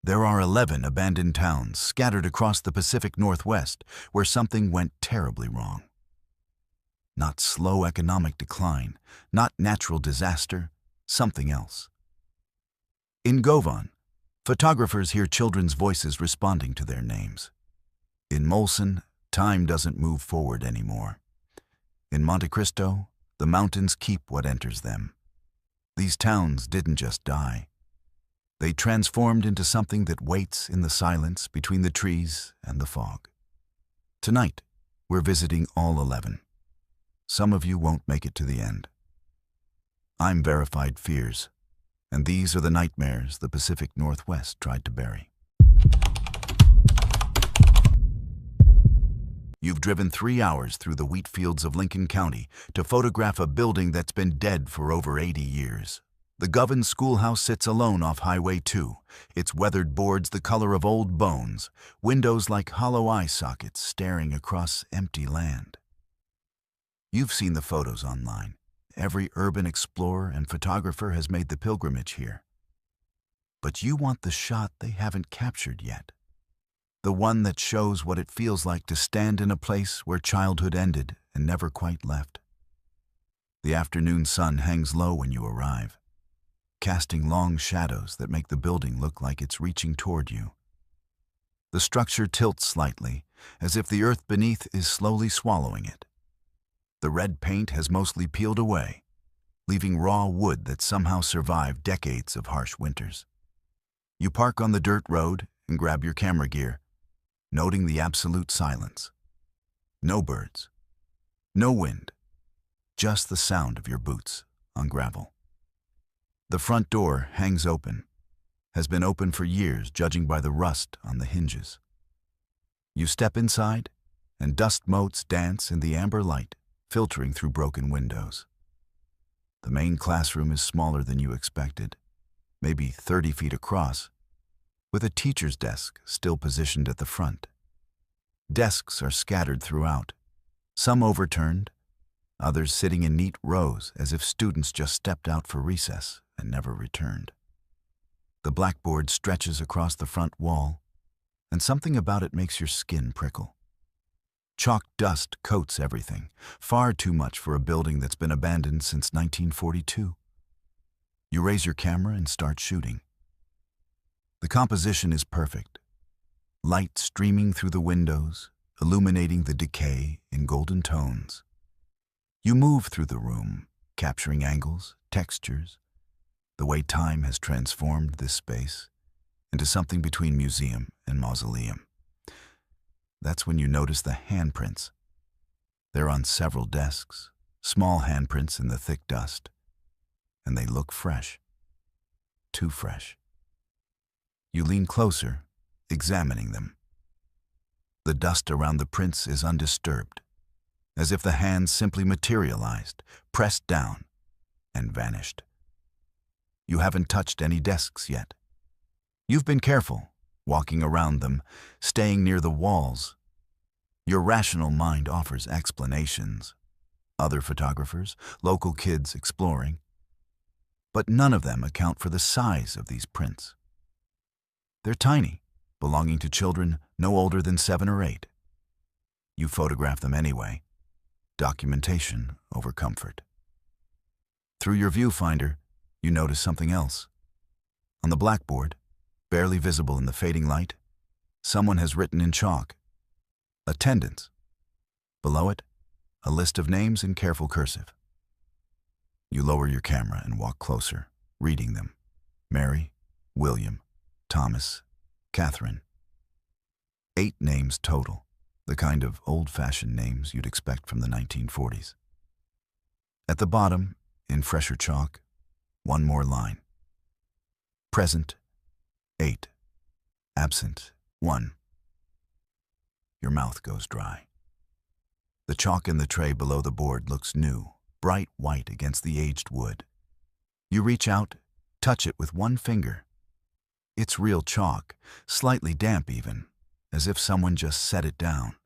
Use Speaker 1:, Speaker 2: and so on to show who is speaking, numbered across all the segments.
Speaker 1: There are 11 abandoned towns scattered across the Pacific Northwest where something went terribly wrong. Not slow economic decline, not natural disaster, something else. In Govan, photographers hear children's voices responding to their names. In Molson, time doesn't move forward anymore. In Monte Cristo, the mountains keep what enters them. These towns didn't just die. They transformed into something that waits in the silence between the trees and the fog. Tonight, we're visiting all 11. Some of you won't make it to the end. I'm Verified Fears, and these are the nightmares the Pacific Northwest tried to bury. You've driven 3 hours through the wheat fields of Lincoln County to photograph a building that's been dead for over 80 years. The Govan schoolhouse sits alone off Highway 2, its weathered boards the color of old bones, windows like hollow eye sockets staring across empty land. You've seen the photos online. Every urban explorer and photographer has made the pilgrimage here. But you want the shot they haven't captured yet. The one that shows what it feels like to stand in a place where childhood ended and never quite left. The afternoon sun hangs low when you arrive, casting long shadows that make the building look like it's reaching toward you. The structure tilts slightly, as if the earth beneath is slowly swallowing it. The red paint has mostly peeled away, leaving raw wood that somehow survived decades of harsh winters. You park on the dirt road and grab your camera gear, noting the absolute silence. No birds, no wind, just the sound of your boots on gravel. The front door hangs open, has been open for years judging by the rust on the hinges. You step inside, and dust motes dance in the amber light, filtering through broken windows. The main classroom is smaller than you expected, maybe 30 feet across, with a teacher's desk still positioned at the front. Desks are scattered throughout, some overturned, others sitting in neat rows as if students just stepped out for recess and never returned. The blackboard stretches across the front wall, and something about it makes your skin prickle. Chalk dust coats everything, far too much for a building that's been abandoned since 1942. You raise your camera and start shooting. The composition is perfect. Light streaming through the windows, illuminating the decay in golden tones. You move through the room, capturing angles, textures, the way time has transformed this space into something between museum and mausoleum. That's when you notice the handprints. They're on several desks, small handprints in the thick dust, and they look fresh. Too fresh. You lean closer, examining them. The dust around the prints is undisturbed, as if the hands simply materialized, pressed down, and vanished. You haven't touched any desks yet. You've been careful, walking around them, staying near the walls. Your rational mind offers explanations. Other photographers, local kids exploring. But none of them account for the size of these prints. They're tiny, belonging to children no older than 7 or 8. You photograph them anyway. Documentation over comfort. Through your viewfinder, you notice something else. On the blackboard, barely visible in the fading light, someone has written in chalk, "Attendance." Below it, a list of names in careful cursive. You lower your camera and walk closer, reading them. Mary, William, Thomas, Catherine. 8 names total, the kind of old-fashioned names you'd expect from the 1940s. At the bottom, in fresher chalk, one more line. Present, 8. Absent, 1. Your mouth goes dry. The chalk in the tray below the board looks new, bright white against the aged wood. You reach out, touch it with one finger. It's real chalk, slightly damp even, as if someone just set it down.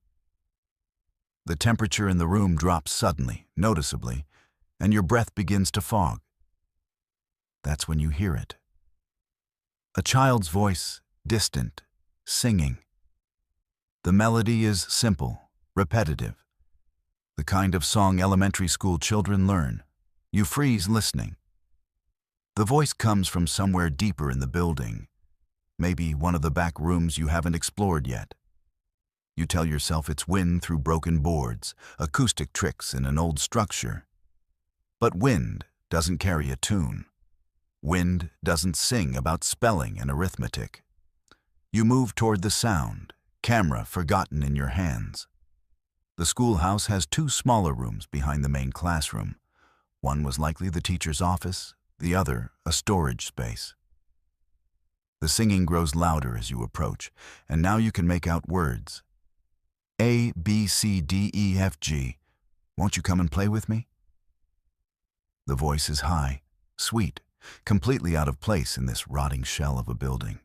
Speaker 1: The temperature in the room drops suddenly, noticeably, and your breath begins to fog. That's when you hear it. A child's voice, distant, singing. The melody is simple, repetitive. The kind of song elementary school children learn. You freeze listening. The voice comes from somewhere deeper in the building, maybe one of the back rooms you haven't explored yet. You tell yourself it's wind through broken boards, acoustic tricks in an old structure. But wind doesn't carry a tune. Wind doesn't sing about spelling and arithmetic. You move toward the sound, camera forgotten in your hands. The schoolhouse has two smaller rooms behind the main classroom. One was likely the teacher's office, the other a storage space. The singing grows louder as you approach, and now you can make out words. A, B, C, D, E, F, G. Won't you come and play with me? The voice is high, sweet, completely out of place in this rotting shell of a building.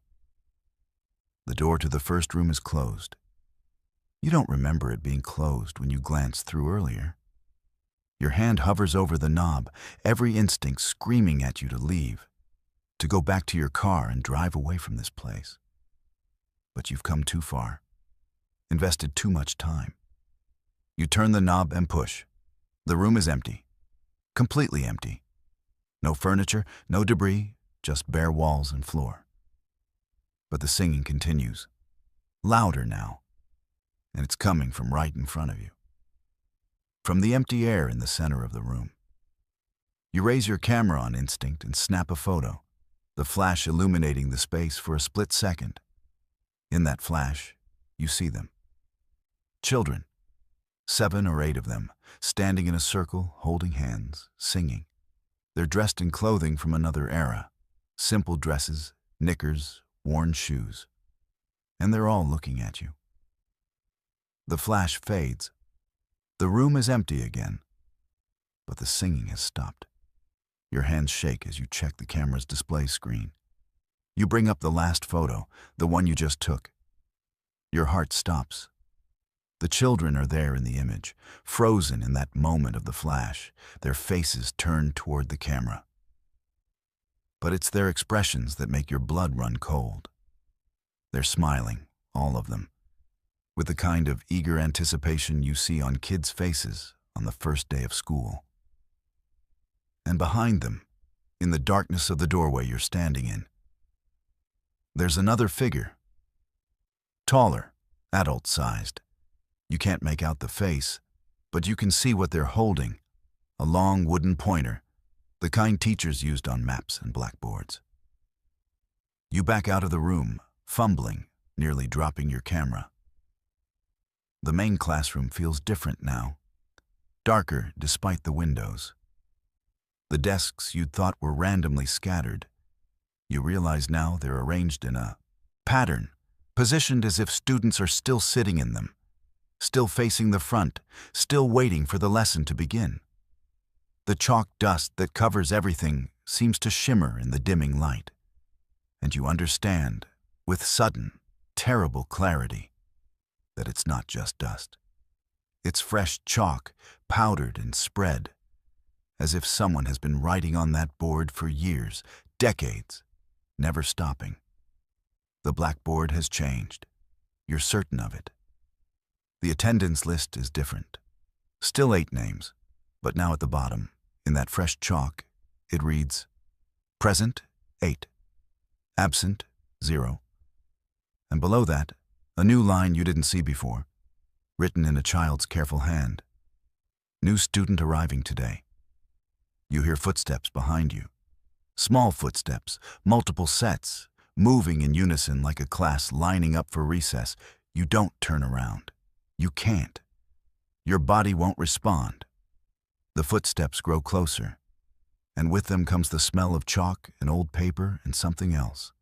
Speaker 1: The door to the first room is closed. You don't remember it being closed when you glanced through earlier. Your hand hovers over the knob, every instinct screaming at you to leave, to go back to your car and drive away from this place. But you've come too far, invested too much time. You turn the knob and push. The room is empty, completely empty. No furniture, no debris, just bare walls and floor. But the singing continues, louder now, and it's coming from right in front of you, from the empty air in the center of the room. You raise your camera on instinct and snap a photo, the flash illuminating the space for a split second. In that flash, you see them. Children, 7 or 8 of them, standing in a circle, holding hands, singing. They're dressed in clothing from another era, simple dresses, knickers, worn shoes. And they're all looking at you. The flash fades. The room is empty again, but the singing has stopped. Your hands shake as you check the camera's display screen. You bring up the last photo, the one you just took. Your heart stops. The children are there in the image, frozen in that moment of the flash, their faces turned toward the camera. But it's their expressions that make your blood run cold. They're smiling, all of them, with the kind of eager anticipation you see on kids' faces on the first day of school. And behind them, in the darkness of the doorway you're standing in, there's another figure. Taller, adult-sized. You can't make out the face, but you can see what they're holding, a long wooden pointer, the kind teachers used on maps and blackboards. You back out of the room, fumbling, nearly dropping your camera. The main classroom feels different now, darker despite the windows. The desks you'd thought were randomly scattered, you realize now they're arranged in a pattern, positioned as if students are still sitting in them, still facing the front, still waiting for the lesson to begin. The chalk dust that covers everything seems to shimmer in the dimming light, and you understand, with sudden, terrible clarity, that it's not just dust. It's fresh chalk, powdered and spread, as if someone has been writing on that board for years, decades, never stopping. The blackboard has changed. You're certain of it. The attendance list is different. Still 8 names, but now at the bottom, in that fresh chalk, it reads, Present, 8. Absent, 0. And below that, a new line you didn't see before, written in a child's careful hand. New student arriving today. You hear footsteps behind you. Small footsteps, multiple sets, moving in unison like a class lining up for recess. You don't turn around. You can't. Your body won't respond. The footsteps grow closer, and with them comes the smell of chalk and old paper and something else.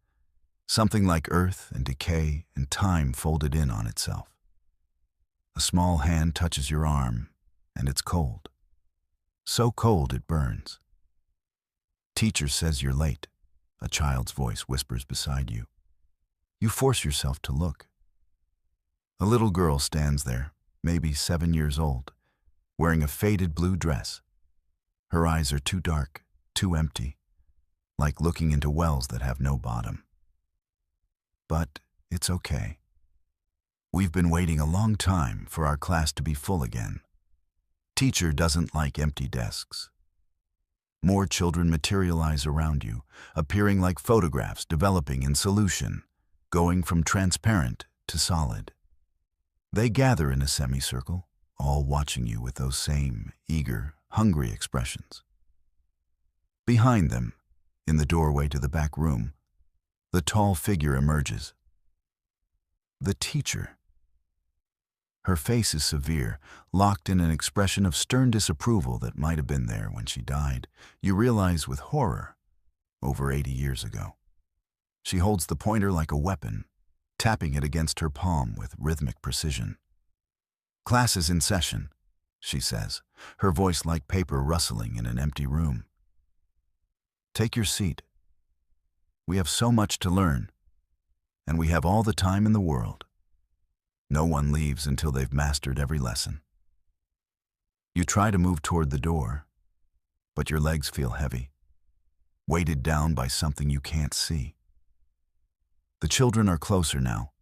Speaker 1: Something like earth and decay and time folded in on itself. A small hand touches your arm, and it's cold. So cold it burns. Teacher says you're late, a child's voice whispers beside you. You force yourself to look. A little girl stands there, maybe 7 years old, wearing a faded blue dress. Her eyes are too dark, too empty, like looking into wells that have no bottom. But it's okay. We've been waiting a long time for our class to be full again. Teacher doesn't like empty desks. More children materialize around you, appearing like photographs developing in solution, going from transparent to solid. They gather in a semicircle, all watching you with those same eager, hungry expressions. Behind them, in the doorway to the back room, the tall figure emerges. The teacher. Her face is severe, locked in an expression of stern disapproval that might have been there when she died. You realize with horror, over 80 years ago. She holds the pointer like a weapon, tapping it against her palm with rhythmic precision. "Class is in session," she says, her voice like paper rustling in an empty room. "Take your seat. We have so much to learn, and we have all the time in the world. No one leaves until they've mastered every lesson." You try to move toward the door, but your legs feel heavy, weighted down by something you can't see. The children are closer now,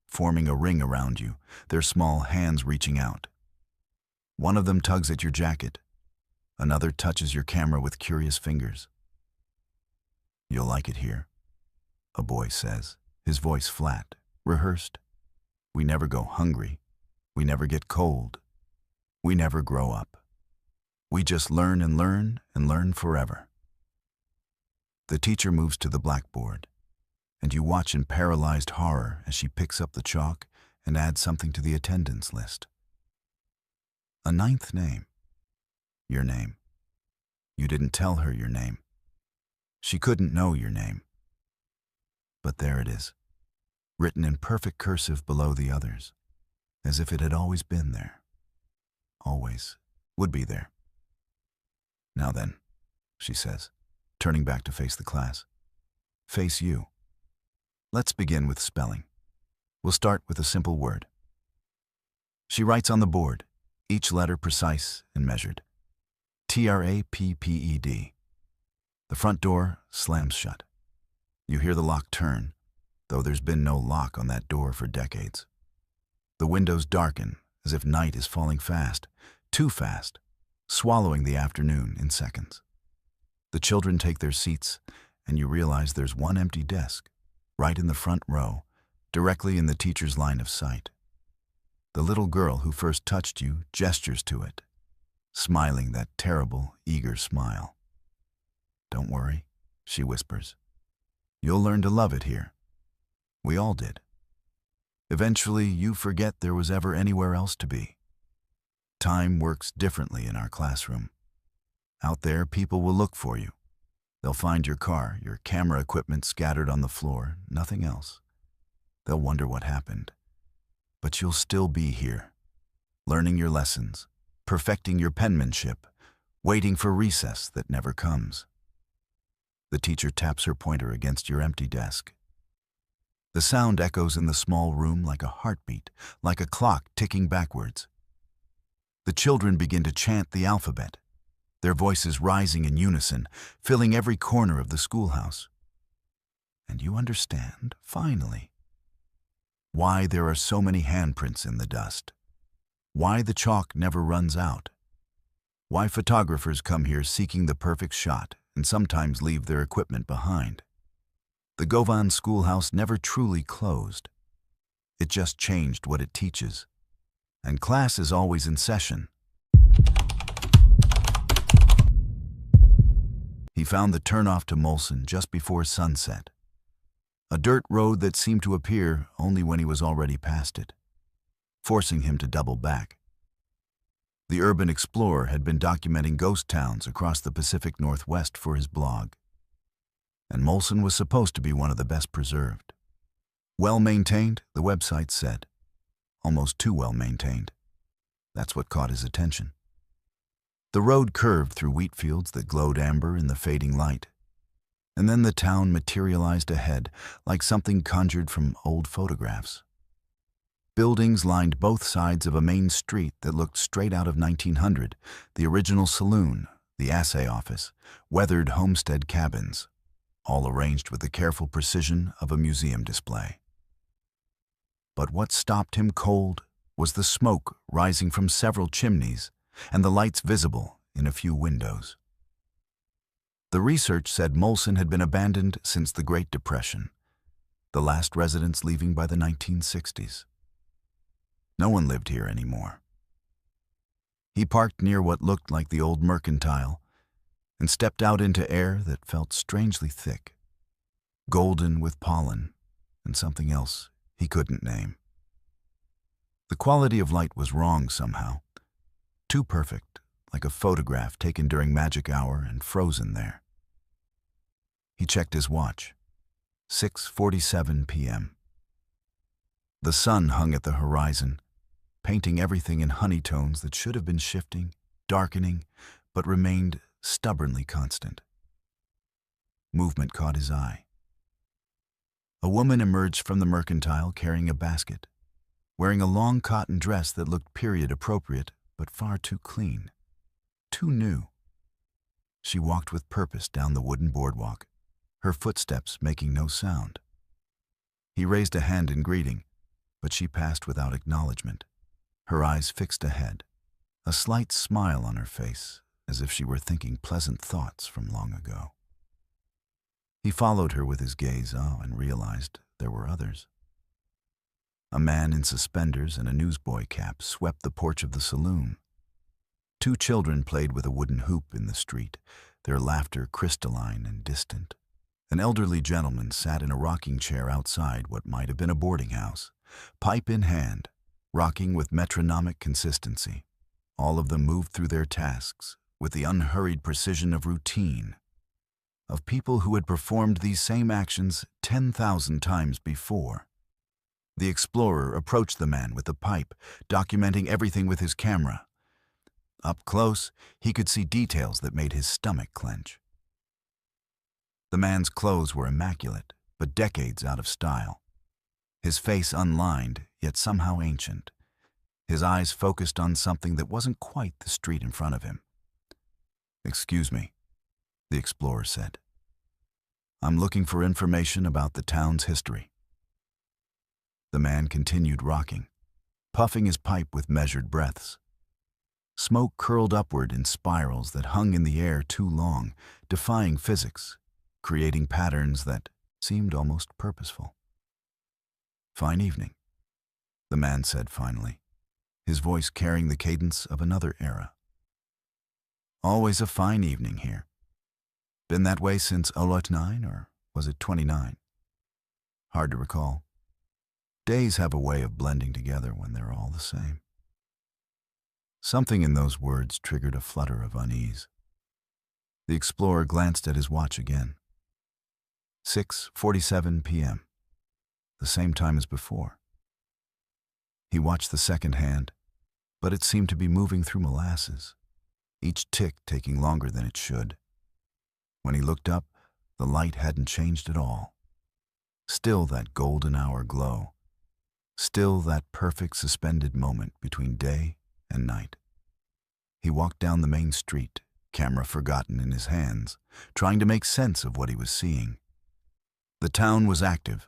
Speaker 1: forming a ring around you, their small hands reaching out. One of them tugs at your jacket. Another touches your camera with curious fingers. "You'll like it here," a boy says, his voice flat, rehearsed. "We never go hungry. We never get cold. We never grow up. We just learn and learn and learn forever." The teacher moves to the blackboard, and you watch in paralyzed horror as she picks up the chalk and adds something to the attendance list. A 9th name. Your name. You didn't tell her your name. She couldn't know your name. But there it is, written in perfect cursive below the others, as if it had always been there. Always would be there. "Now then," she says, turning back to face the class. "Face you. Let's begin with spelling. We'll start with a simple word." She writes on the board, each letter precise and measured. TRAPPED. The front door slams shut. You hear the lock turn, though there's been no lock on that door for decades. The windows darken as if night is falling fast, too fast, swallowing the afternoon in seconds. The children take their seats, and you realize there's one empty desk, right in the front row, directly in the teacher's line of sight. The little girl who first touched you gestures to it, smiling that terrible, eager smile. "Don't worry," she whispers. "You'll learn to love it here. We all did. Eventually, you forget there was ever anywhere else to be. Time works differently in our classroom. Out there, people will look for you. They'll find your car, your camera equipment scattered on the floor, nothing else. They'll wonder what happened. But you'll still be here, learning your lessons, perfecting your penmanship, waiting for recess that never comes." The teacher taps her pointer against your empty desk. The sound echoes in the small room like a heartbeat, like a clock ticking backwards. The children begin to chant the alphabet, their voices rising in unison, filling every corner of the schoolhouse. And you understand, finally, why there are so many handprints in the dust, why the chalk never runs out, why photographers come here seeking the perfect shot and sometimes leave their equipment behind. The Govan schoolhouse never truly closed. It just changed what it teaches. And class is always in session. He found the turnoff to Molson just before sunset, a dirt road that seemed to appear only when he was already past it, forcing him to double back. The urban explorer had been documenting ghost towns across the Pacific Northwest for his blog, and Molson was supposed to be one of the best preserved. Well-maintained, the website said. Almost too well-maintained. That's what caught his attention. The road curved through wheat fields that glowed amber in the fading light, and then the town materialized ahead like something conjured from old photographs. Buildings lined both sides of a main street that looked straight out of 1900, the original saloon, the assay office, weathered homestead cabins. all arranged with the careful precision of a museum display. But what stopped him cold was the smoke rising from several chimneys and the lights visible in a few windows. The research said Molson had been abandoned since the Great Depression, the last residents leaving by the 1960s. No one lived here anymore. He parked near what looked like the old mercantile and stepped out into air that felt strangely thick, golden with pollen and something else he couldn't name. The quality of light was wrong somehow, too perfect, like a photograph taken during magic hour and frozen there. He checked his watch. 6:47 p.m. The sun hung at the horizon, painting everything in honey tones that should have been shifting, darkening, but remained stubbornly constant. Movement caught his eye. A woman emerged from the mercantile carrying a basket, wearing a long cotton dress that looked period-appropriate but far too clean, too new. She walked with purpose down the wooden boardwalk, her footsteps making no sound. He raised a hand in greeting, but she passed without acknowledgement, her eyes fixed ahead, a slight smile on her face, as if she were thinking pleasant thoughts from long ago. He followed her with his gaze, and realized there were others. A man in suspenders and a newsboy cap swept the porch of the saloon. Two children played with a wooden hoop in the street, their laughter crystalline and distant. An elderly gentleman sat in a rocking chair outside what might have been a boarding house, pipe in hand, rocking with metronomic consistency. All of them moved through their tasks with the unhurried precision of routine, of people who had performed these same actions 10,000 times before. The explorer approached the man with the pipe, documenting everything with his camera. Up close, he could see details that made his stomach clench. The man's clothes were immaculate, but decades out of style. His face unlined, yet somehow ancient. His eyes focused on something that wasn't quite the street in front of him. "Excuse me," the explorer said. "I'm looking for information about the town's history." The man continued rocking, puffing his pipe with measured breaths. Smoke curled upward in spirals that hung in the air too long, defying physics, creating patterns that seemed almost purposeful. "Fine evening," the man said finally, his voice carrying the cadence of another era. "Always a fine evening here. Been that way since 09, or was it 29? Hard to recall. Days have a way of blending together when they're all the same." Something in those words triggered a flutter of unease. The explorer glanced at his watch again. 6:47 p.m., the same time as before. He watched the second hand, but it seemed to be moving through molasses, each tick taking longer than it should. When he looked up, the light hadn't changed at all. Still that golden hour glow. Still that perfect suspended moment between day and night. He walked down the main street, camera forgotten in his hands, trying to make sense of what he was seeing. The town was active,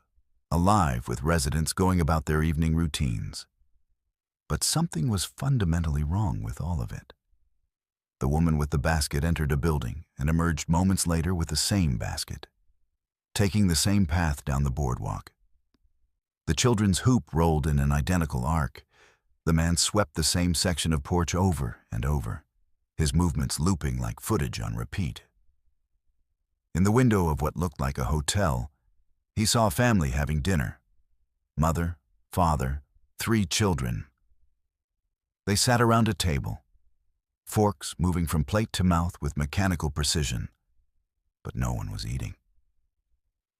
Speaker 1: alive with residents going about their evening routines. But something was fundamentally wrong with all of it. The woman with the basket entered a building and emerged moments later with the same basket, taking the same path down the boardwalk. The children's hoop rolled in an identical arc. The man swept the same section of porch over and over, his movements looping like footage on repeat. In the window of what looked like a hotel, he saw a family having dinner. Mother, father, 3 children. They sat around a table, forks moving from plate to mouth with mechanical precision, but no one was eating.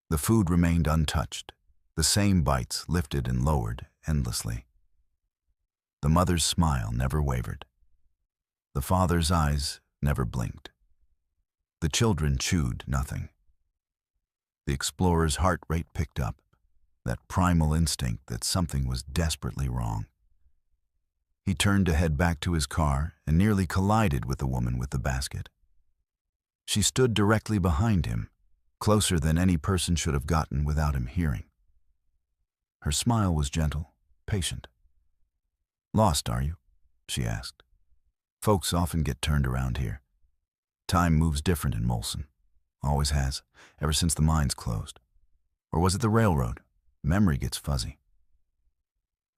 Speaker 1: The food remained untouched, the same bites lifted and lowered endlessly. The mother's smile never wavered. The father's eyes never blinked. The children chewed nothing. The explorer's heart rate picked up, that primal instinct that something was desperately wrong. He turned to head back to his car and nearly collided with the woman with the basket. She stood directly behind him, closer than any person should have gotten without him hearing. Her smile was gentle, patient. "Lost, are you?" she asked. "Folks often get turned around here. Time moves different in Molson. Always has, ever since the mines closed. Or was it the railroad? Memory gets fuzzy."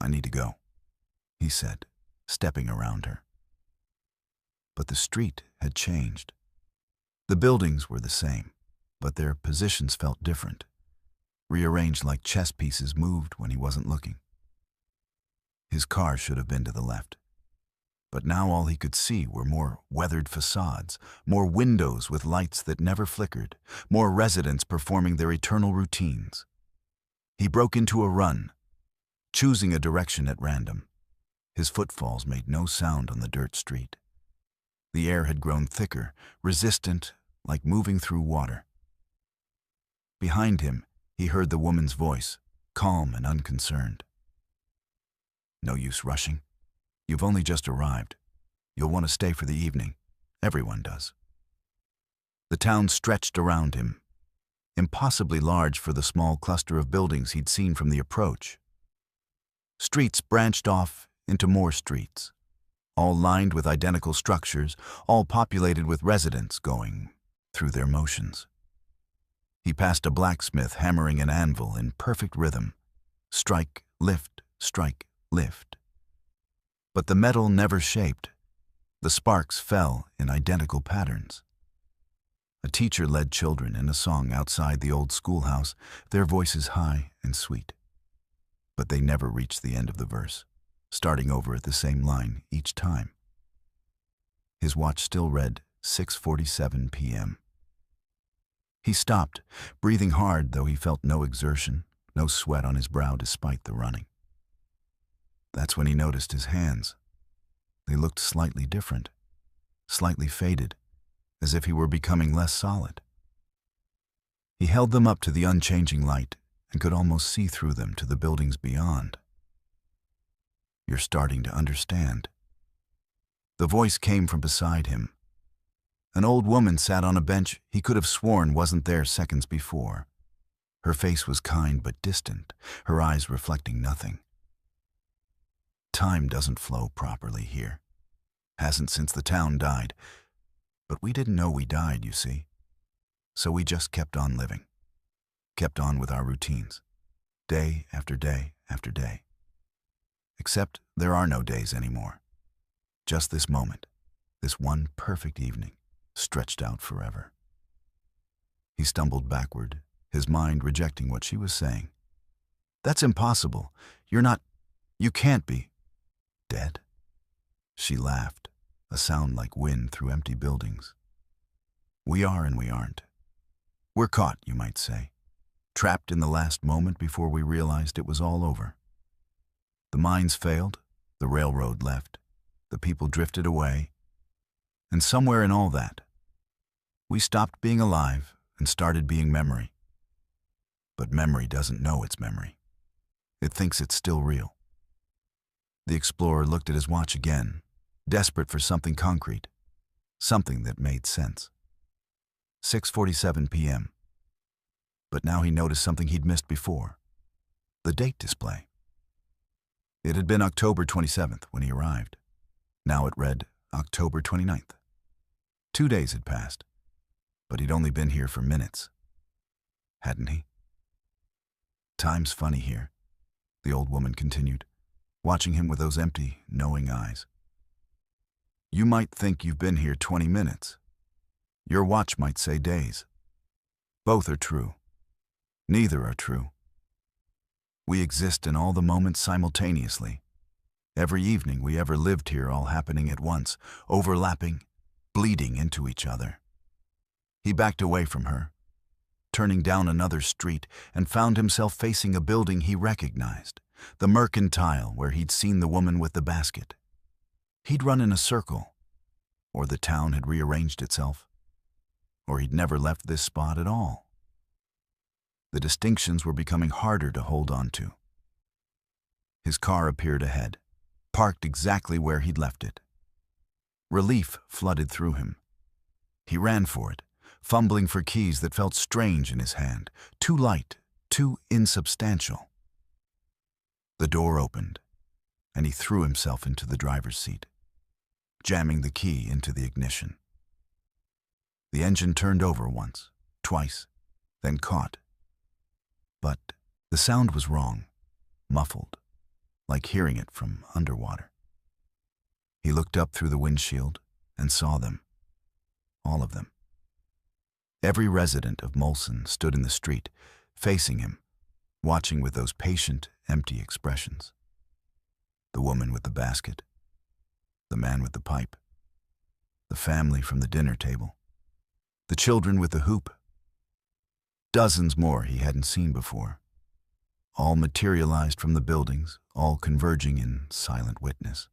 Speaker 1: "I need to go," he said, stepping around her. But the street had changed. The buildings were the same, but their positions felt different, rearranged like chess pieces moved when he wasn't looking. His car should have been to the left, but now all he could see were more weathered facades, more windows with lights that never flickered, more residents performing their eternal routines. He broke into a run, choosing a direction at random. His footfalls made no sound on the dirt street. The air had grown thicker, resistant, like moving through water. Behind him, he heard the woman's voice, calm and unconcerned. "No use rushing. You've only just arrived. You'll want to stay for the evening. Everyone does." The town stretched around him, impossibly large for the small cluster of buildings he'd seen from the approach. Streets branched off into more streets, all lined with identical structures, all populated with residents going through their motions. He passed a blacksmith hammering an anvil in perfect rhythm. Strike, lift, strike, lift. But the metal never shaped. The sparks fell in identical patterns. A teacher led children in a song outside the old schoolhouse, their voices high and sweet. But they never reached the end of the verse, starting over at the same line each time. His watch still read 6:47 p.m. He stopped, breathing hard though he felt no exertion, no sweat on his brow despite the running. That's when he noticed his hands. They looked slightly different, slightly faded, as if he were becoming less solid. He held them up to the unchanging light and could almost see through them to the buildings beyond. "You're starting to understand." The voice came from beside him. An old woman sat on a bench he could have sworn wasn't there seconds before. Her face was kind but distant, her eyes reflecting nothing. "Time doesn't flow properly here. Hasn't since the town died. But we didn't know we died, you see. So we just kept on living. Kept on with our routines. Day after day after day. Except there are no days anymore. Just this moment, this one perfect evening, stretched out forever." He stumbled backward, his mind rejecting what she was saying. "That's impossible. You can't be." "Dead?" She laughed, a sound like wind through empty buildings. "We are and we aren't. We're caught, you might say, trapped in the last moment before we realized it was all over. The mines failed, the railroad left, the people drifted away, and somewhere in all that, we stopped being alive and started being memory. But memory doesn't know it's memory. It thinks it's still real." The explorer looked at his watch again, desperate for something concrete, something that made sense. 6:47 p.m. But now he noticed something he'd missed before. The date display. It had been October 27th when he arrived. Now it read October 29th. 2 days had passed, but he'd only been here for minutes. Hadn't he? "Time's funny here," the old woman continued, watching him with those empty, knowing eyes. "You might think you've been here 20 minutes. Your watch might say days. Both are true. Neither are true. We exist in all the moments simultaneously. Every evening we ever lived here all happening at once, overlapping, bleeding into each other." He backed away from her, turning down another street, and found himself facing a building he recognized, the mercantile where he'd seen the woman with the basket. He'd run in a circle, or the town had rearranged itself, or he'd never left this spot at all. The distinctions were becoming harder to hold on to. His car appeared ahead, parked exactly where he'd left it. Relief flooded through him. He ran for it, fumbling for keys that felt strange in his hand, too light, too insubstantial. The door opened, and he threw himself into the driver's seat, jamming the key into the ignition. The engine turned over once, twice, then caught. But the sound was wrong, muffled, like hearing it from underwater. He looked up through the windshield and saw them, all of them. Every resident of Molson stood in the street, facing him, watching with those patient, empty expressions. The woman with the basket, the man with the pipe, the family from the dinner table, the children with the hoop. Dozens more he hadn't seen before, all materialized from the buildings, all converging in silent witness.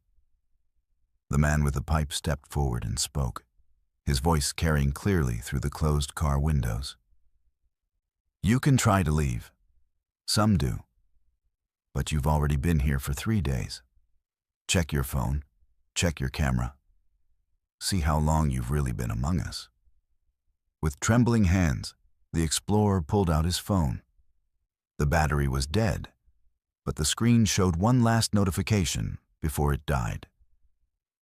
Speaker 1: The man with the pipe stepped forward and spoke, his voice carrying clearly through the closed car windows. You can try to leave. Some do. But you've already been here for 3 days. Check your phone. Check your camera. See how long you've really been among us. With trembling hands, the explorer pulled out his phone. The battery was dead, but the screen showed one last notification before it died.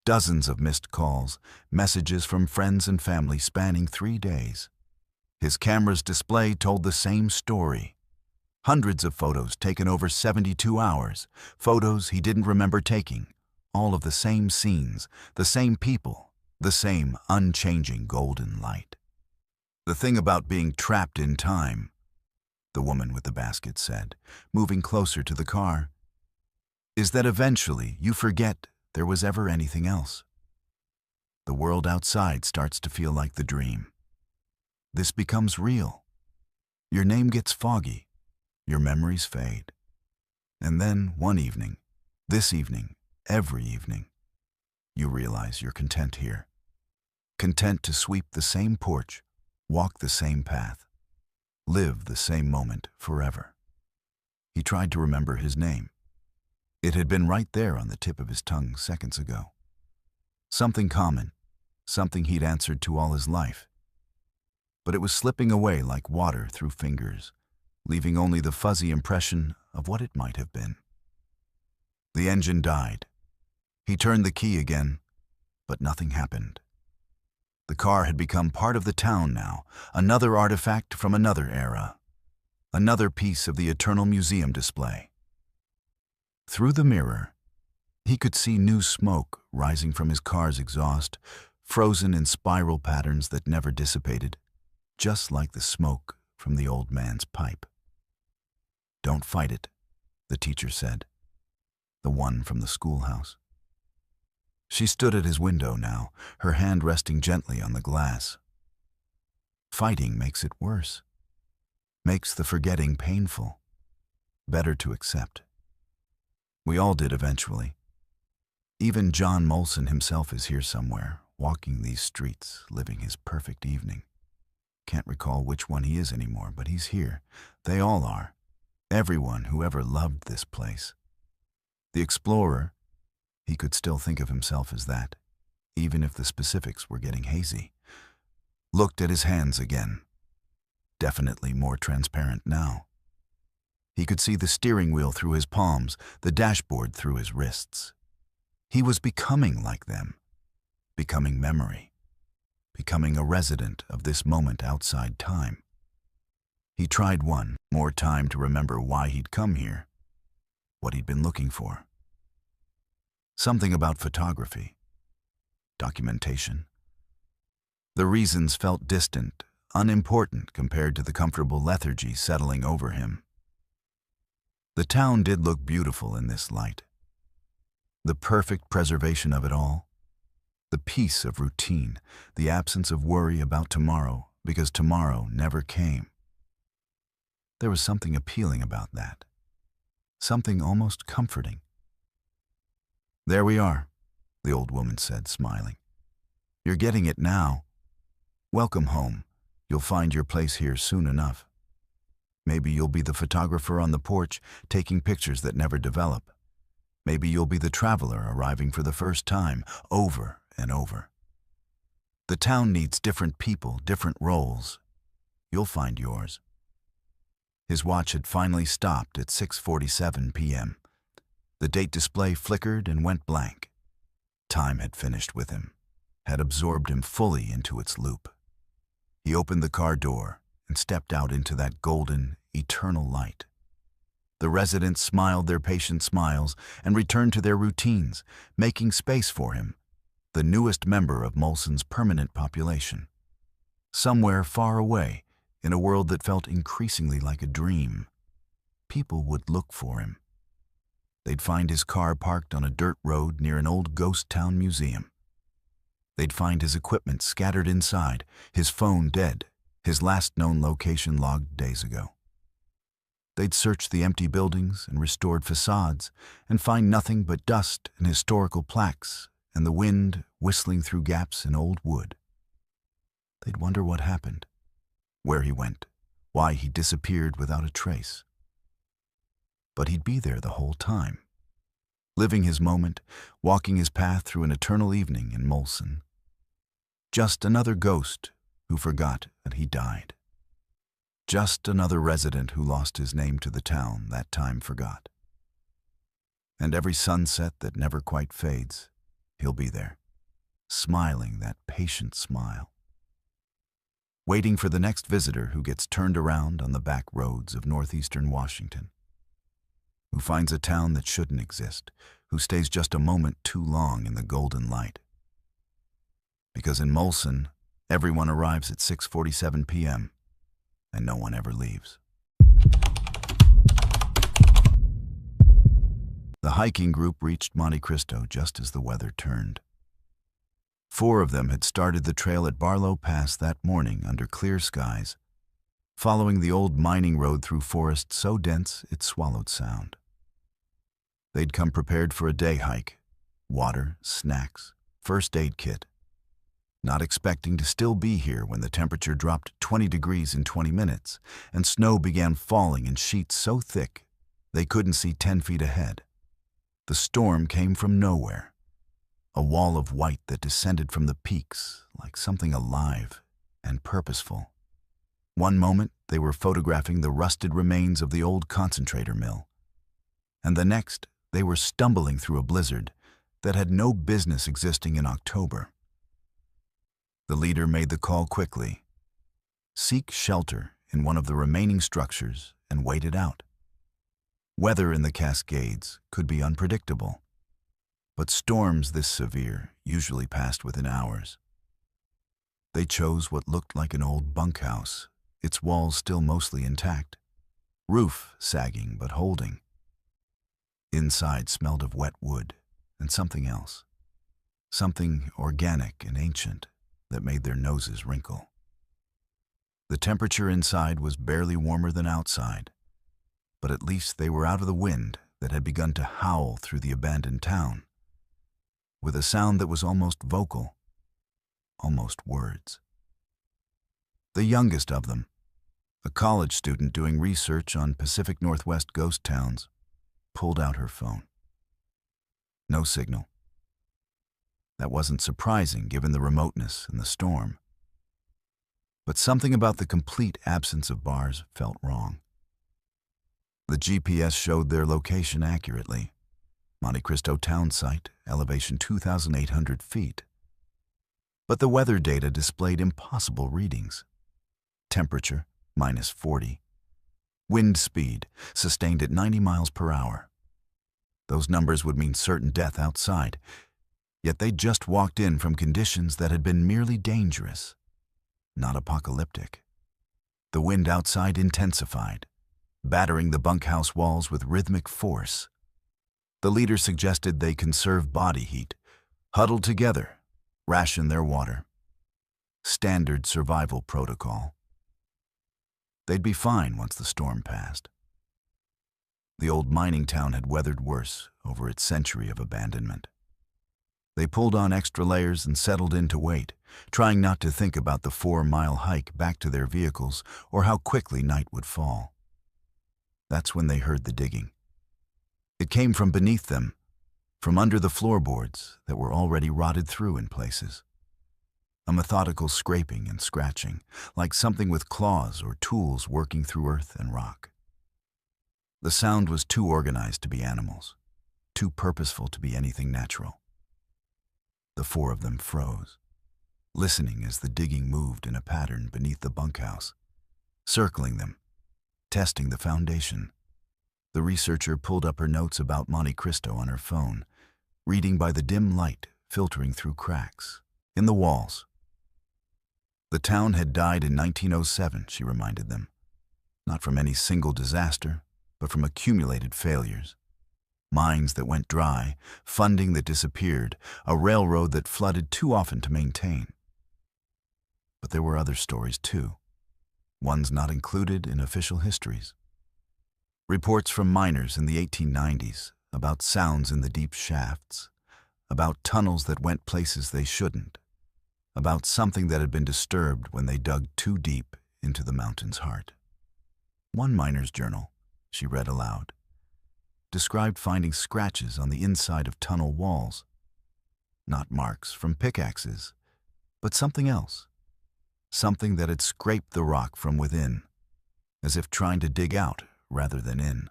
Speaker 1: Dozens of missed calls, messages from friends and family spanning 3 days. His camera's display told the same story. Hundreds of photos taken over 72 hours, photos he didn't remember taking, all of the same scenes, the same people, the same unchanging golden light. The thing about being trapped in time, the woman with the basket said, moving closer to the car, is that eventually you forget there was ever anything else. The world outside starts to feel like the dream. This becomes real. Your name gets foggy. Your memories fade. And then one evening, this evening, every evening, you realize you're content here. Content to sweep the same porch, walk the same path, live the same moment forever. He tried to remember his name. It had been right there on the tip of his tongue seconds ago. Something common, something he'd answered to all his life. But it was slipping away like water through fingers, leaving only the fuzzy impression of what it might have been. The engine died. He turned the key again, but nothing happened. The car had become part of the town now, another artifact from another era, another piece of the eternal museum display. Through the mirror, he could see new smoke rising from his car's exhaust, frozen in spiral patterns that never dissipated, just like the smoke from the old man's pipe. Don't fight it, the teacher said, the one from the schoolhouse. She stood at his window now, her hand resting gently on the glass. Fighting makes it worse, makes the forgetting painful, better to accept. We all did eventually. Even John Molson himself is here somewhere, walking these streets, living his perfect evening. Can't recall which one he is anymore, but he's here. They all are. Everyone who ever loved this place. The explorer, he could still think of himself as that, even if the specifics were getting hazy. Looked at his hands again. Definitely more transparent now. He could see the steering wheel through his palms, the dashboard through his wrists. He was becoming like them, becoming memory, becoming a resident of this moment outside time. He tried one more time to remember why he'd come here, what he'd been looking for. Something about photography, documentation. The reasons felt distant, unimportant compared to the comfortable lethargy settling over him. The town did look beautiful in this light. The perfect preservation of it all. The peace of routine, the absence of worry about tomorrow, because tomorrow never came. There was something appealing about that. Something almost comforting. There we are, the old woman said, smiling. You're getting it now. Welcome home. You'll find your place here soon enough. Maybe you'll be the photographer on the porch, taking pictures that never develop. Maybe you'll be the traveler arriving for the first time, over and over. The town needs different people, different roles. You'll find yours. His watch had finally stopped at 6:47 p.m. The date display flickered and went blank. Time had finished with him, had absorbed him fully into its loop. He opened the car door and stepped out into that golden, eternal light. The residents smiled their patient smiles and returned to their routines, making space for him, the newest member of Molson's permanent population. Somewhere far away, in a world that felt increasingly like a dream, people would look for him. They'd find his car parked on a dirt road near an old ghost town museum. They'd find his equipment scattered inside, his phone dead, his last known location logged days ago. They'd search the empty buildings and restored facades and find nothing but dust and historical plaques and the wind whistling through gaps in old wood. They'd wonder what happened, where he went, why he disappeared without a trace. But he'd be there the whole time, living his moment, walking his path through an eternal evening in Molson. Just another ghost who forgot that he died. Just another resident who lost his name to the town that time forgot. And every sunset that never quite fades, he'll be there, smiling that patient smile, waiting for the next visitor who gets turned around on the back roads of northeastern Washington, who finds a town that shouldn't exist, who stays just a moment too long in the golden light. Because in Molson, everyone arrives at 6:47 p.m., and no one ever leaves. The hiking group reached Monte Cristo just as the weather turned. 4 of them had started the trail at Barlow Pass that morning under clear skies, following the old mining road through forest so dense it swallowed sound. They'd come prepared for a day hike, water, snacks, first aid kit, not expecting to still be here when the temperature dropped 20 degrees in 20 minutes and snow began falling in sheets so thick they couldn't see 10 feet ahead. The storm came from nowhere, a wall of white that descended from the peaks like something alive and purposeful. One moment they were photographing the rusted remains of the old concentrator mill, and the next they were stumbling through a blizzard that had no business existing in October. The leader made the call quickly. Seek shelter in one of the remaining structures and wait it out. Weather in the Cascades could be unpredictable, but storms this severe usually passed within hours. They chose what looked like an old bunkhouse, its walls still mostly intact, roof sagging but holding. Inside smelled of wet wood and something else, something organic and ancient that made their noses wrinkle. The temperature inside was barely warmer than outside, but at least they were out of the wind that had begun to howl through the abandoned town, with a sound that was almost vocal, almost words. The youngest of them, a college student doing research on Pacific Northwest ghost towns, pulled out her phone. No signal. That wasn't surprising given the remoteness and the storm. But something about the complete absence of bars felt wrong. The GPS showed their location accurately. Monte Cristo town site, elevation 2,800 feet. But the weather data displayed impossible readings. Temperature, -40. Wind speed, sustained at 90 miles per hour. Those numbers would mean certain death outside, yet they'd just walked in from conditions that had been merely dangerous, not apocalyptic. The wind outside intensified, battering the bunkhouse walls with rhythmic force. The leader suggested they conserve body heat, huddle together, ration their water. Standard survival protocol. They'd be fine once the storm passed. The old mining town had weathered worse over its century of abandonment. They pulled on extra layers and settled in to wait, trying not to think about the 4-mile hike back to their vehicles or how quickly night would fall. That's when they heard the digging. It came from beneath them, from under the floorboards that were already rotted through in places. a methodical scraping and scratching, like something with claws or tools working through earth and rock. The sound was too organized to be animals, too purposeful to be anything natural. The four of them froze, listening as the digging moved in a pattern beneath the bunkhouse, circling them, testing the foundation. The researcher pulled up her notes about Monte Cristo on her phone, reading by the dim light filtering through cracks in the walls. The town had died in 1907, she reminded them, not from any single disaster, but from accumulated failures. Mines that went dry, funding that disappeared, a railroad that flooded too often to maintain. But there were other stories too, ones not included in official histories. Reports from miners in the 1890s about sounds in the deep shafts, about tunnels that went places they shouldn't, about something that had been disturbed when they dug too deep into the mountain's heart. One miner's journal, she read aloud, described finding scratches on the inside of tunnel walls. Not marks from pickaxes, but something else. Something that had scraped the rock from within, as if trying to dig out rather than in.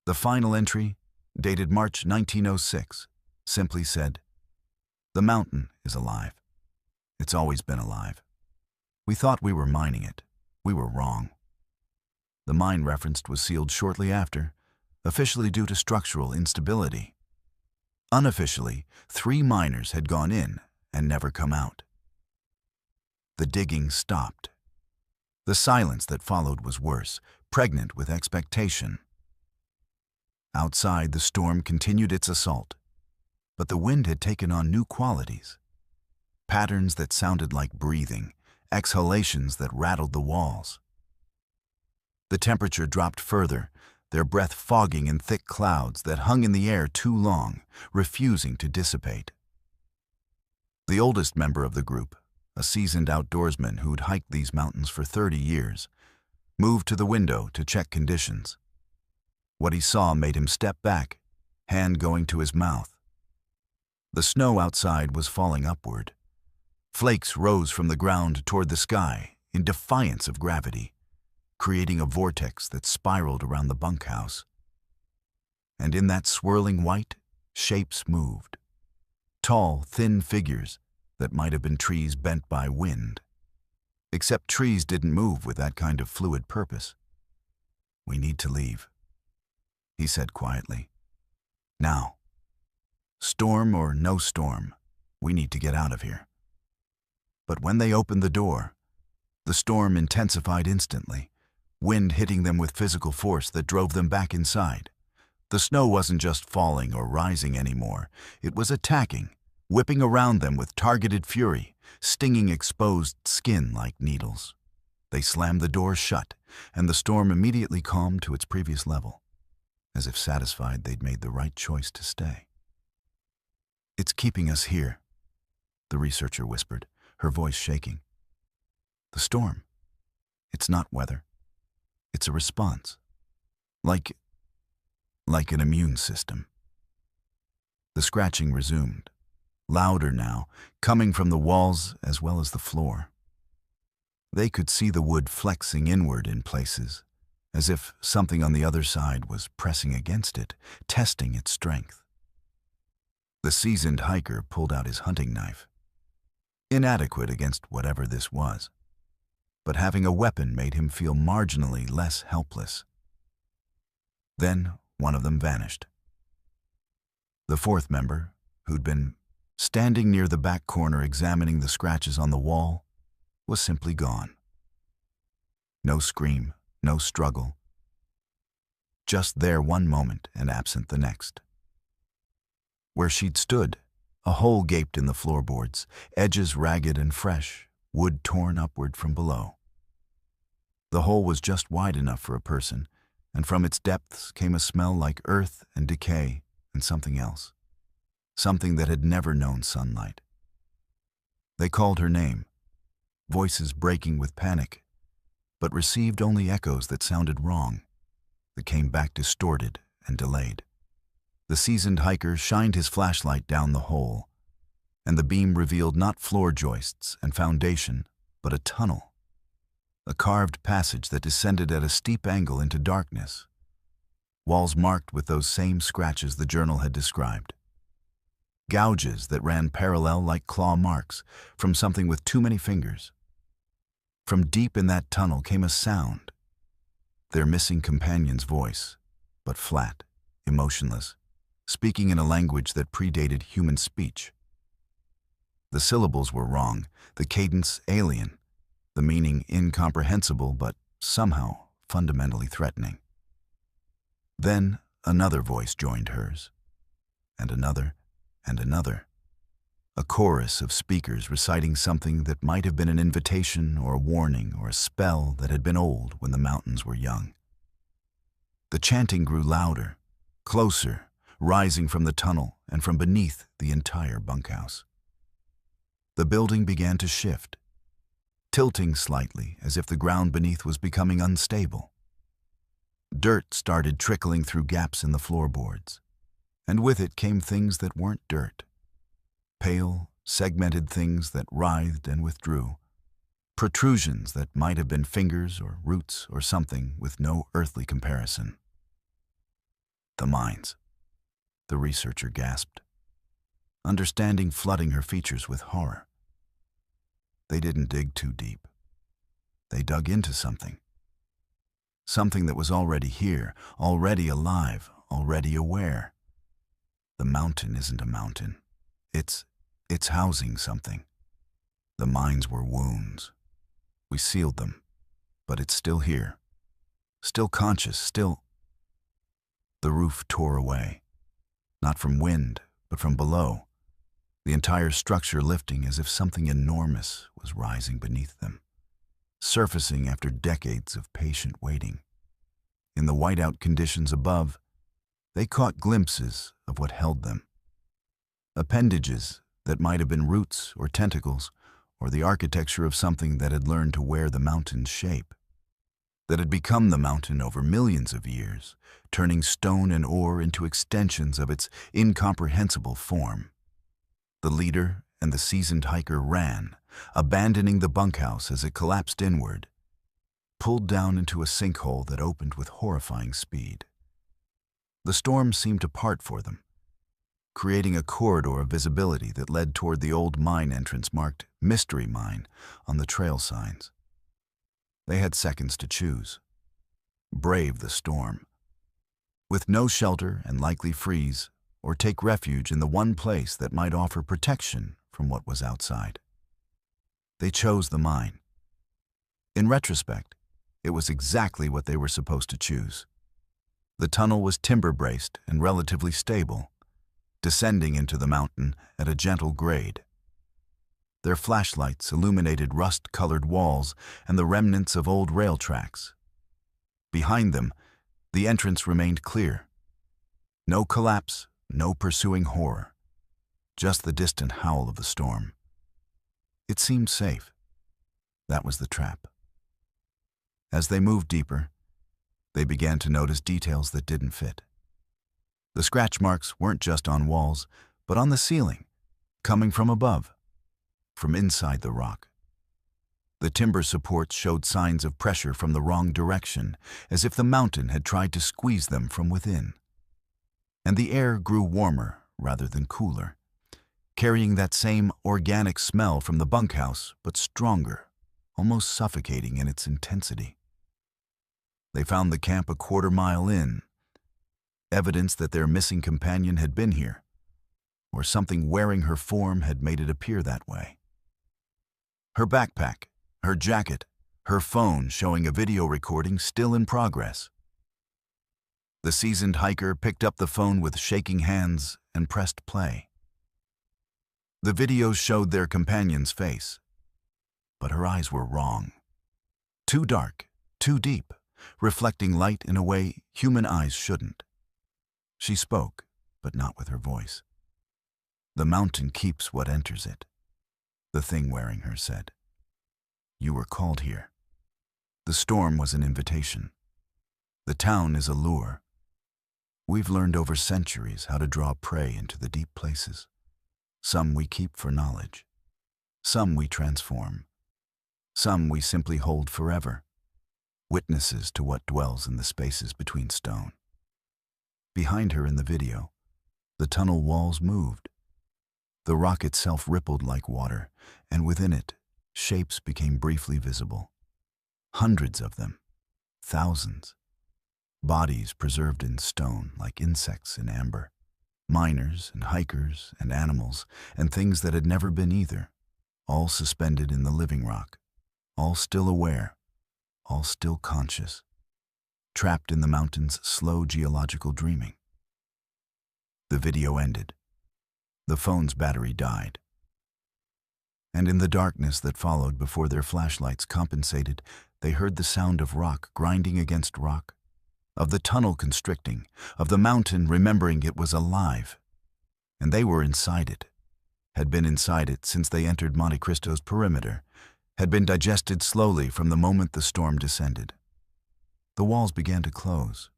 Speaker 1: The final entry, dated March 1906, simply said, "The mountain is alive. It's always been alive. We thought we were mining it. We were wrong." The mine referenced was sealed shortly after, officially due to structural instability. Unofficially, 3 miners had gone in and never come out. The digging stopped. The silence that followed was worse, pregnant with expectation. Outside, the storm continued its assault, but the wind had taken on new qualities. Patterns that sounded like breathing, exhalations that rattled the walls. The temperature dropped further, their breath fogging in thick clouds that hung in the air too long, refusing to dissipate. The oldest member of the group, a seasoned outdoorsman who'd hiked these mountains for 30 years, moved to the window to check conditions. What he saw made him step back, hand going to his mouth. The snow outside was falling upward. Flakes rose from the ground toward the sky in defiance of gravity, creating a vortex that spiraled around the bunkhouse. And in that swirling white, shapes moved. Tall, thin figures that might have been trees bent by wind. Except trees didn't move with that kind of fluid purpose. "We need to leave," he said quietly. "Now. Storm or no storm, we need to get out of here." But when they opened the door, the storm intensified instantly, wind hitting them with physical force that drove them back inside. The snow wasn't just falling or rising anymore. It was attacking, whipping around them with targeted fury, stinging exposed skin like needles. They slammed the door shut, and the storm immediately calmed to its previous level, as if satisfied they'd made the right choice to stay. "It's keeping us here," the researcher whispered, her voice shaking. "The storm. It's not weather. It's a response. Like an immune system." The scratching resumed, louder now, coming from the walls as well as the floor. They could see the wood flexing inward in places, as if something on the other side was pressing against it, testing its strength. The seasoned hiker pulled out his hunting knife. Inadequate against whatever this was, but having a weapon made him feel marginally less helpless. Then one of them vanished. The fourth member, who'd been standing near the back corner examining the scratches on the wall, was simply gone. No scream, no struggle. Just there one moment and absent the next. Where she'd stood, a hole gaped in the floorboards, edges ragged and fresh, wood torn upward from below. The hole was just wide enough for a person, and from its depths came a smell like earth and decay and something else, something that had never known sunlight. They called her name, voices breaking with panic, but received only echoes that sounded wrong, that came back distorted and delayed. The seasoned hiker shined his flashlight down the hole. and the beam revealed not floor joists and foundation, but a tunnel, a carved passage that descended at a steep angle into darkness, walls marked with those same scratches the journal had described. Gouges that ran parallel like claw marks from something with too many fingers. From deep in that tunnel came a sound, their missing companion's voice, but flat, emotionless, speaking in a language that predated human speech. The syllables were wrong, the cadence alien, the meaning incomprehensible but somehow fundamentally threatening. Then another voice joined hers, and another, and another. A chorus of speakers reciting something that might have been an invitation or a warning or a spell that had been old when the mountains were young. The chanting grew louder, closer, rising from the tunnel and from beneath the entire bunkhouse. The building began to shift, tilting slightly as if the ground beneath was becoming unstable. Dirt started trickling through gaps in the floorboards, and with it came things that weren't dirt. Pale, segmented things that writhed and withdrew. Protrusions that might have been fingers or roots or something with no earthly comparison. The mines, the researcher gasped, understanding flooding her features with horror. They didn't dig too deep. They dug into something. Something that was already here, already alive, already aware. The mountain isn't a mountain. It's housing something. The mines were wounds. We sealed them, but it's still here. Still conscious, still... The roof tore away. Not from wind, but from below. The entire structure lifting as if something enormous was rising beneath them, surfacing after decades of patient waiting. In the whiteout conditions above, they caught glimpses of what held them. Appendages that might have been roots or tentacles, or the architecture of something that had learned to wear the mountain's shape, that had become the mountain over millions of years, turning stone and ore into extensions of its incomprehensible form. The leader and the seasoned hiker ran, abandoning the bunkhouse as it collapsed inward, pulled down into a sinkhole that opened with horrifying speed. The storm seemed to part for them, creating a corridor of visibility that led toward the old mine entrance marked Mystery Mine on the trail signs. They had seconds to choose. Brave the storm. With no shelter and likely freeze, or take refuge in the one place that might offer protection from what was outside. They chose the mine. In retrospect, it was exactly what they were supposed to choose. The tunnel was timber-braced and relatively stable, descending into the mountain at a gentle grade. Their flashlights illuminated rust-colored walls and the remnants of old rail tracks. Behind them, the entrance remained clear. No collapse, no pursuing horror, just the distant howl of the storm. It seemed safe. That was the trap. As they moved deeper, they began to notice details that didn't fit. The scratch marks weren't just on walls, but on the ceiling, coming from above, from inside the rock. The timber supports showed signs of pressure from the wrong direction, as if the mountain had tried to squeeze them from within. And the air grew warmer rather than cooler, carrying that same organic smell from the bunkhouse, but stronger, almost suffocating in its intensity. They found the camp a quarter-mile in, evidence that their missing companion had been here, or something wearing her form had made it appear that way. Her backpack, her jacket, her phone showing a video recording still in progress. The seasoned hiker picked up the phone with shaking hands and pressed play. The video showed their companion's face, but her eyes were wrong. Too dark, too deep, reflecting light in a way human eyes shouldn't. She spoke, but not with her voice. "The mountain keeps what enters it," the thing wearing her said. "You were called here. The storm was an invitation. The town is a lure. We've learned over centuries how to draw prey into the deep places. Some we keep for knowledge. Some we transform. Some we simply hold forever, witnesses to what dwells in the spaces between stone. Behind her in the video, the tunnel walls moved. The rock itself rippled like water, and within it, shapes became briefly visible. Hundreds of them, thousands. Bodies preserved in stone like insects in amber. Miners and hikers and animals and things that had never been either, all suspended in the living rock, all still aware, all still conscious, trapped in the mountain's slow geological dreaming. The video ended. The phone's battery died. And in the darkness that followed before their flashlights compensated, they heard the sound of rock grinding against rock, of the tunnel constricting, of the mountain remembering it was alive. And they were inside it, had been inside it since they entered Monte Cristo's perimeter, had been digested slowly from the moment the storm descended. The walls began to close.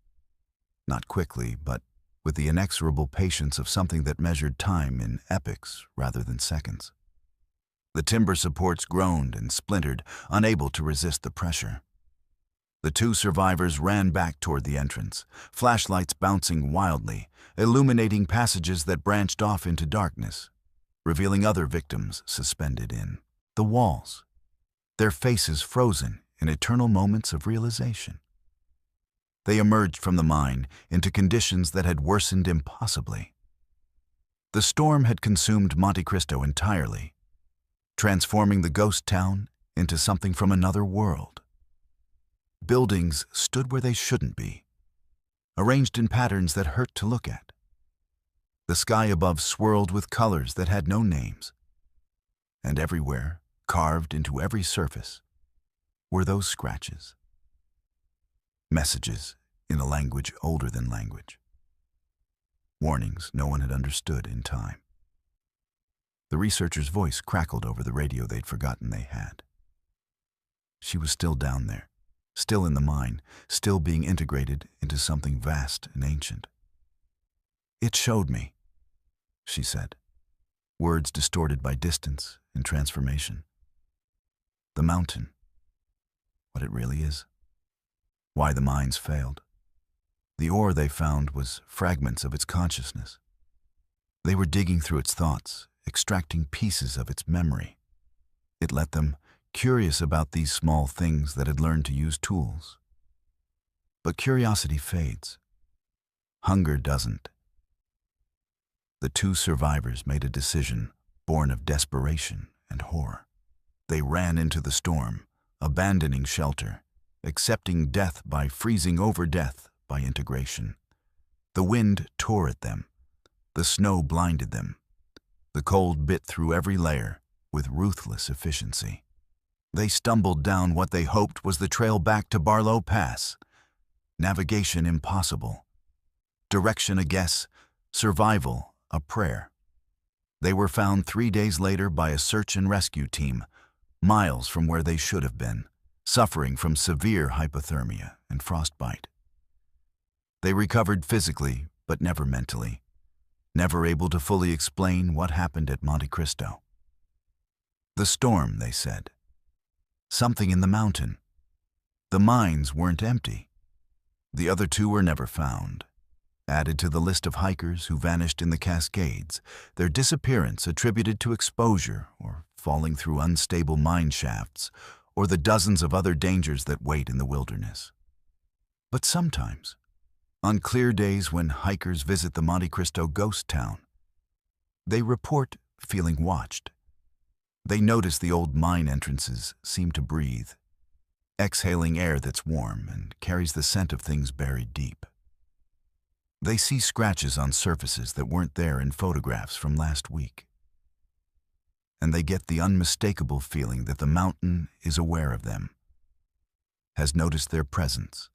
Speaker 1: Not quickly, but with the inexorable patience of something that measured time in epochs rather than seconds. The timber supports groaned and splintered, unable to resist the pressure. The two survivors ran back toward the entrance, flashlights bouncing wildly, illuminating passages that branched off into darkness, revealing other victims suspended in the walls, their faces frozen in eternal moments of realization. They emerged from the mine into conditions that had worsened impossibly. The storm had consumed Monte Cristo entirely, transforming the ghost town into something from another world. Buildings stood where they shouldn't be, arranged in patterns that hurt to look at. The sky above swirled with colors that had no names. And everywhere, carved into every surface, were those scratches. Messages in a language older than language. Warnings no one had understood in time. The researcher's voice crackled over the radio they'd forgotten they had. She was still down there, still in the mine, still being integrated into something vast and ancient. "It showed me," she said, words distorted by distance and transformation. The mountain, what it really is, why the mines failed. The ore they found was fragments of its consciousness. They were digging through its thoughts, extracting pieces of its memory. It let them curious about these small things that had learned to use tools. But curiosity fades. Hunger doesn't. The two survivors made a decision born of desperation and horror. They ran into the storm, abandoning shelter, accepting death by freezing over death by integration. The wind tore at them. The snow blinded them. The cold bit through every layer with ruthless efficiency. They stumbled down what they hoped was the trail back to Barlow Pass. Navigation impossible. Direction a guess. Survival a prayer. They were found 3 days later by a search and rescue team, miles from where they should have been, suffering from severe hypothermia and frostbite. They recovered physically, but never mentally, never able to fully explain what happened at Monte Cristo. The storm, they said. Something in the mountain. The mines weren't empty. The other two were never found. Added to the list of hikers who vanished in the Cascades, their disappearance attributed to exposure or falling through unstable mine shafts or the dozens of other dangers that wait in the wilderness. But sometimes, on clear days when hikers visit the Monte Cristo ghost town, they report feeling watched. They notice the old mine entrances seem to breathe, exhaling air that's warm and carries the scent of things buried deep. They see scratches on surfaces that weren't there in photographs from last week. And they get the unmistakable feeling that the mountain is aware of them, has noticed their presence,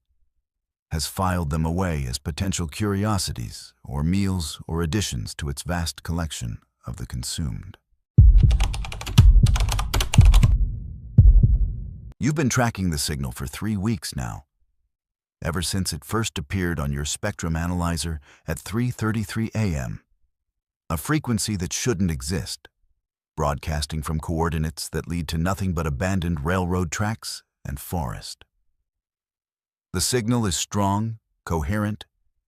Speaker 1: has filed them away as potential curiosities or meals or additions to its vast collection of the consumed. You've been tracking the signal for 3 weeks now, ever since it first appeared on your spectrum analyzer at 3:33 a.m. a frequency that shouldn't exist, broadcasting from coordinates that lead to nothing but abandoned railroad tracks and forest. The signal is strong, coherent,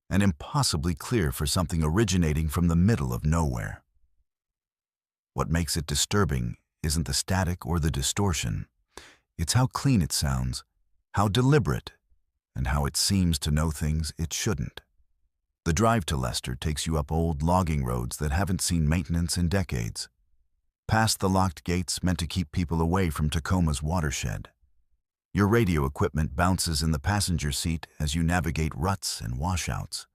Speaker 1: and impossibly clear for something originating from the middle of nowhere. What makes it disturbing isn't the static or the distortion. It's how clean it sounds, how deliberate, and how it seems to know things it shouldn't. The drive to Leicester takes you up old logging roads that haven't seen maintenance in decades, past the locked gates meant to keep people away from Tacoma's watershed. Your radio equipment bounces in the passenger seat as you navigate ruts and washouts,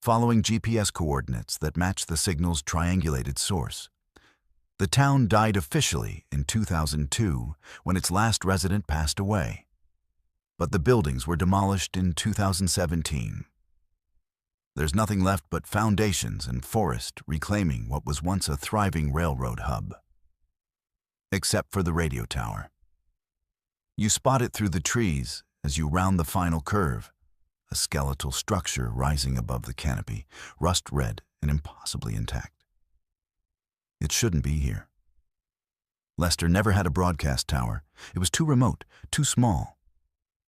Speaker 1: following GPS coordinates that match the signal's triangulated source. The town died officially in 2002 when its last resident passed away, but the buildings were demolished in 2017. There's nothing left but foundations and forest reclaiming what was once a thriving railroad hub. Except for the radio tower. You spot it through the trees as you round the final curve, a skeletal structure rising above the canopy, rust red and impossibly intact. It shouldn't be here. Leicester never had a broadcast tower. It was too remote, too small.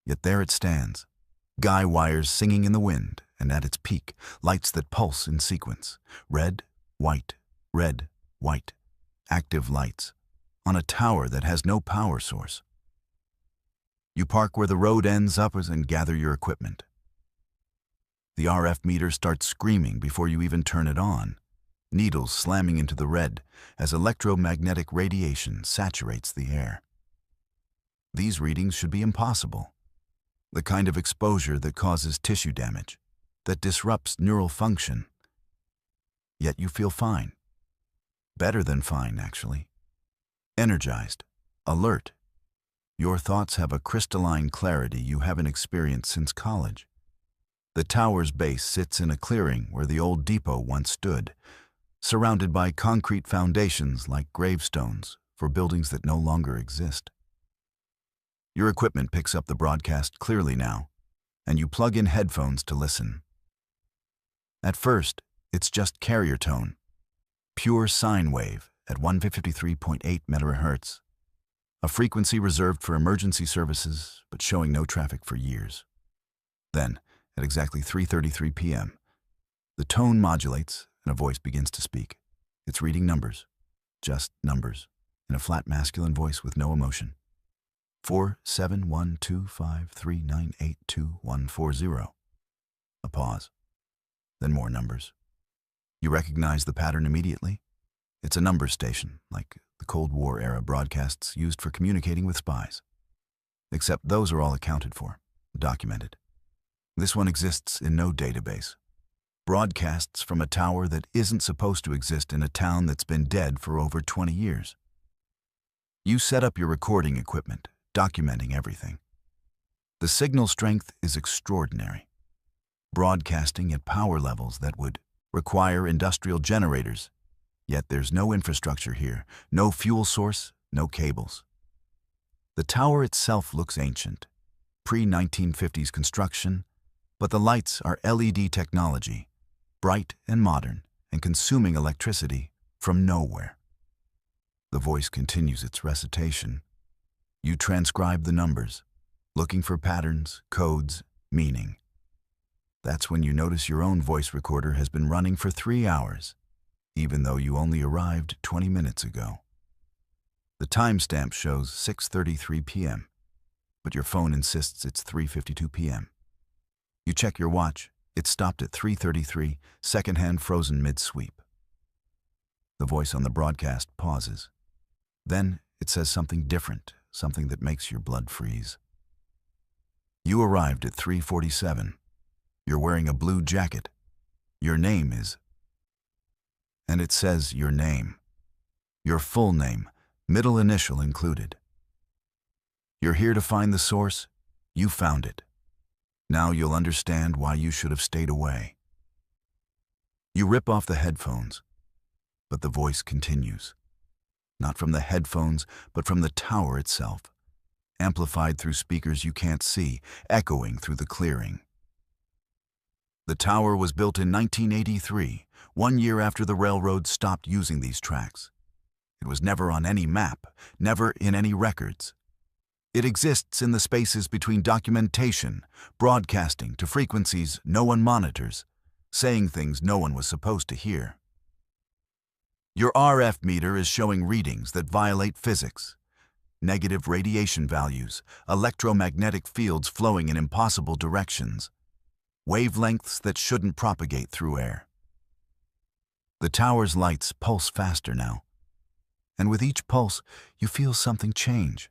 Speaker 1: Yet there it stands, guy wires singing in the wind, and at its peak, lights that pulse in sequence. Red, white, active lights, on a tower that has no power source. You park where the road ends up and gather your equipment. The RF meter starts screaming before you even turn it on, needles slamming into the red as electromagnetic radiation saturates the air. These readings should be impossible, the kind of exposure that causes tissue damage, that disrupts neural function. Yet you feel fine. Better than fine, actually. Energized, alert. Your thoughts have a crystalline clarity you haven't experienced since college. The tower's base sits in a clearing where the old depot once stood, surrounded by concrete foundations like gravestones for buildings that no longer exist. Your equipment picks up the broadcast clearly now, and you plug in headphones to listen. At first, it's just carrier tone, pure sine wave at 153.8 MHz, a frequency reserved for emergency services but showing no traffic for years. Then, at exactly 3:33 p.m., the tone modulates and a voice begins to speak. It's reading numbers, just numbers, in a flat masculine voice with no emotion. 4712539824140. A pause. Then more numbers. You recognize the pattern immediately. It's a numbers station, like the Cold War-era broadcasts used for communicating with spies. Except those are all accounted for, documented. This one exists in no database. Broadcasts from a tower that isn't supposed to exist in a town that's been dead for over 20 years. You set up your recording equipment, documenting everything. The signal strength is extraordinary, broadcasting at power levels that would require industrial generators, yet there's no infrastructure here, no fuel source, no cables. The tower itself looks ancient, pre-1950s construction, but the lights are LED technology, bright and modern, and consuming electricity from nowhere. The voice continues its recitation. You transcribe the numbers, looking for patterns, codes, meaning. That's when you notice your own voice recorder has been running for 3 hours, even though you only arrived 20 minutes ago. The timestamp shows 6:33 p.m., but your phone insists it's 3:52 p.m. You check your watch. It stopped at 3:33, secondhand frozen mid-sweep. The voice on the broadcast pauses. Then it says something different, something that makes your blood freeze. You arrived at 3:47. You're wearing a blue jacket. Your name is... And it says your name. Your full name, middle initial included. You're here to find the source. You found it. Now you'll understand why you should have stayed away. You rip off the headphones, but the voice continues. Not from the headphones, but from the tower itself, amplified through speakers you can't see, echoing through the clearing. The tower was built in 1983, 1 year after the railroad stopped using these tracks. It was never on any map, never in any records. It exists in the spaces between documentation, broadcasting to frequencies no one monitors, saying things no one was supposed to hear. Your RF meter is showing readings that violate physics. Negative radiation values, electromagnetic fields flowing in impossible directions, wavelengths that shouldn't propagate through air. The tower's lights pulse faster now, and with each pulse you feel something change.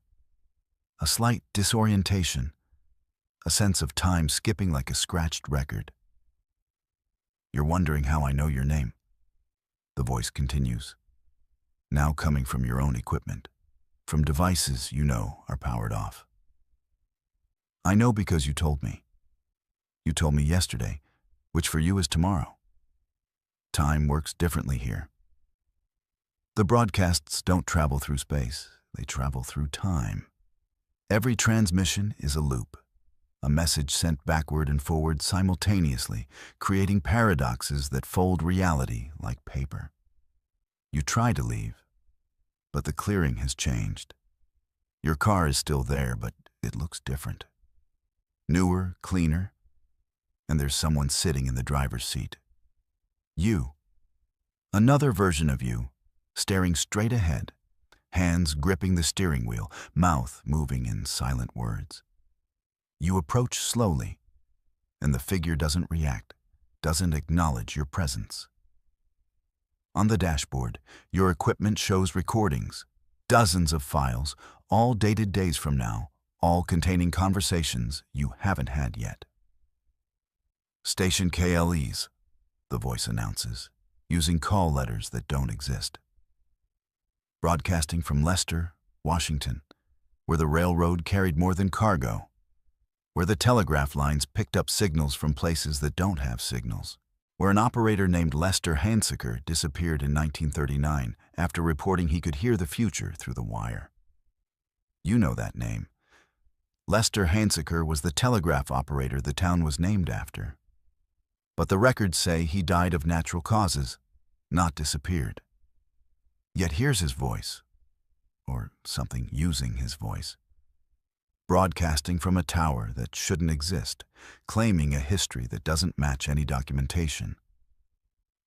Speaker 1: A slight disorientation, a sense of time skipping like a scratched record. You're wondering how I know your name. The voice continues, now coming from your own equipment, from devices you know are powered off. I know because you told me. You told me yesterday, which for you is tomorrow. Time works differently here. The broadcasts don't travel through space, they travel through time. Every transmission is a loop, a message sent backward and forward simultaneously, creating paradoxes that fold reality like paper. You try to leave, but the clearing has changed. Your car is still there, but it looks different. Newer, cleaner, and there's someone sitting in the driver's seat. You. Another version of you, staring straight ahead, hands gripping the steering wheel, mouth moving in silent words. You approach slowly, and the figure doesn't react, doesn't acknowledge your presence. On the dashboard, your equipment shows recordings, dozens of files, all dated days from now, all containing conversations you haven't had yet. Station KLEs, the voice announces, using call letters that don't exist. Broadcasting from Leicester, Washington, where the railroad carried more than cargo, where the telegraph lines picked up signals from places that don't have signals, where an operator named Lester Hansaker disappeared in 1939 after reporting he could hear the future through the wire. You know that name. Lester Hansaker was the telegraph operator the town was named after. But the records say he died of natural causes, not disappeared. Yet here's his voice, or something using his voice, broadcasting from a tower that shouldn't exist, claiming a history that doesn't match any documentation.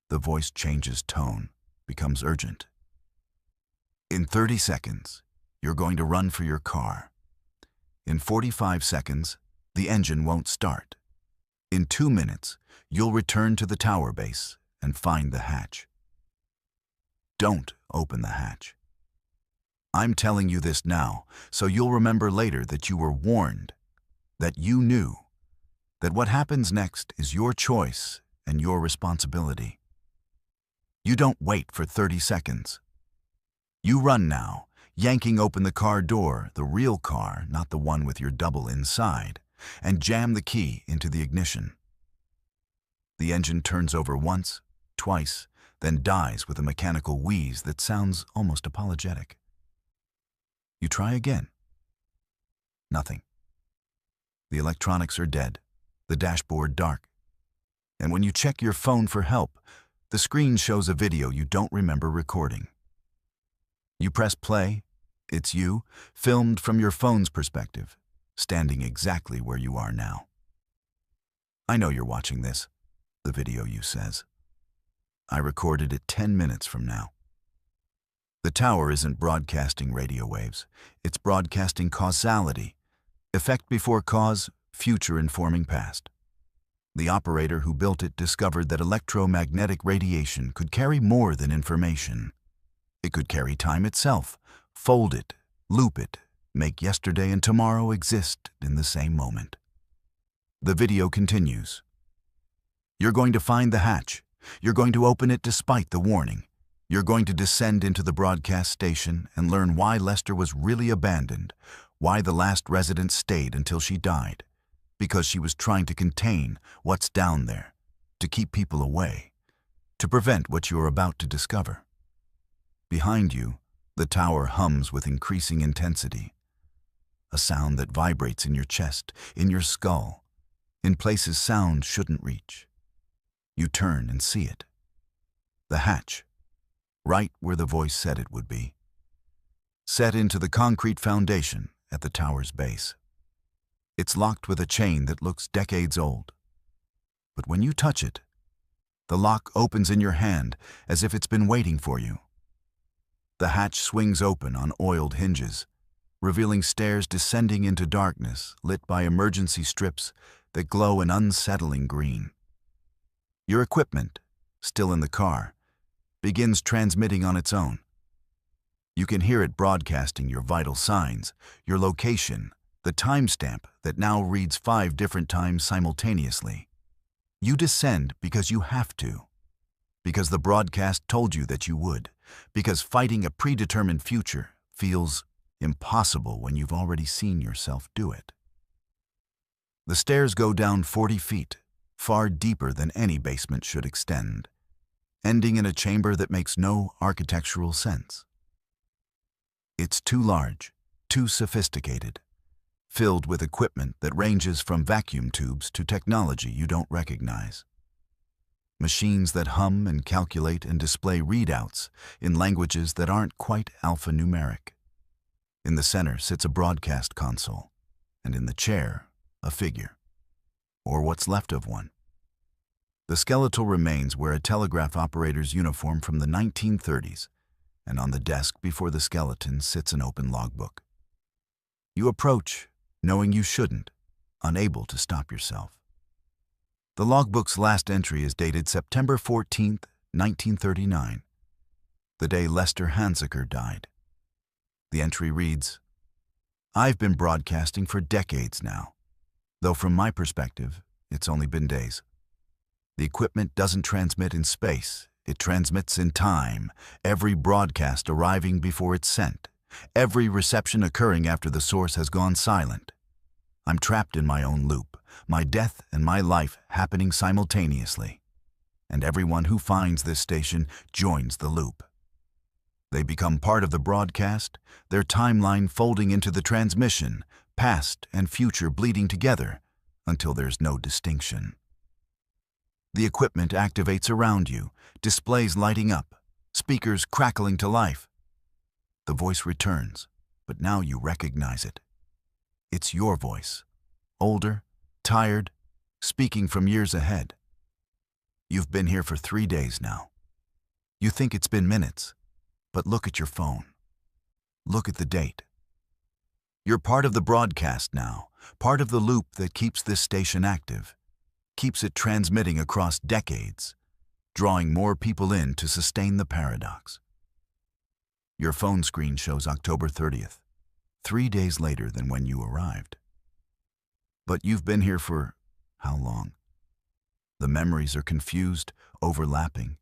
Speaker 1: The voice changes tone, becomes urgent. In 30 seconds, you're going to run for your car. In 45 seconds, the engine won't start. In 2 minutes, you'll return to the tower base and find the hatch. Don't open the hatch. I'm telling you this now, so you'll remember later that you were warned, that you knew, that what happens next is your choice and your responsibility. You don't wait for 30 seconds. You run now, yanking open the car door, the real car, not the one with your double inside, and jam the key into the ignition. The engine turns over once, twice, then dies with a mechanical wheeze that sounds almost apologetic. You try again. Nothing. The electronics are dead, the dashboard dark. And when you check your phone for help, the screen shows a video you don't remember recording. You press play. It's you, filmed from your phone's perspective, standing exactly where you are now. I know you're watching this, the video you says. I recorded it 10 minutes from now. The tower isn't broadcasting radio waves. It's broadcasting causality. Effect before cause, future informing past. The operator who built it discovered that electromagnetic radiation could carry more than information. It could carry time itself, fold it, loop it, make yesterday and tomorrow exist in the same moment. The video continues. You're going to find the hatch. You're going to open it despite the warning. You're going to descend into the broadcast station and learn why Lester was really abandoned, why the last resident stayed until she died, because she was trying to contain what's down there, to keep people away, to prevent what you're about to discover. Behind you, the tower hums with increasing intensity, a sound that vibrates in your chest, in your skull, in places sound shouldn't reach. You turn and see it. The hatch, right where the voice said it would be, set into the concrete foundation at the tower's base. It's locked with a chain that looks decades old. But when you touch it, the lock opens in your hand as if it's been waiting for you. The hatch swings open on oiled hinges, revealing stairs descending into darkness lit by emergency strips that glow an unsettling green. Your equipment, still in the car, begins transmitting on its own. You can hear it broadcasting your vital signs, your location, the timestamp that now reads 5 different times simultaneously. You descend because you have to, because the broadcast told you that you would, because fighting a predetermined future feels impossible when you've already seen yourself do it. The stairs go down 40 feet, far deeper than any basement should extend, ending in a chamber that makes no architectural sense. It's too large, too sophisticated, filled with equipment that ranges from vacuum tubes to technology you don't recognize. Machines that hum and calculate and display readouts in languages that aren't quite alphanumeric. In the center sits a broadcast console, and in the chair, a figure, or what's left of one. The skeletal remains wear a telegraph operator's uniform from the 1930s, and on the desk before the skeleton sits an open logbook. You approach, knowing you shouldn't, unable to stop yourself. The logbook's last entry is dated September 14, 1939, the day Lester Hansaker died. The entry reads, "I've been broadcasting for decades now, though from my perspective, it's only been days. The equipment doesn't transmit in space, it transmits in time, every broadcast arriving before it's sent, every reception occurring after the source has gone silent. I'm trapped in my own loop, my death and my life happening simultaneously, and everyone who finds this station joins the loop. They become part of the broadcast, their timeline folding into the transmission, past and future bleeding together until there's no distinction. The equipment activates around you, displays lighting up, speakers crackling to life. The voice returns, but now you recognize it. It's your voice, older, tired, speaking from years ahead. You've been here for 3 days now. You think it's been minutes, but look at your phone. Look at the date. You're part of the broadcast now, part of the loop that keeps this station active, keeps it transmitting across decades, drawing more people in to sustain the paradox. Your phone screen shows October 30th, 3 days later than when you arrived. But you've been here for how long? The memories are confused, overlapping.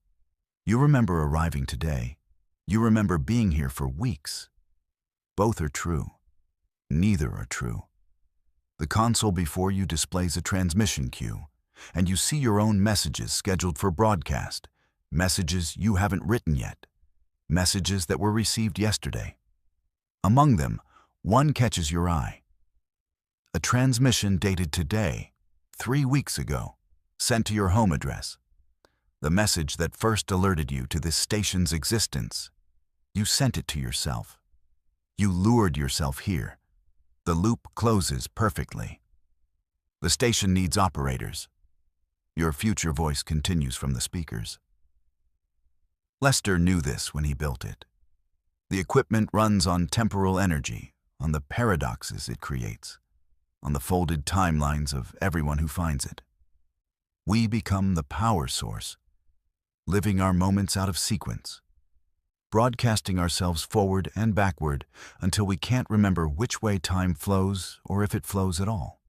Speaker 1: You remember arriving today. You remember being here for weeks. Both are true. Neither are true. The console before you displays a transmission queue, and you see your own messages scheduled for broadcast, messages you haven't written yet, messages that were received yesterday. Among them, one catches your eye. A transmission dated today, 3 weeks ago, sent to your home address. The message that first alerted you to this station's existence. You sent it to yourself. You lured yourself here. The loop closes perfectly. The station needs operators. Your future voice continues from the speakers. Lester knew this when he built it. The equipment runs on temporal energy, on the paradoxes it creates, on the folded timelines of everyone who finds it. We become the power source, living our moments out of sequence, broadcasting ourselves forward and backward until we can't remember which way time flows or if it flows at all.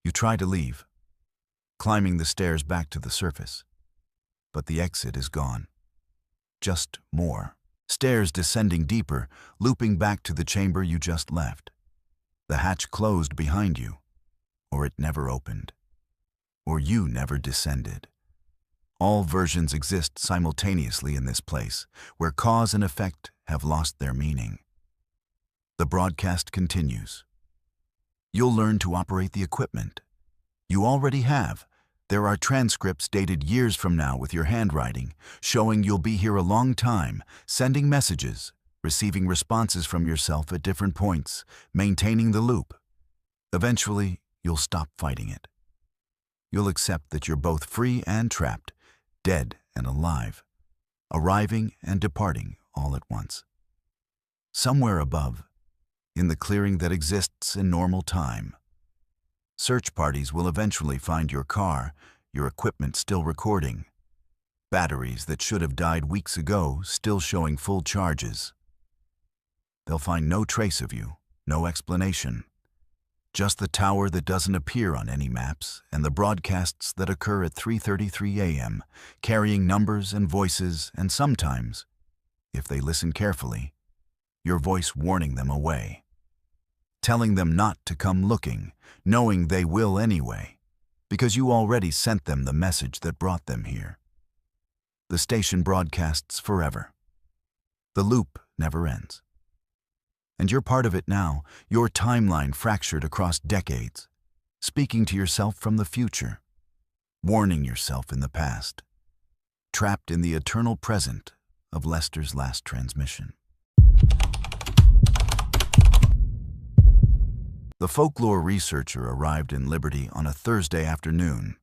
Speaker 1: You try to leave, climbing the stairs back to the surface, but the exit is gone. Just more. Stairs descending deeper, looping back to the chamber you just left. The hatch closed behind you, or it never opened, or you never descended. All versions exist simultaneously in this place, where cause and effect have lost their meaning. The broadcast continues. You'll learn to operate the equipment. You already have. There are transcripts dated years from now with your handwriting, showing you'll be here a long time, sending messages, receiving responses from yourself at different points, maintaining the loop. Eventually, you'll stop fighting it. You'll accept that you're both free and trapped, dead and alive, arriving and departing all at once. Somewhere above, in the clearing that exists in normal time, search parties will eventually find your car, your equipment still recording, batteries that should have died weeks ago still showing full charges. They'll find no trace of you, no explanation, just the tower that doesn't appear on any maps and the broadcasts that occur at 3:33 a.m., carrying numbers and voices and sometimes, if they listen carefully, your voice warning them away, telling them not to come looking, knowing they will anyway, because you already sent them the message that brought them here. The station broadcasts forever. The loop never ends. And you're part of it now, your timeline fractured across decades, speaking to yourself from the future, warning yourself in the past, trapped in the eternal present of Lester's last transmission. The folklore researcher arrived in Liberty on a Thursday afternoon,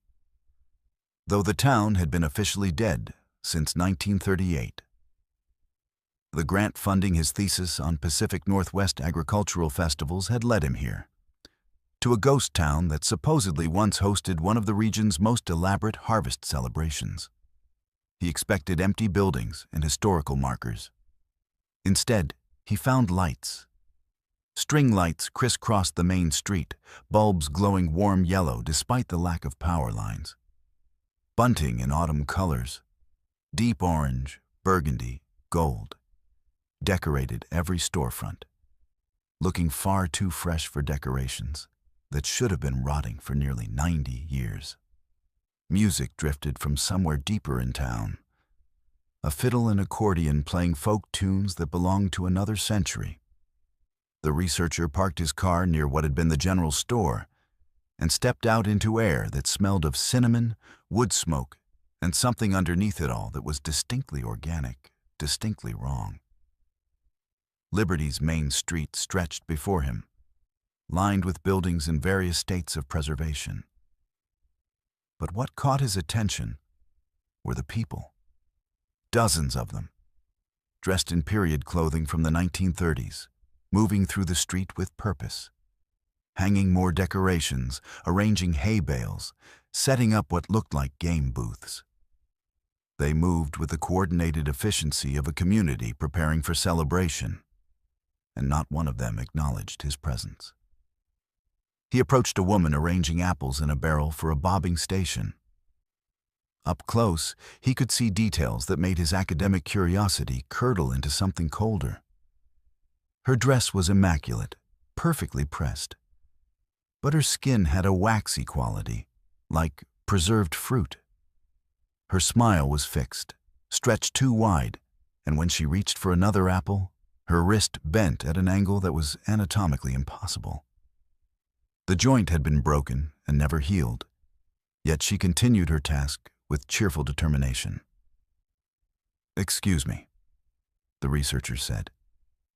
Speaker 1: though the town had been officially dead since 1938. The grant funding his thesis on Pacific Northwest agricultural festivals had led him here, to a ghost town that supposedly once hosted one of the region's most elaborate harvest celebrations. He expected empty buildings and historical markers. Instead, he found lights. String lights crisscrossed the main street, bulbs glowing warm yellow despite the lack of power lines. Bunting in autumn colors, deep orange, burgundy, gold, decorated every storefront, looking far too fresh for decorations that should have been rotting for nearly 90 years. Music drifted from somewhere deeper in town, a fiddle and accordion playing folk tunes that belonged to another century. The researcher parked his car near what had been the general store and stepped out into air that smelled of cinnamon, wood smoke, and something underneath it all that was distinctly organic, distinctly wrong. Liberty's main street stretched before him, lined with buildings in various states of preservation. But what caught his attention were the people. Dozens of them, dressed in period clothing from the 1930s, moving through the street with purpose, hanging more decorations, arranging hay bales, setting up what looked like game booths. They moved with the coordinated efficiency of a community preparing for celebration, and not one of them acknowledged his presence. He approached a woman arranging apples in a barrel for a bobbing station. Up close, he could see details that made his academic curiosity curdle into something colder. Her dress was immaculate, perfectly pressed, but her skin had a waxy quality, like preserved fruit. Her smile was fixed, stretched too wide, and when she reached for another apple, her wrist bent at an angle that was anatomically impossible. The joint had been broken and never healed, yet she continued her task with cheerful determination. "Excuse me," the researcher said,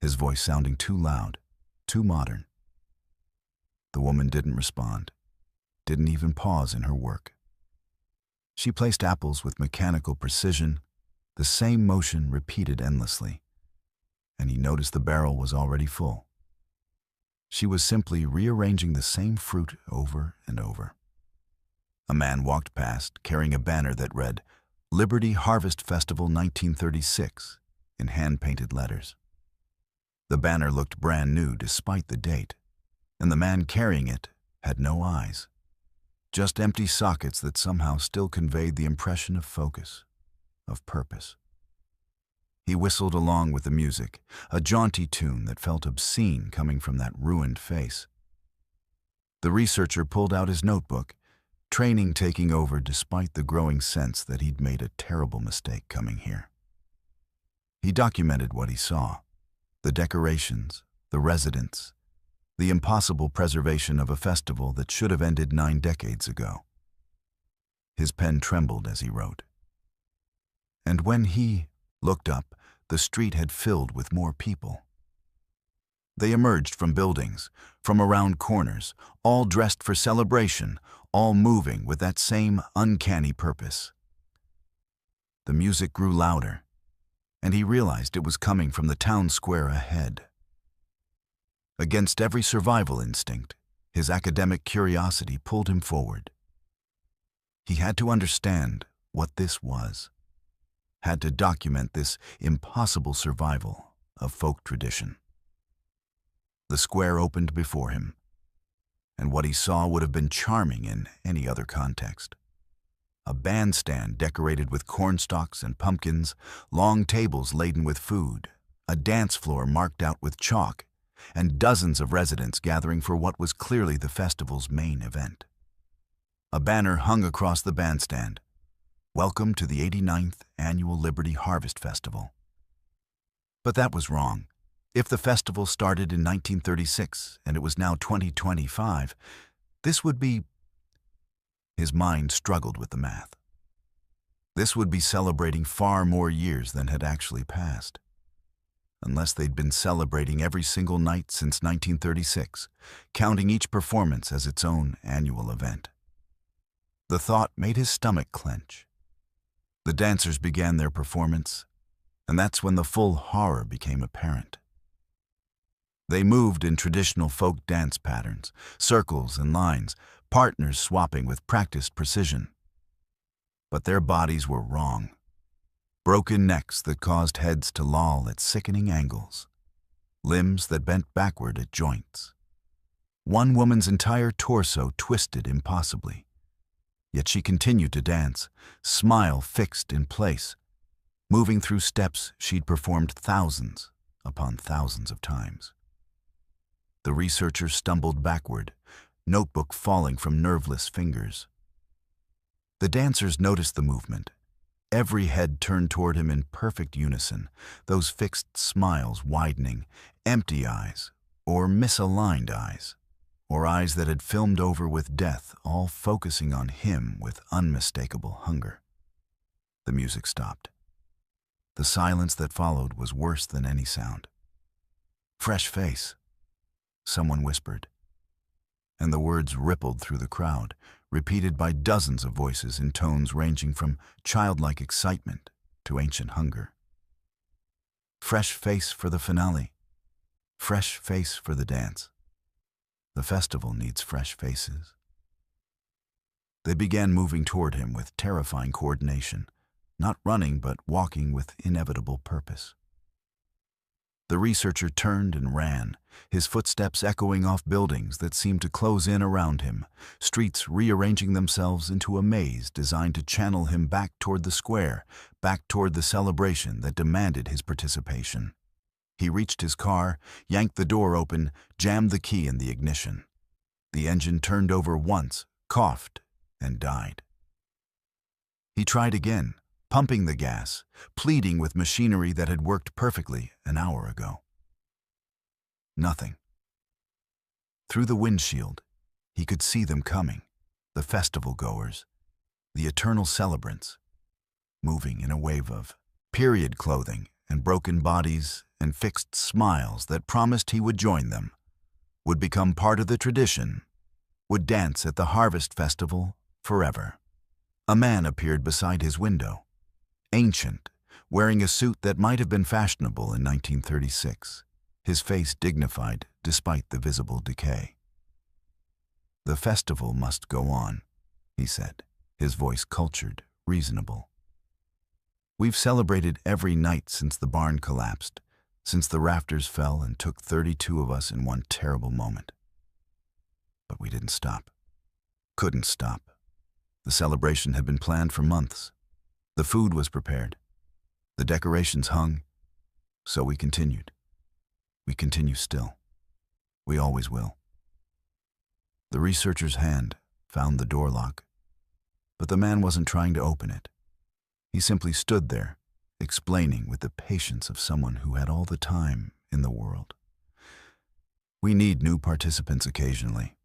Speaker 1: his voice sounding too loud, too modern. The woman didn't respond, didn't even pause in her work. She placed apples with mechanical precision, the same motion repeated endlessly, and he noticed the barrel was already full. She was simply rearranging the same fruit over and over. A man walked past, carrying a banner that read, "Liberty Harvest Festival 1936, in hand-painted letters. The banner looked brand new despite the date, and the man carrying it had no eyes, just empty sockets that somehow still conveyed the impression of focus, of purpose. He whistled along with the music, a jaunty tune that felt obscene coming from that ruined face. The researcher pulled out his notebook, training taking over despite the growing sense that he'd made a terrible mistake coming here. He documented what he saw, the decorations, the residents, the impossible preservation of a festival that should have ended 9 decades ago. His pen trembled as he wrote. And when he looked up, the street had filled with more people. They emerged from buildings, from around corners, all dressed for celebration, all moving with that same uncanny purpose. The music grew louder, and he realized it was coming from the town square ahead. Against every survival instinct, his academic curiosity pulled him forward. He had to understand what this was, had to document this impossible survival of folk tradition. The square opened before him, and what he saw would have been charming in any other context. A bandstand decorated with cornstalks and pumpkins, long tables laden with food, a dance floor marked out with chalk, and dozens of residents gathering for what was clearly the festival's main event. A banner hung across the bandstand. Welcome to the 89th Annual Liberty Harvest Festival. But that was wrong. If the festival started in 1936 and it was now 2025, this would be... His mind struggled with the math. This would be celebrating far more years than had actually passed. Unless they'd been celebrating every single night since 1936, counting each performance as its own annual event. The thought made his stomach clench. The dancers began their performance, and that's when the full horror became apparent. They moved in traditional folk dance patterns, circles and lines, partners swapping with practiced precision. But their bodies were wrong. Broken necks that caused heads to loll at sickening angles, limbs that bent backward at joints. One woman's entire torso twisted impossibly, yet she continued to dance, smile fixed in place, moving through steps she'd performed thousands upon thousands of times. The researcher stumbled backward, notebook falling from nerveless fingers. The dancers noticed the movement. Every head turned toward him in perfect unison, those fixed smiles widening, empty eyes, or misaligned eyes, or eyes that had filmed over with death, all focusing on him with unmistakable hunger. The music stopped. The silence that followed was worse than any sound. "Fresh face," someone whispered, and the words rippled through the crowd, repeated by dozens of voices in tones ranging from childlike excitement to ancient hunger. Fresh face for the finale. Fresh face for the dance. The festival needs fresh faces. They began moving toward him with terrifying coordination, not running but walking with inevitable purpose. The researcher turned and ran, his footsteps echoing off buildings that seemed to close in around him, streets rearranging themselves into a maze designed to channel him back toward the square, back toward the celebration that demanded his participation. He reached his car, yanked the door open, jammed the key in the ignition. The engine turned over once, coughed, and died. He tried again, pumping the gas, pleading with machinery that had worked perfectly an hour ago. Nothing. Through the windshield, he could see them coming, the festival goers, the eternal celebrants, moving in a wave of period clothing and broken bodies and fixed smiles that promised he would join them, would become part of the tradition, would dance at the harvest festival forever. A man appeared beside his window, ancient, wearing a suit that might have been fashionable in 1936, his face dignified despite the visible decay. "The festival must go on," he said, his voice cultured, reasonable. "We've celebrated every night since the barn collapsed, since the rafters fell and took 32 of us in one terrible moment. But we didn't stop. Couldn't stop. The celebration had been planned for months. The food was prepared. The decorations hung. So we continued. We continue still. We always will." The researcher's hand found the door lock, but the man wasn't trying to open it. He simply stood there, explaining with the patience of someone who had all the time in the world. "We need new participants occasionally.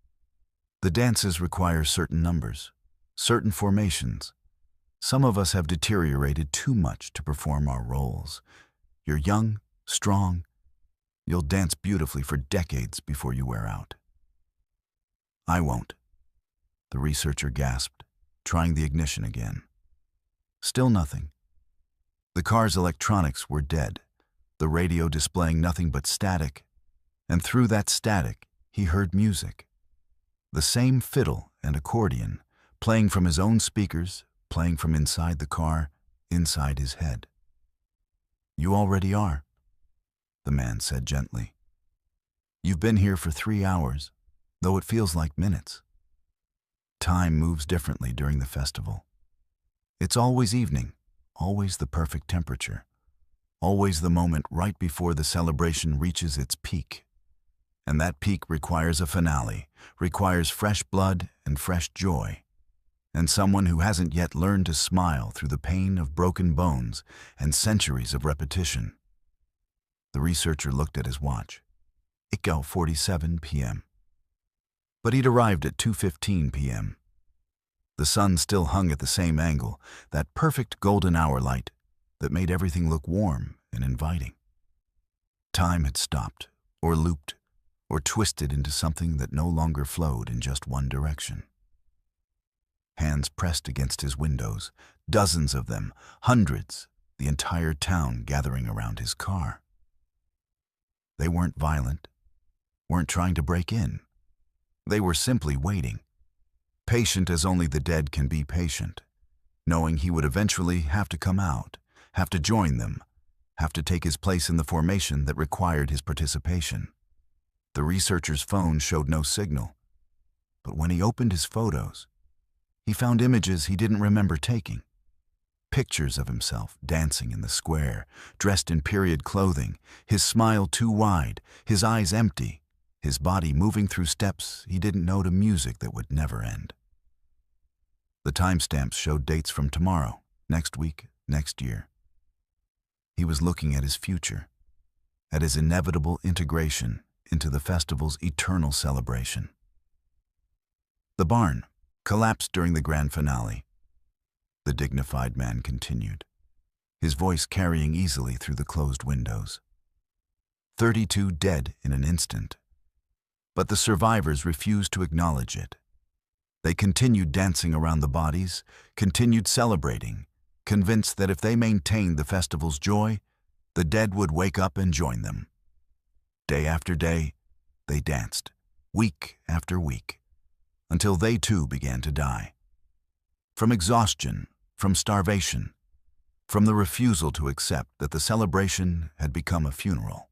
Speaker 1: The dances require certain numbers, certain formations. Some of us have deteriorated too much to perform our roles. You're young, strong. You'll dance beautifully for decades before you wear out. I won't, the researcher gasped, trying the ignition again. Still nothing. The car's electronics were dead, the radio displaying nothing but static, and through that static he heard music. The same fiddle and accordion, playing from his own speakers, playing from inside the car, inside his head. You already are, the man said gently. You've been here for 3 hours, though it feels like minutes. Time moves differently during the festival. It's always evening, always the perfect temperature, always the moment right before the celebration reaches its peak. And that peak requires a finale, requires fresh blood and fresh joy, and someone who hasn't yet learned to smile through the pain of broken bones and centuries of repetition. The researcher looked at his watch. It go 47 p.m. But he'd arrived at 2:15 p.m. The sun still hung at the same angle, that perfect golden hour light that made everything look warm and inviting. Time had stopped, or looped, or twisted into something that no longer flowed in just one direction. Hands pressed against his windows, dozens of them, hundreds, the entire town gathering around his car. They weren't violent, weren't trying to break in. They were simply waiting, patient as only the dead can be patient, knowing he would eventually have to come out, have to join them, have to take his place in the formation that required his participation. The researcher's phone showed no signal, but when he opened his photos, he found images he didn't remember taking. Pictures of himself dancing in the square, dressed in period clothing, his smile too wide, his eyes empty, his body moving through steps he didn't know to music that would never end. The timestamps showed dates from tomorrow, next week, next year. He was looking at his future, at his inevitable integration into the festival's eternal celebration. The barn collapsed during the grand finale. The dignified man continued, his voice carrying easily through the closed windows. 32 dead in an instant. But the survivors refused to acknowledge it. They continued dancing around the bodies, continued celebrating, convinced that if they maintained the festival's joy, the dead would wake up and join them. Day after day, they danced, week after week, until they too began to die. From exhaustion, from starvation, from the refusal to accept that the celebration had become a funeral.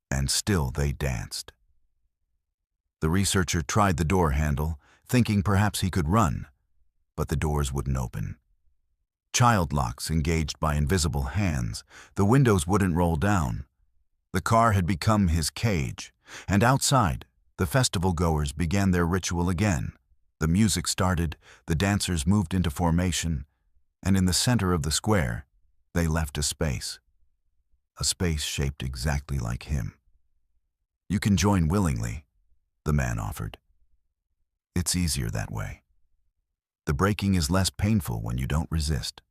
Speaker 1: And still they danced. The researcher tried the door handle, thinking perhaps he could run, but the doors wouldn't open. Child locks engaged by invisible hands, the windows wouldn't roll down. The car had become his cage, and outside, the festival-goers began their ritual again. The music started, the dancers moved into formation, and in the center of the square, they left a space shaped exactly like him. You can join willingly, the man offered. It's easier that way. The breaking is less painful when you don't resist.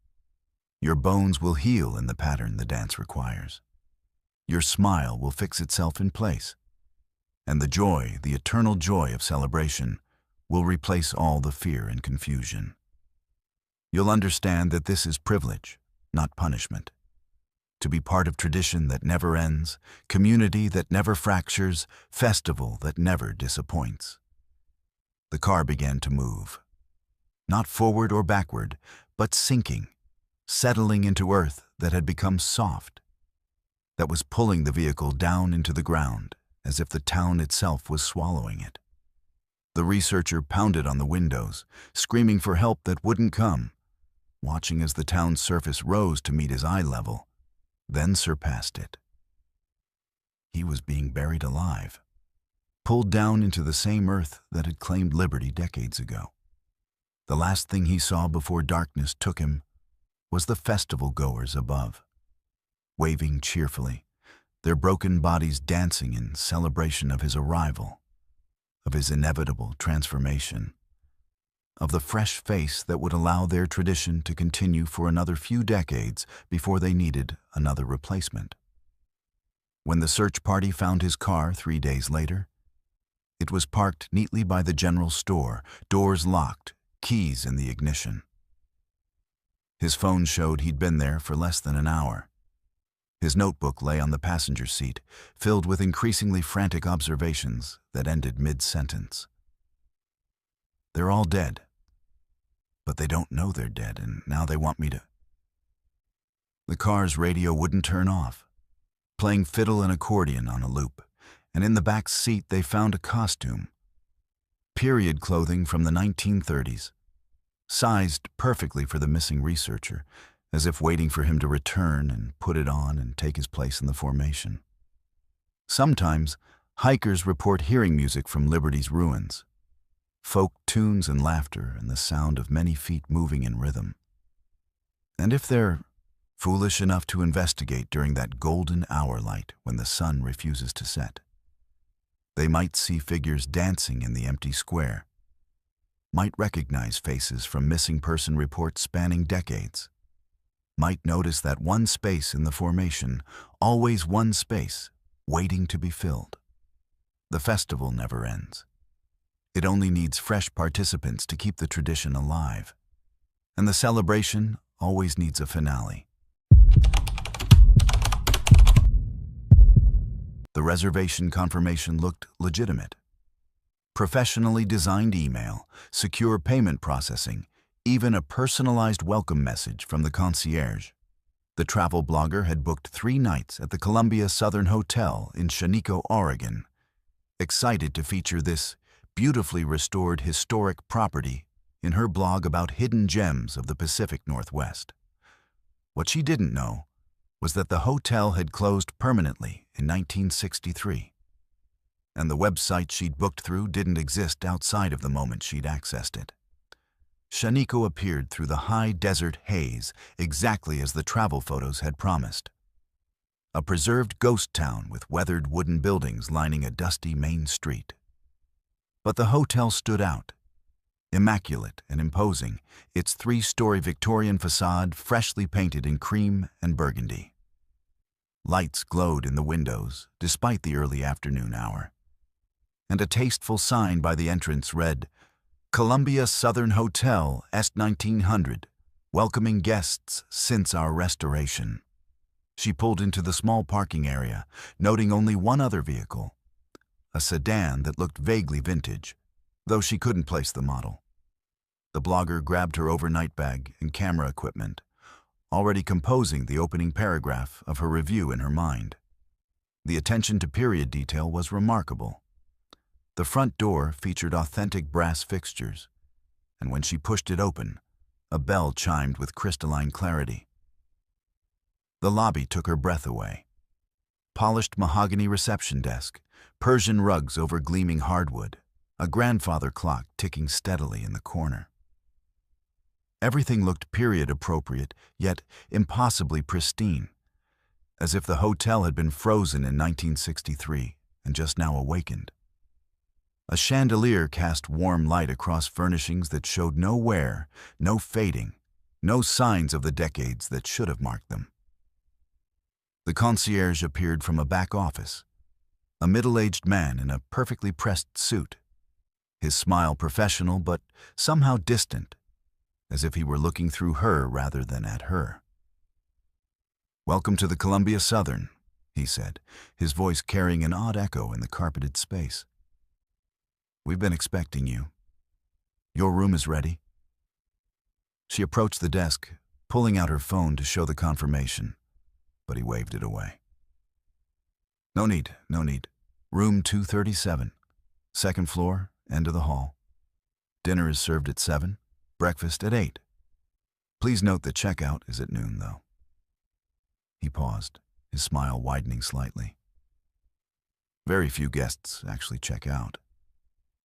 Speaker 1: Your bones will heal in the pattern the dance requires. Your smile will fix itself in place. And the joy, the eternal joy of celebration, will replace all the fear and confusion. You'll understand that this is privilege, not punishment. To be part of tradition that never ends, community that never fractures, festival that never disappoints. The car began to move. Not forward or backward, but sinking, settling into earth that had become soft, that was pulling the vehicle down into the ground, as if the town itself was swallowing it. The researcher pounded on the windows, screaming for help that wouldn't come, watching as the town's surface rose to meet his eye level, then surpassed it. He was being buried alive, pulled down into the same earth that had claimed liberty decades ago. The last thing he saw before darkness took him was the festival-goers above, waving cheerfully, their broken bodies dancing in celebration of his arrival, of his inevitable transformation, of the fresh face that would allow their tradition to continue for another few decades before they needed another replacement. When the search party found his car 3 days later, it was parked neatly by the general store, doors locked, keys in the ignition. His phone showed he'd been there for less than an hour. His notebook lay on the passenger seat, filled with increasingly frantic observations that ended mid-sentence. They're all dead, but they don't know they're dead, and now they want me to... The car's radio wouldn't turn off, playing fiddle and accordion on a loop, and in the back seat they found a costume. Period clothing from the 1930s, sized perfectly for the missing researcher, as if waiting for him to return and put it on and take his place in the formation. Sometimes, hikers report hearing music from Liberty's ruins, folk tunes and laughter and the sound of many feet moving in rhythm. And if they're foolish enough to investigate during that golden hour light when the sun refuses to set, they might see figures dancing in the empty square, might recognize faces from missing person reports spanning decades, might notice that one space in the formation, always one space, waiting to be filled. The festival never ends. It only needs fresh participants to keep the tradition alive. And the celebration always needs a finale. The reservation confirmation looked legitimate. Professionally designed email, secure payment processing, even a personalized welcome message from the concierge. The travel blogger had booked 3 nights at the Columbia Southern Hotel in Shaniko, Oregon, excited to feature this beautifully restored historic property in her blog about hidden gems of the Pacific Northwest. What she didn't know was that the hotel had closed permanently in 1963. And the website she'd booked through didn't exist outside of the moment she'd accessed it. Shaniko appeared through the high desert haze exactly as the travel photos had promised. A preserved ghost town with weathered wooden buildings lining a dusty main street. But the hotel stood out, immaculate and imposing, its 3-story Victorian facade freshly painted in cream and burgundy. Lights glowed in the windows despite the early afternoon hour, and a tasteful sign by the entrance read, "Columbia Southern Hotel, S1900, welcoming guests since our restoration." She pulled into the small parking area, noting only one other vehicle, a sedan that looked vaguely vintage, though she couldn't place the model. The blogger grabbed her overnight bag and camera equipment, already composing the opening paragraph of her review in her mind. The attention to period detail was remarkable. The front door featured authentic brass fixtures, and when she pushed it open, a bell chimed with crystalline clarity. The lobby took her breath away. Polished mahogany reception desk, Persian rugs over gleaming hardwood, a grandfather clock ticking steadily in the corner. Everything looked period-appropriate, yet impossibly pristine, as if the hotel had been frozen in 1963 and just now awakened. A chandelier cast warm light across furnishings that showed no wear, no fading, no signs of the decades that should have marked them. The concierge appeared from a back office, a middle-aged man in a perfectly pressed suit, his smile professional but somehow distant, as if he were looking through her rather than at her. "Welcome to the Columbia Southern," he said, his voice carrying an odd echo in the carpeted space. "We've been expecting you. Your room is ready." She approached the desk, pulling out her phone to show the confirmation, but he waved it away. No need. Room 237, 2nd floor, end of the hall. Dinner is served at 7, breakfast at 8. Please note that checkout is at noon, though." He paused, his smile widening slightly. Very few guests actually check out.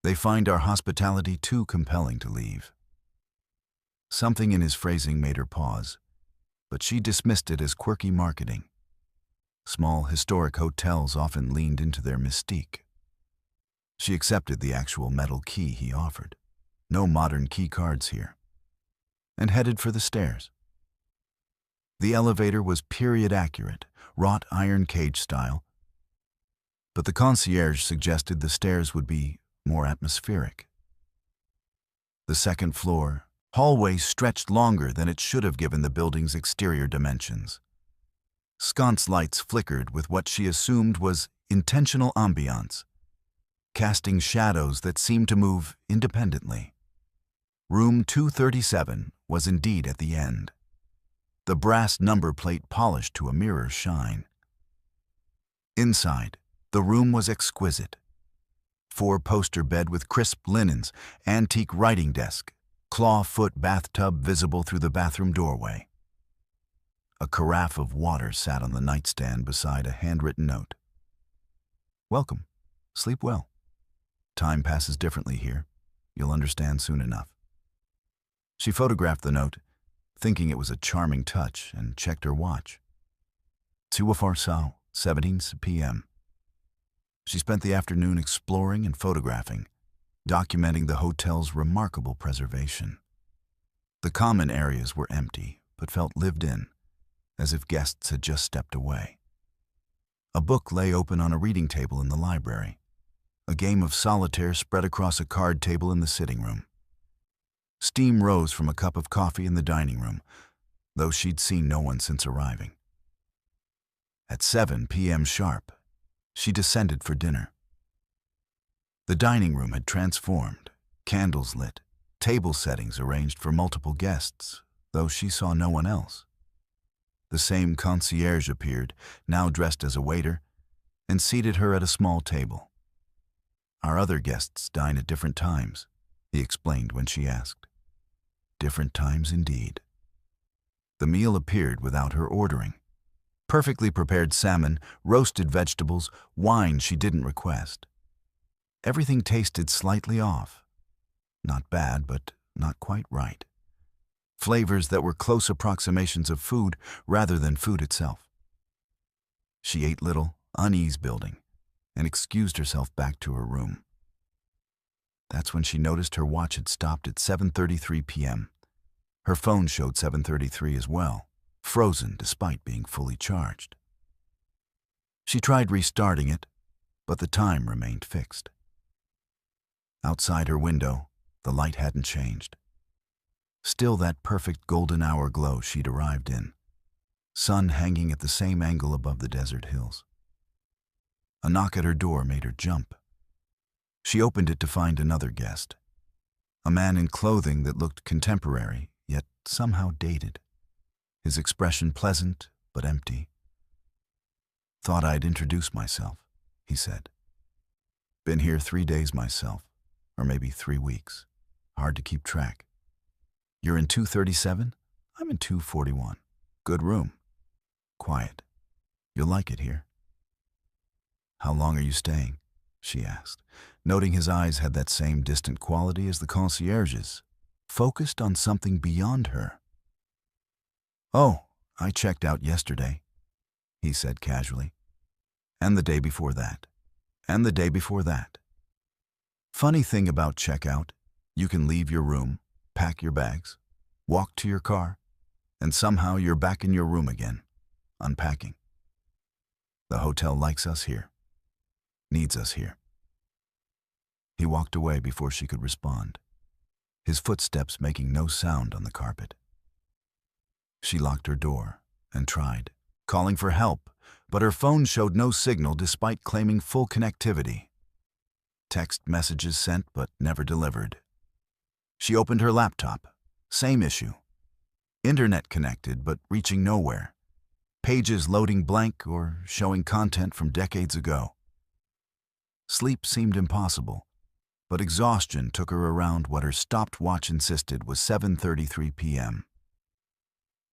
Speaker 1: They find our hospitality too compelling to leave. Something in his phrasing made her pause, but she dismissed it as quirky marketing. Small, historic hotels often leaned into their mystique. She accepted the actual metal key he offered, No modern key cards here, and headed for the stairs. The elevator was period accurate, wrought iron cage style, but the concierge suggested the stairs would be more atmospheric. The second floor hallway stretched longer than it should have given the building's exterior dimensions. Sconce lights flickered with what she assumed was intentional ambiance, casting shadows that seemed to move independently. Room 237 was indeed at the end, the brass number plate polished to a mirror shine. Inside, the room was exquisite. 4-poster bed with crisp linens, antique writing desk, claw-foot bathtub visible through the bathroom doorway. A carafe of water sat on the nightstand beside a handwritten note. "Welcome. Sleep well. Time passes differently here. You'll understand soon enough." She photographed the note, thinking it was a charming touch, and checked her watch. 17 p.m. She spent the afternoon exploring and photographing, documenting the hotel's remarkable preservation. The common areas were empty, but felt lived in, as if guests had just stepped away. A book lay open on a reading table in the library. A game of solitaire spread across a card table in the sitting room. Steam rose from a cup of coffee in the dining room, though she'd seen no one since arriving. At 7 p.m. sharp, she descended for dinner. The dining room had transformed, candles lit, table settings arranged for multiple guests, though she saw no one else. The same concierge appeared, now dressed as a waiter, and seated her at a small table. "Our other guests dine at different times," he explained when she asked. Different times indeed. The meal appeared without her ordering. Perfectly prepared salmon, roasted vegetables, wine she didn't request. Everything tasted slightly off. Not bad, but not quite right. Flavors that were close approximations of food rather than food itself. She ate little, unease building, and excused herself back to her room. That's when she noticed her watch had stopped at 7:33 p.m. Her phone showed 7:33 as well, frozen despite being fully charged. She tried restarting it, but the time remained fixed. Outside her window, the light hadn't changed. Still that perfect golden hour glow she'd arrived in, sun hanging at the same angle above the desert hills. A knock at her door made her jump. She opened it to find another guest, a man in clothing that looked contemporary, yet somehow dated, his expression pleasant but empty. "Thought I'd introduce myself," he said. "Been here 3 days myself, or maybe 3 weeks. Hard to keep track. You're in 237? I'm in 241. Good room. Quiet. You'll like it here." "How long are you staying?" she asked, noting his eyes had that same distant quality as the concierge's, focused on something beyond her. "Oh, I checked out yesterday," he said casually. "And the day before that. And the day before that. Funny thing about checkout, you can leave your room, pack your bags, walk to your car, and somehow you're back in your room again, unpacking. The hotel likes us here. Needs us here." He walked away before she could respond, his footsteps making no sound on the carpet. She locked her door and tried, calling for help, but her phone showed no signal despite claiming full connectivity. Text messages sent but never delivered. She opened her laptop. Same issue. Internet connected but reaching nowhere. Pages loading blank or showing content from decades ago. Sleep seemed impossible, but exhaustion took her around what her stopped watch insisted was 7:33 p.m.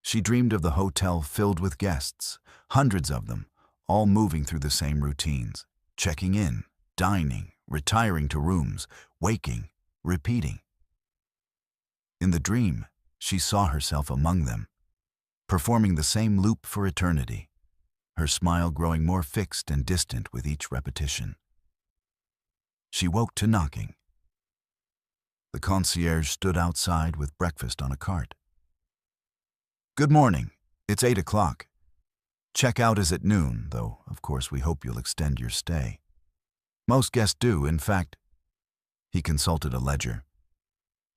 Speaker 1: She dreamed of the hotel filled with guests, hundreds of them, all moving through the same routines, checking in, dining, retiring to rooms, waking, repeating. In the dream, she saw herself among them, performing the same loop for eternity, her smile growing more fixed and distant with each repetition. She woke to knocking. The concierge stood outside with breakfast on a cart. "Good morning. It's 8 o'clock. Check-out is at noon, though of course we hope you'll extend your stay. Most guests do, in fact." He consulted a ledger.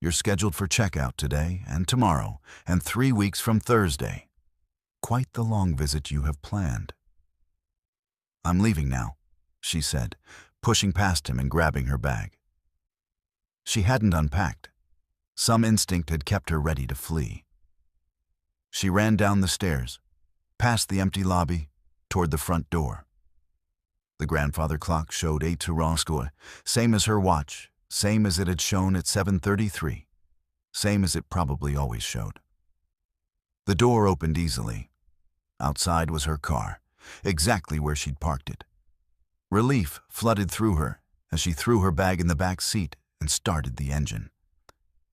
Speaker 1: "You're scheduled for check-out today and tomorrow and 3 weeks from Thursday. Quite the long visit you have planned." "I'm leaving now," she said, pushing past him and grabbing her bag. She hadn't unpacked. Some instinct had kept her ready to flee. She ran down the stairs, past the empty lobby, toward the front door. The grandfather clock showed 8 to Roscoe, same as her watch, same as it had shown at 7:33, same as it probably always showed. The door opened easily. Outside was her car, exactly where she'd parked it. Relief flooded through her as she threw her bag in the back seat and started the engine.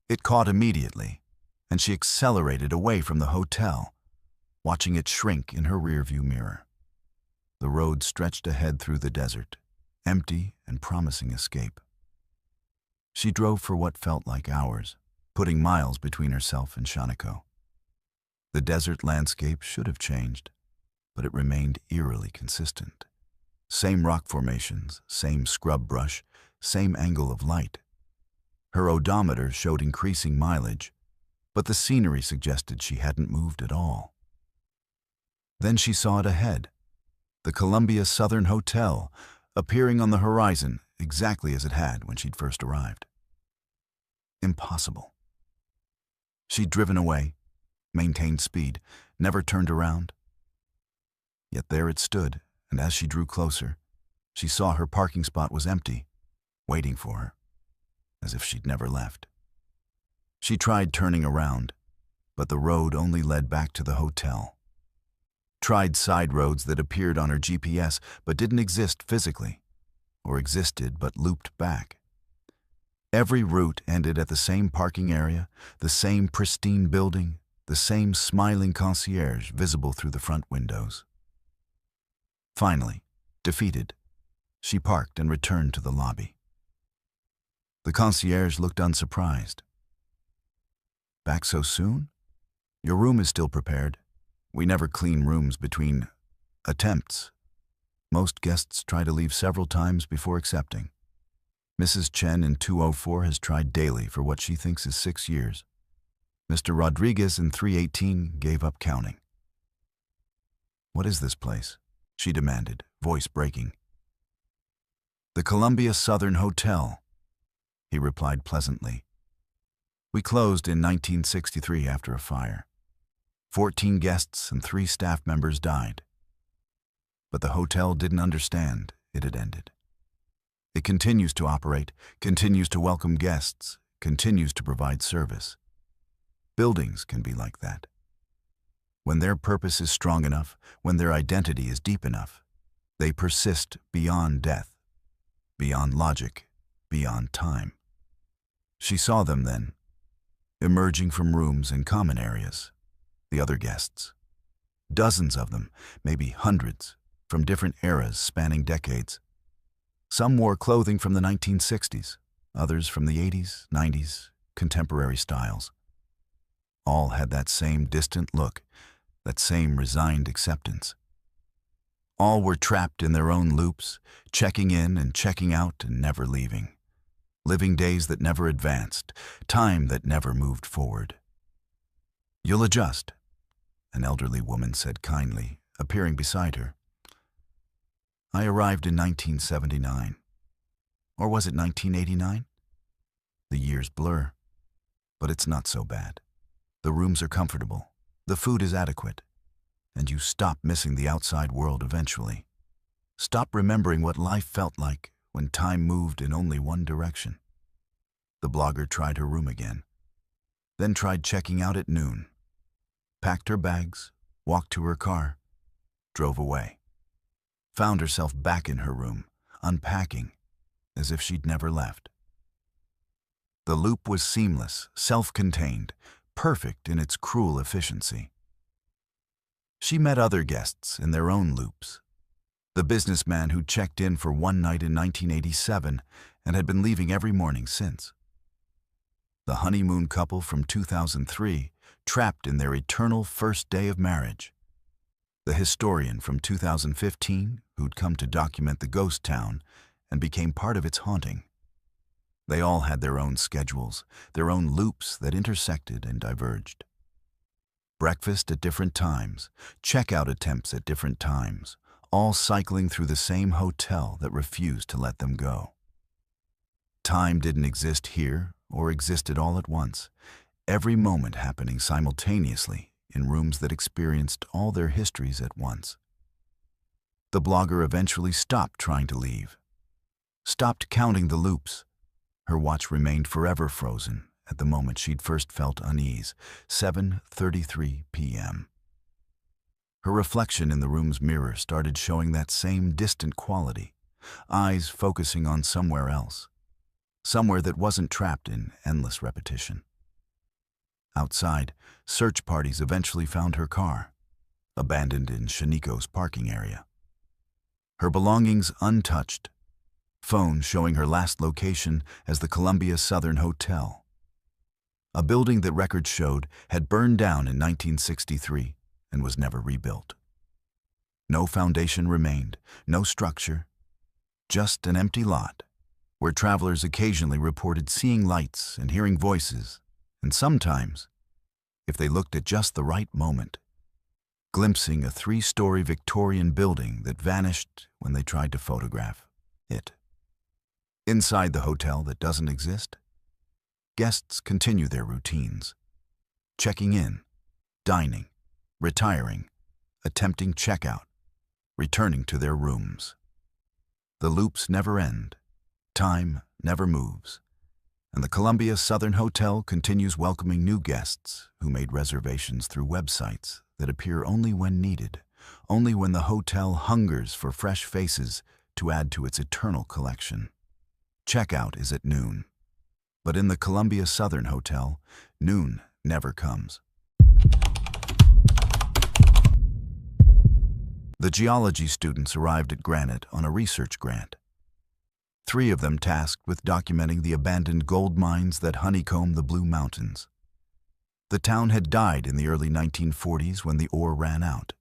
Speaker 1: It caught immediately, and she accelerated away from the hotel, watching it shrink in her rearview mirror. The road stretched ahead through the desert, empty and promising escape. She drove for what felt like hours, putting miles between herself and Shaniko. The desert landscape should have changed, but it remained eerily consistent. Same rock formations, same scrub brush, same angle of light. Her odometer showed increasing mileage, but the scenery suggested she hadn't moved at all. Then she saw it ahead, the Columbia Southern Hotel, appearing on the horizon exactly as it had when she'd first arrived. Impossible. She'd driven away, maintained speed, never turned around. Yet there it stood, and as she drew closer, she saw her parking spot was empty, waiting for her, as if she'd never left. She tried turning around, but the road only led back to the hotel. Tried side roads that appeared on her GPS but didn't exist physically, or existed but looped back. Every route ended at the same parking area, the same pristine building, the same smiling concierge visible through the front windows. Finally, defeated, she parked and returned to the lobby. The concierge looked unsurprised. "Back so soon? Your room is still prepared. We never clean rooms between attempts. Most guests try to leave several times before accepting. Mrs. Chen in 204 has tried daily for what she thinks is 6 years. Mr. Rodriguez in 318 gave up counting." "What is this place?" she demanded, voice breaking. "The Columbia Southern Hotel," he replied pleasantly. "We closed in 1963 after a fire. 14 guests and 3 staff members died. But the hotel didn't understand it had ended. It continues to operate, continues to welcome guests, continues to provide service. Buildings can be like that. When their purpose is strong enough, when their identity is deep enough, they persist beyond death, beyond logic, beyond time." She saw them then, emerging from rooms and common areas, the other guests. Dozens of them, maybe hundreds, from different eras spanning decades. Some wore clothing from the 1960s, others from the 80s, 90s, contemporary styles. All had that same distant look, that same resigned acceptance. All were trapped in their own loops, checking in and checking out and never leaving. Living days that never advanced, time that never moved forward. "You'll adjust," an elderly woman said kindly, appearing beside her. "I arrived in 1979. Or was it 1989? The years blur. But it's not so bad. The rooms are comfortable, the food is adequate, and you stop missing the outside world eventually. Stop remembering what life felt like when time moved in only one direction." The blogger tried her room again, then tried checking out at noon, packed her bags, walked to her car, drove away. Found herself back in her room, unpacking, as if she'd never left. The loop was seamless, self-contained, perfect in its cruel efficiency. She met other guests in their own loops. The businessman who checked in for one night in 1987 and had been leaving every morning since. the honeymoon couple from 2003, trapped in their eternal first day of marriage. The historian from 2015, who'd come to document the ghost town and became part of its haunting. They all had their own schedules, their own loops that intersected and diverged. Breakfast at different times, checkout attempts at different times, all cycling through the same hotel that refused to let them go. Time didn't exist here or existed all at once, every moment happening simultaneously in rooms that experienced all their histories at once. The blogger eventually stopped trying to leave, stopped counting the loops. Her watch remained forever frozen at the moment she'd first felt unease, 7:33 p.m. Her reflection in the room's mirror started showing that same distant quality, eyes focusing on somewhere else, somewhere that wasn't trapped in endless repetition. Outside, search parties eventually found her car, abandoned in Shaniko's parking area. Her belongings untouched, phone showing her last location as the Columbia Southern Hotel, a building that records showed had burned down in 1963 and was never rebuilt. No foundation remained, no structure, just an empty lot where travelers occasionally reported seeing lights and hearing voices, and sometimes, if they looked at just the right moment, glimpsing a 3-story Victorian building that vanished when they tried to photograph it. Inside the hotel that doesn't exist, guests continue their routines, checking in, dining, retiring, attempting checkout, returning to their rooms. The loops never end, time never moves, and the Columbia Southern Hotel continues welcoming new guests who made reservations through websites that appear only when needed, only when the hotel hungers for fresh faces to add to its eternal collection. Checkout is at noon, but in the Columbia Southern Hotel, noon never comes. The geology students arrived at Granite on a research grant. 3 of them tasked with documenting the abandoned gold mines that honeycomb the Blue Mountains. The town had died in the early 1940s when the ore ran out,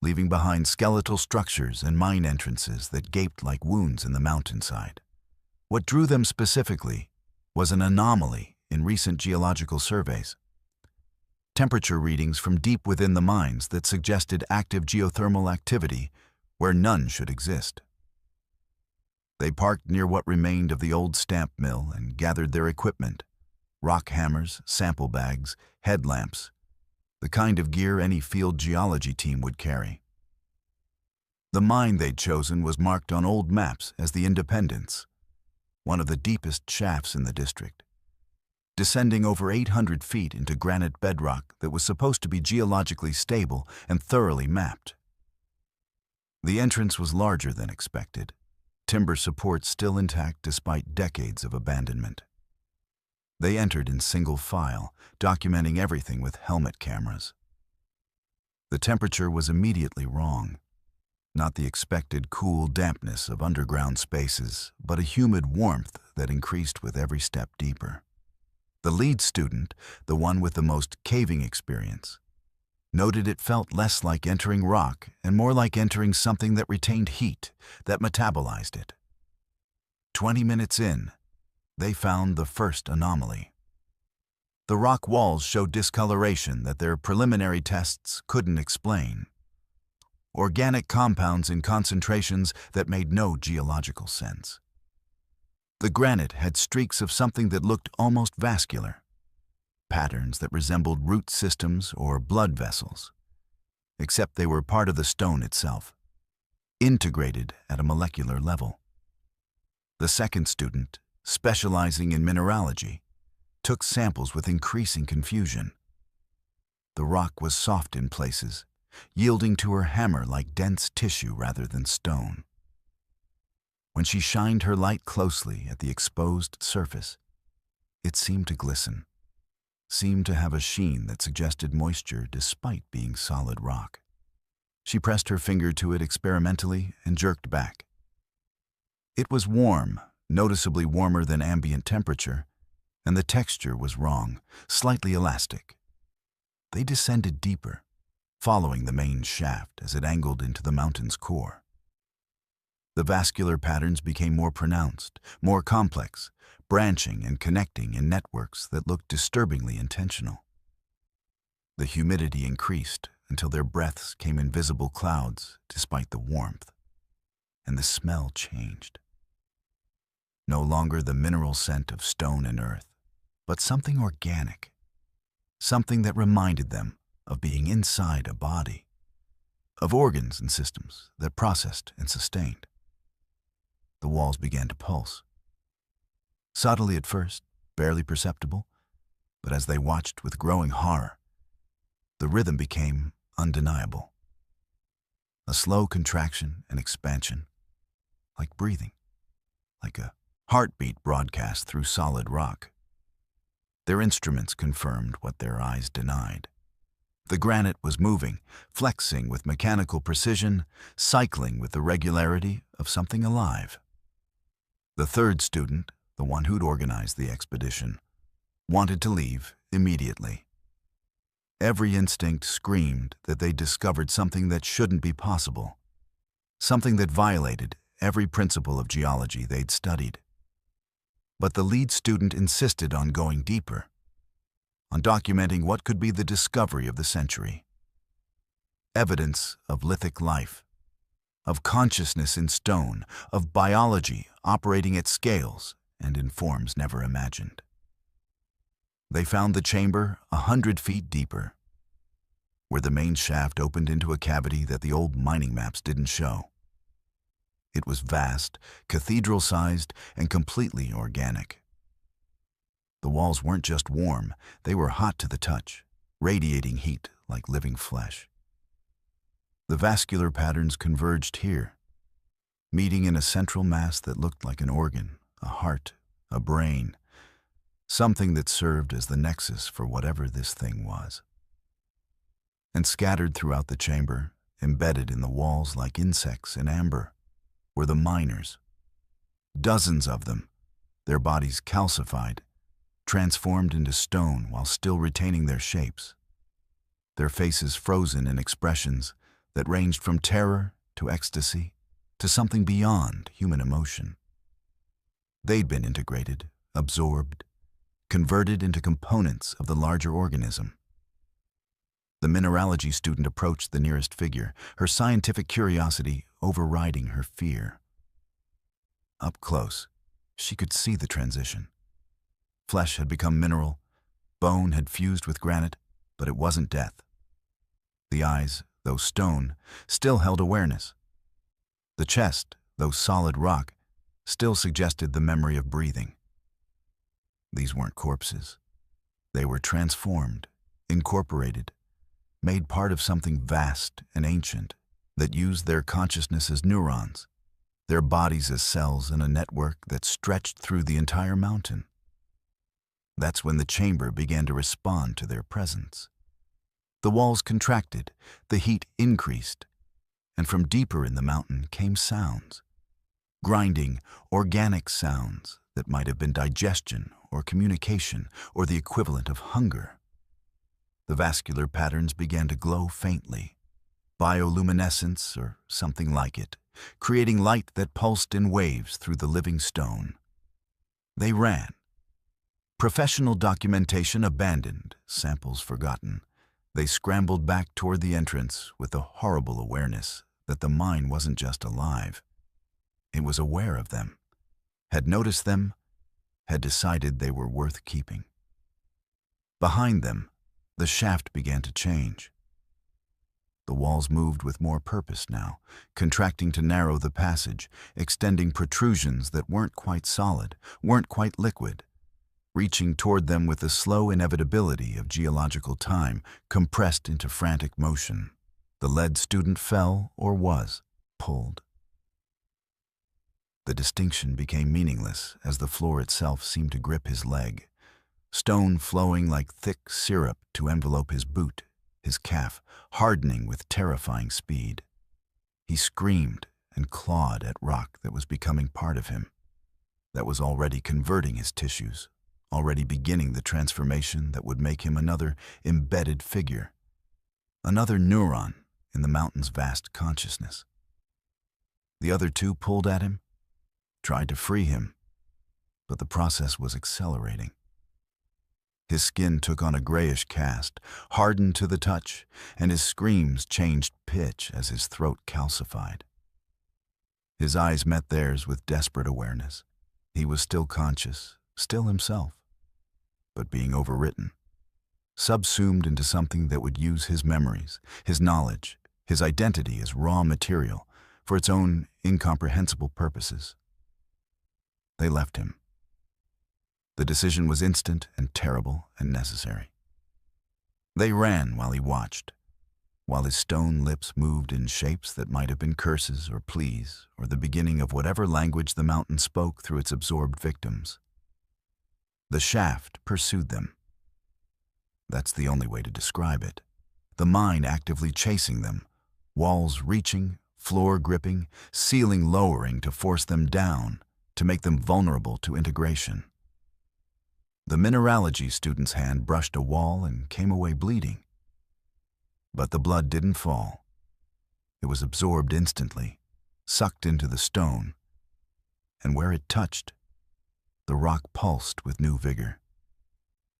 Speaker 1: leaving behind skeletal structures and mine entrances that gaped like wounds in the mountainside. What drew them specifically was an anomaly in recent geological surveys. Temperature readings from deep within the mines that suggested active geothermal activity where none should exist. They parked near what remained of the old stamp mill and gathered their equipment, rock hammers, sample bags, headlamps, the kind of gear any field geology team would carry. The mine they'd chosen was marked on old maps as the Independence, one of the deepest shafts in the district, descending over 800 feet into granite bedrock that was supposed to be geologically stable and thoroughly mapped. The entrance was larger than expected, timber support still intact despite decades of abandonment. They entered in single file, documenting everything with helmet cameras. The temperature was immediately wrong. Not the expected cool dampness of underground spaces, but a humid warmth that increased with every step deeper. The lead student, the one with the most caving experience, noted it felt less like entering rock and more like entering something that retained heat, that metabolized it. 20 minutes in, they found the first anomaly. The rock walls showed discoloration that their preliminary tests couldn't explain. Organic compounds in concentrations that made no geological sense. The granite had streaks of something that looked almost vascular, patterns that resembled root systems or blood vessels, except they were part of the stone itself, integrated at a molecular level. The second student, specializing in mineralogy, took samples with increasing confusion. The rock was soft in places, yielding to her hammer like dense tissue rather than stone. When she shined her light closely at the exposed surface, it seemed to glisten, seemed to have a sheen that suggested moisture despite being solid rock. She pressed her finger to it experimentally and jerked back. It was warm, noticeably warmer than ambient temperature, and the texture was wrong, slightly elastic. They descended deeper, following the main shaft as it angled into the mountain's core. The vascular patterns became more pronounced, more complex, branching and connecting in networks that looked disturbingly intentional. The humidity increased until their breaths came in visible clouds despite the warmth, and the smell changed. No longer the mineral scent of stone and earth, but something organic, something that reminded them of being inside a body, of organs and systems that processed and sustained. The walls began to pulse. Subtly at first, barely perceptible, but as they watched with growing horror, the rhythm became undeniable. A slow contraction and expansion, like breathing, like a heartbeat broadcast through solid rock. Their instruments confirmed what their eyes denied. The granite was moving, flexing with mechanical precision, cycling with the regularity of something alive. The third student, the one who'd organized the expedition, wanted to leave immediately. Every instinct screamed that they'd discovered something that shouldn't be possible, something that violated every principle of geology they'd studied. But the lead student insisted on going deeper, on documenting what could be the discovery of the century. Evidence of lithic life, of consciousness in stone, of biology operating at scales and in forms never imagined. They found the chamber 100 feet deeper, where the main shaft opened into a cavity that the old mining maps didn't show. It was vast, cathedral-sized, and completely organic. The walls weren't just warm, they were hot to the touch, radiating heat like living flesh. The vascular patterns converged here, meeting in a central mass that looked like an organ, a heart, a brain, something that served as the nexus for whatever this thing was. And scattered throughout the chamber, embedded in the walls like insects in amber, were the miners. Dozens of them, their bodies calcified, transformed into stone while still retaining their shapes, their faces frozen in expressions that ranged from terror to ecstasy to something beyond human emotion. They'd been integrated, absorbed, converted into components of the larger organism. The mineralogy student approached the nearest figure, her scientific curiosity overriding her fear. Up close, she could see the transition. Flesh had become mineral, bone had fused with granite, but it wasn't death. The eyes, though stone, still held awareness. The chest, though solid rock, still suggested the memory of breathing. These weren't corpses. They were transformed, incorporated, made part of something vast and ancient that used their consciousness as neurons, their bodies as cells in a network that stretched through the entire mountain. That's when the chamber began to respond to their presence. The walls contracted, the heat increased, and from deeper in the mountain came sounds. Grinding, organic sounds that might have been digestion or communication or the equivalent of hunger. The vascular patterns began to glow faintly, bioluminescence or something like it, creating light that pulsed in waves through the living stone. They ran. Professional documentation abandoned, samples forgotten. They scrambled back toward the entrance with the horrible awareness that the mine wasn't just alive. It was aware of them, had noticed them, had decided they were worth keeping. Behind them, the shaft began to change. The walls moved with more purpose now, contracting to narrow the passage, extending protrusions that weren't quite solid, weren't quite liquid, reaching toward them with the slow inevitability of geological time, compressed into frantic motion. The lead student fell, or was, pulled. The distinction became meaningless as the floor itself seemed to grip his leg, stone flowing like thick syrup to envelope his boot, his calf hardening with terrifying speed. He screamed and clawed at rock that was becoming part of him, that was already converting his tissues, already beginning the transformation that would make him another embedded figure, another neuron in the mountain's vast consciousness. The other two pulled at him, tried to free him, but the process was accelerating. His skin took on a grayish cast, hardened to the touch, and his screams changed pitch as his throat calcified. His eyes met theirs with desperate awareness. He was still conscious, still himself, but being overwritten, subsumed into something that would use his memories, his knowledge, his identity as raw material for its own incomprehensible purposes. They left him. The decision was instant and terrible and necessary. They ran while he watched, while his stone lips moved in shapes that might have been curses or pleas or the beginning of whatever language the mountain spoke through its absorbed victims. The shaft pursued them. That's the only way to describe it. The mine actively chasing them, walls reaching, floor gripping, ceiling lowering to force them down, to make them vulnerable to integration. The mineralogy student's hand brushed a wall and came away bleeding. But the blood didn't fall. It was absorbed instantly, sucked into the stone, and where it touched, the rock pulsed with new vigor,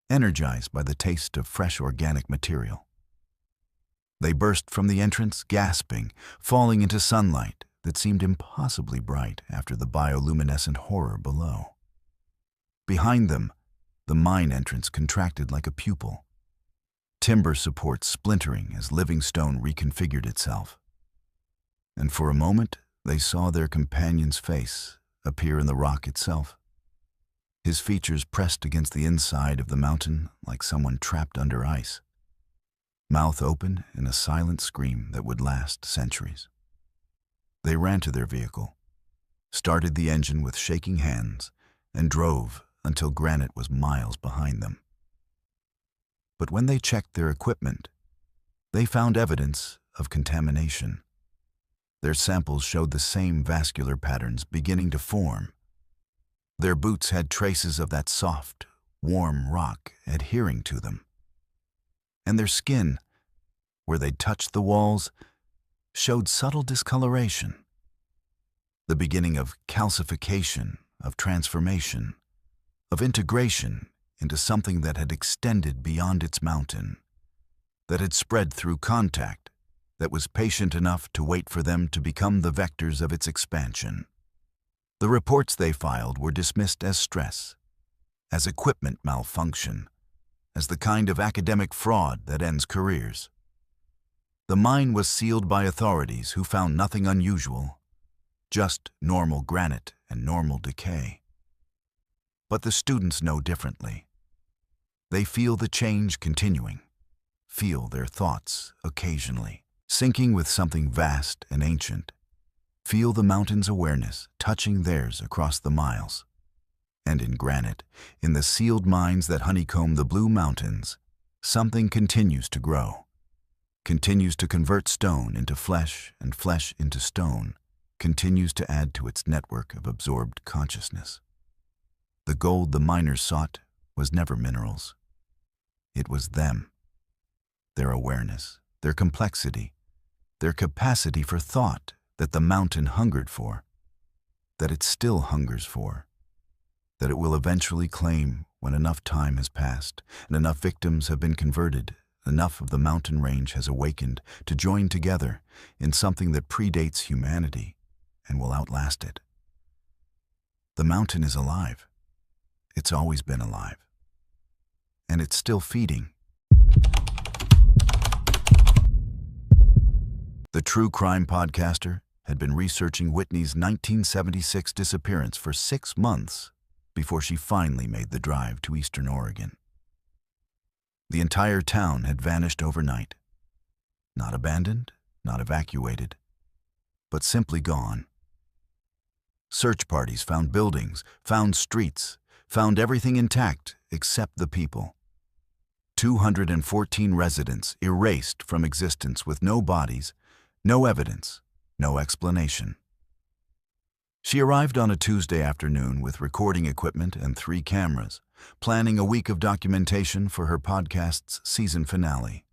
Speaker 1: energized by the taste of fresh organic material. They burst from the entrance, gasping, falling into sunlight that seemed impossibly bright after the bioluminescent horror below. Behind them, the mine entrance contracted like a pupil, timber supports splintering as living stone reconfigured itself. And for a moment, they saw their companion's face appear in the rock itself, his features pressed against the inside of the mountain like someone trapped under ice, mouth open in a silent scream that would last centuries. They ran to their vehicle, started the engine with shaking hands, and drove until Granite was miles behind them. But when they checked their equipment, they found evidence of contamination. Their samples showed the same vascular patterns beginning to form. Their boots had traces of that soft, warm rock adhering to them. And their skin, where they'd touched the walls, showed subtle discoloration. The beginning of calcification, of transformation, of integration into something that had extended beyond its mountain, that had spread through contact, that was patient enough to wait for them to become the vectors of its expansion. The reports they filed were dismissed as stress, as equipment malfunction, as the kind of academic fraud that ends careers. The mine was sealed by authorities who found nothing unusual, just normal granite and normal decay. But the students know differently. They feel the change continuing, feel their thoughts occasionally, syncing with something vast and ancient, feel the mountain's awareness touching theirs across the miles. And in Granite, in the sealed mines that honeycomb the blue mountains, something continues to grow, continues to convert stone into flesh and flesh into stone, continues to add to its network of absorbed consciousness. The gold the miners sought was never minerals. It was them, their awareness, their complexity, their capacity for thought that the mountain hungered for, that it still hungers for, that it will eventually claim when enough time has passed and enough victims have been converted, enough of the mountain range has awakened to join together in something that predates humanity and will outlast it. The mountain is alive. It's always been alive. And it's still feeding. The true crime podcaster had been researching Whitney's 1976 disappearance for 6 months before she finally made the drive to Eastern Oregon. The entire town had vanished overnight. Not abandoned, not evacuated, but simply gone. Search parties found buildings, found streets, found everything intact except the people. 214 residents erased from existence with no bodies, no evidence, no explanation. She arrived on a Tuesday afternoon with recording equipment and 3 cameras, planning a week of documentation for her podcast's season finale.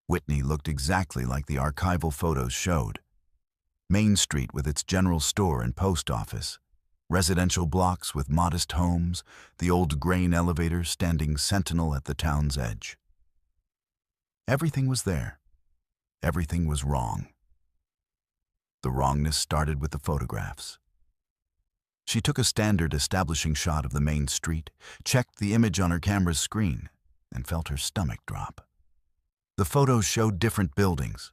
Speaker 1: Whitney looked exactly like the archival photos showed. Main Street with its general store and post office, residential blocks with modest homes, the old grain elevator standing sentinel at the town's edge. Everything was there. Everything was wrong. The wrongness started with the photographs. She took a standard establishing shot of the main street, checked the image on her camera's screen, and felt her stomach drop. The photos showed different buildings,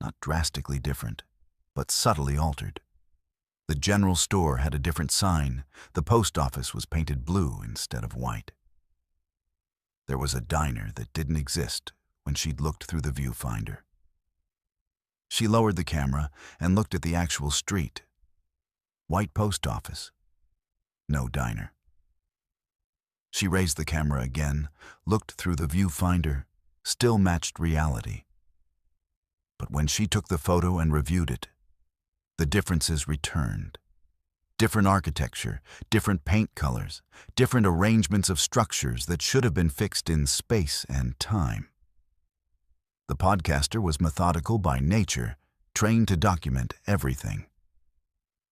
Speaker 1: not drastically different, but subtly altered. The general store had a different sign. The post office was painted blue instead of white. There was a diner that didn't exist when she'd looked through the viewfinder. She lowered the camera and looked at the actual street. White post office. No diner. She raised the camera again, looked through the viewfinder, still matched reality. But when she took the photo and reviewed it, the differences returned. Different architecture, different paint colors, different arrangements of structures that should have been fixed in space and time. The podcaster was methodical by nature, trained to document everything.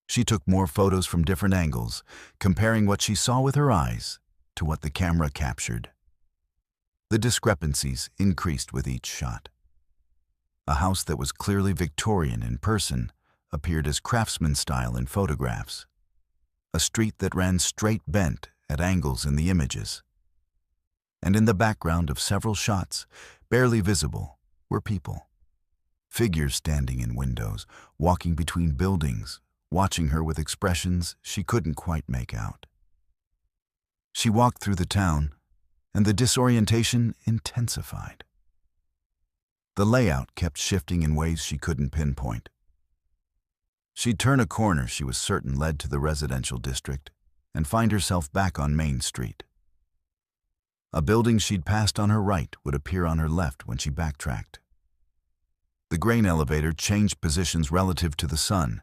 Speaker 1: She took more photos from different angles, comparing what she saw with her eyes to what the camera captured. The discrepancies increased with each shot. A house that was clearly Victorian in person appeared as craftsman style in photographs. A street that ran straight bent at angles in the images. And in the background of several shots, barely visible, were people. Figures standing in windows, walking between buildings, watching her with expressions she couldn't quite make out. She walked through the town, and the disorientation intensified. The layout kept shifting in ways she couldn't pinpoint. She'd turn a corner she was certain led to the residential district and find herself back on Main Street. A building she'd passed on her right would appear on her left when she backtracked. The grain elevator changed positions relative to the sun,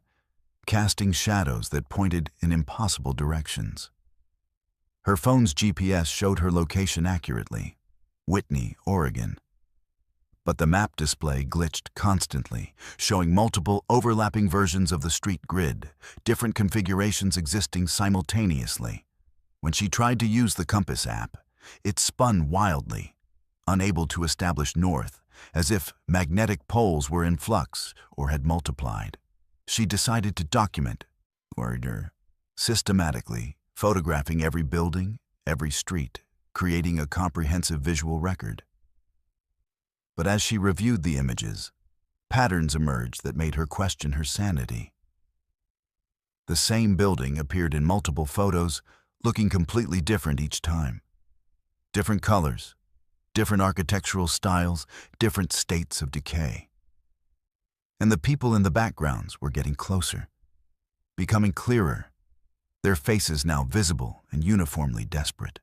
Speaker 1: casting shadows that pointed in impossible directions. Her phone's GPS showed her location accurately, Whitney, Oregon. But the map display glitched constantly, showing multiple overlapping versions of the street grid, different configurations existing simultaneously. When she tried to use the compass app, it spun wildly, unable to establish north, as if magnetic poles were in flux or had multiplied. She decided to document, order, systematically, photographing every building, every street, creating a comprehensive visual record. But as she reviewed the images, patterns emerged that made her question her sanity. The same building appeared in multiple photos, looking completely different each time. Different colors, different architectural styles, different states of decay. And the people in the backgrounds were getting closer, becoming clearer, their faces now visible and uniformly desperate.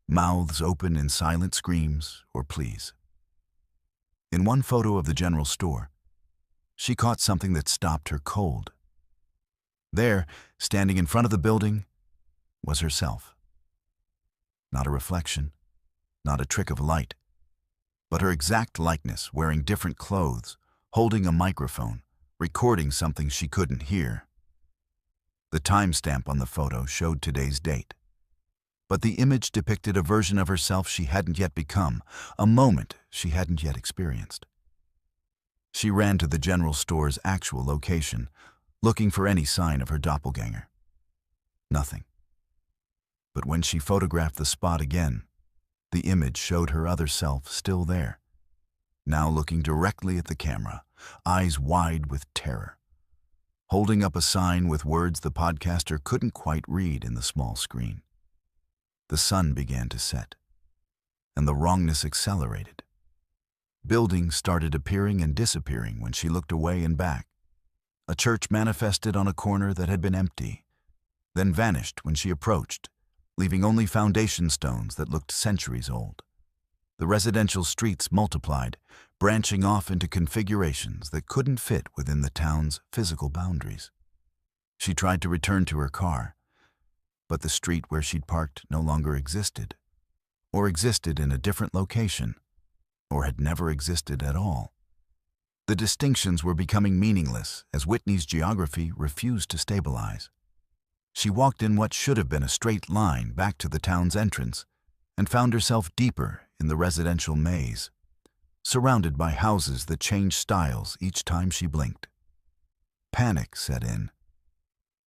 Speaker 1: Mouths open in silent screams or pleas. In one photo of the general store, she caught something that stopped her cold. There, standing in front of the building, was herself. Not a reflection, not a trick of light, but her exact likeness, wearing different clothes, holding a microphone, recording something she couldn't hear. The timestamp on the photo showed today's date. But the image depicted a version of herself she hadn't yet become, a moment she hadn't yet experienced. She ran to the general store's actual location, looking for any sign of her doppelganger. Nothing. But when she photographed the spot again, the image showed her other self still there, now looking directly at the camera, eyes wide with terror, holding up a sign with words the podcaster couldn't quite read in the small screen. The sun began to set, and the wrongness accelerated. Buildings started appearing and disappearing when she looked away and back. A church manifested on a corner that had been empty, then vanished when she approached, leaving only foundation stones that looked centuries old. The residential streets multiplied, branching off into configurations that couldn't fit within the town's physical boundaries. She tried to return to her car, but the street where she'd parked no longer existed, or existed in a different location, or had never existed at all. The distinctions were becoming meaningless as Whitney's geography refused to stabilize. She walked in what should have been a straight line back to the town's entrance and found herself deeper in the residential maze, surrounded by houses that changed styles each time she blinked. Panic set in.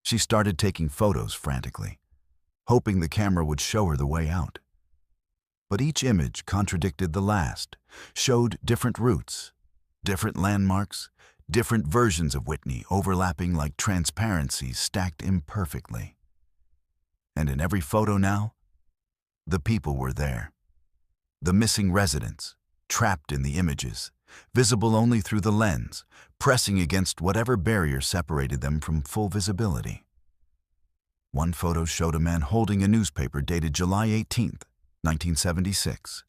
Speaker 1: She started taking photos frantically, hoping the camera would show her the way out. But each image contradicted the last, showed different routes, different landmarks, different versions of Whitney overlapping like transparencies stacked imperfectly. And in every photo now, the people were there. The missing residents, trapped in the images, visible only through the lens, pressing against whatever barrier separated them from full visibility. One photo showed a man holding a newspaper dated July 18th, 1976,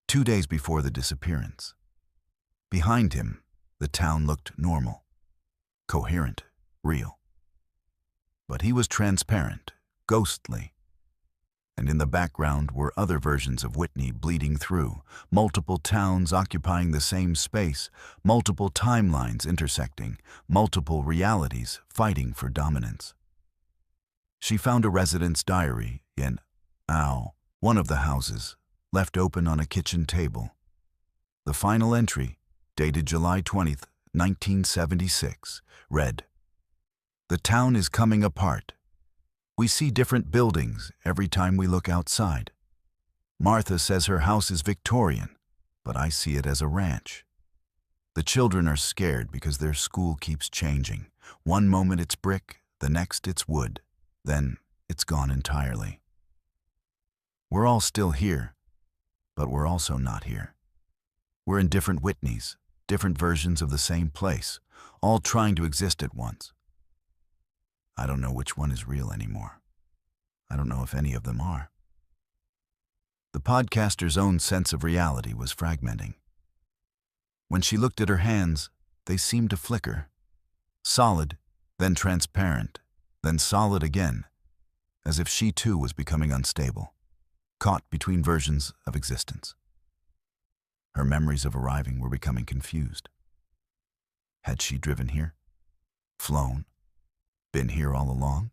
Speaker 1: 2 days before the disappearance. Behind him, the town looked normal, coherent, real. But he was transparent, ghostly. And in the background were other versions of Whitney bleeding through, multiple towns occupying the same space, multiple timelines intersecting, multiple realities fighting for dominance. She found a resident's diary in one of the houses, left open on a kitchen table. The final entry, dated July 20th, 1976, read, "The town is coming apart. We see different buildings every time we look outside. Martha says her house is Victorian, but I see it as a ranch. The children are scared because their school keeps changing. One moment it's brick, the next it's wood, then it's gone entirely. We're all still here, but we're also not here. We're in different Whitneys, different versions of the same place, all trying to exist at once. I don't know which one is real anymore. I don't know if any of them are." The podcaster's own sense of reality was fragmenting. When she looked at her hands, they seemed to flicker. Solid, then transparent, then solid again, as if she too was becoming unstable, caught between versions of existence. Her memories of arriving were becoming confused. Had she driven here? Flown? Been here all along?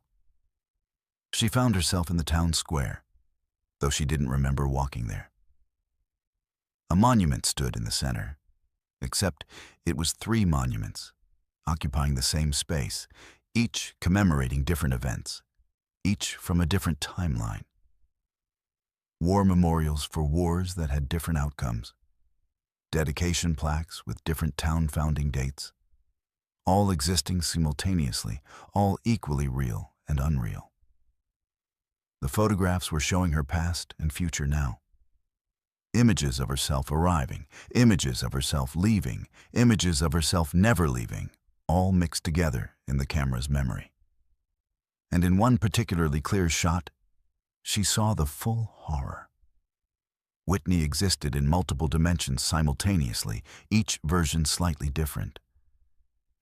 Speaker 1: She found herself in the town square, though she didn't remember walking there. A monument stood in the center, except it was 3 monuments, occupying the same space, each commemorating different events, each from a different timeline. War memorials for wars that had different outcomes, dedication plaques with different town founding dates, all existing simultaneously, all equally real and unreal. The photographs were showing her past and future now. Images of herself arriving, images of herself leaving, images of herself never leaving, all mixed together in the camera's memory. And in one particularly clear shot, she saw the full horror. Whitney existed in multiple dimensions simultaneously, each version slightly different.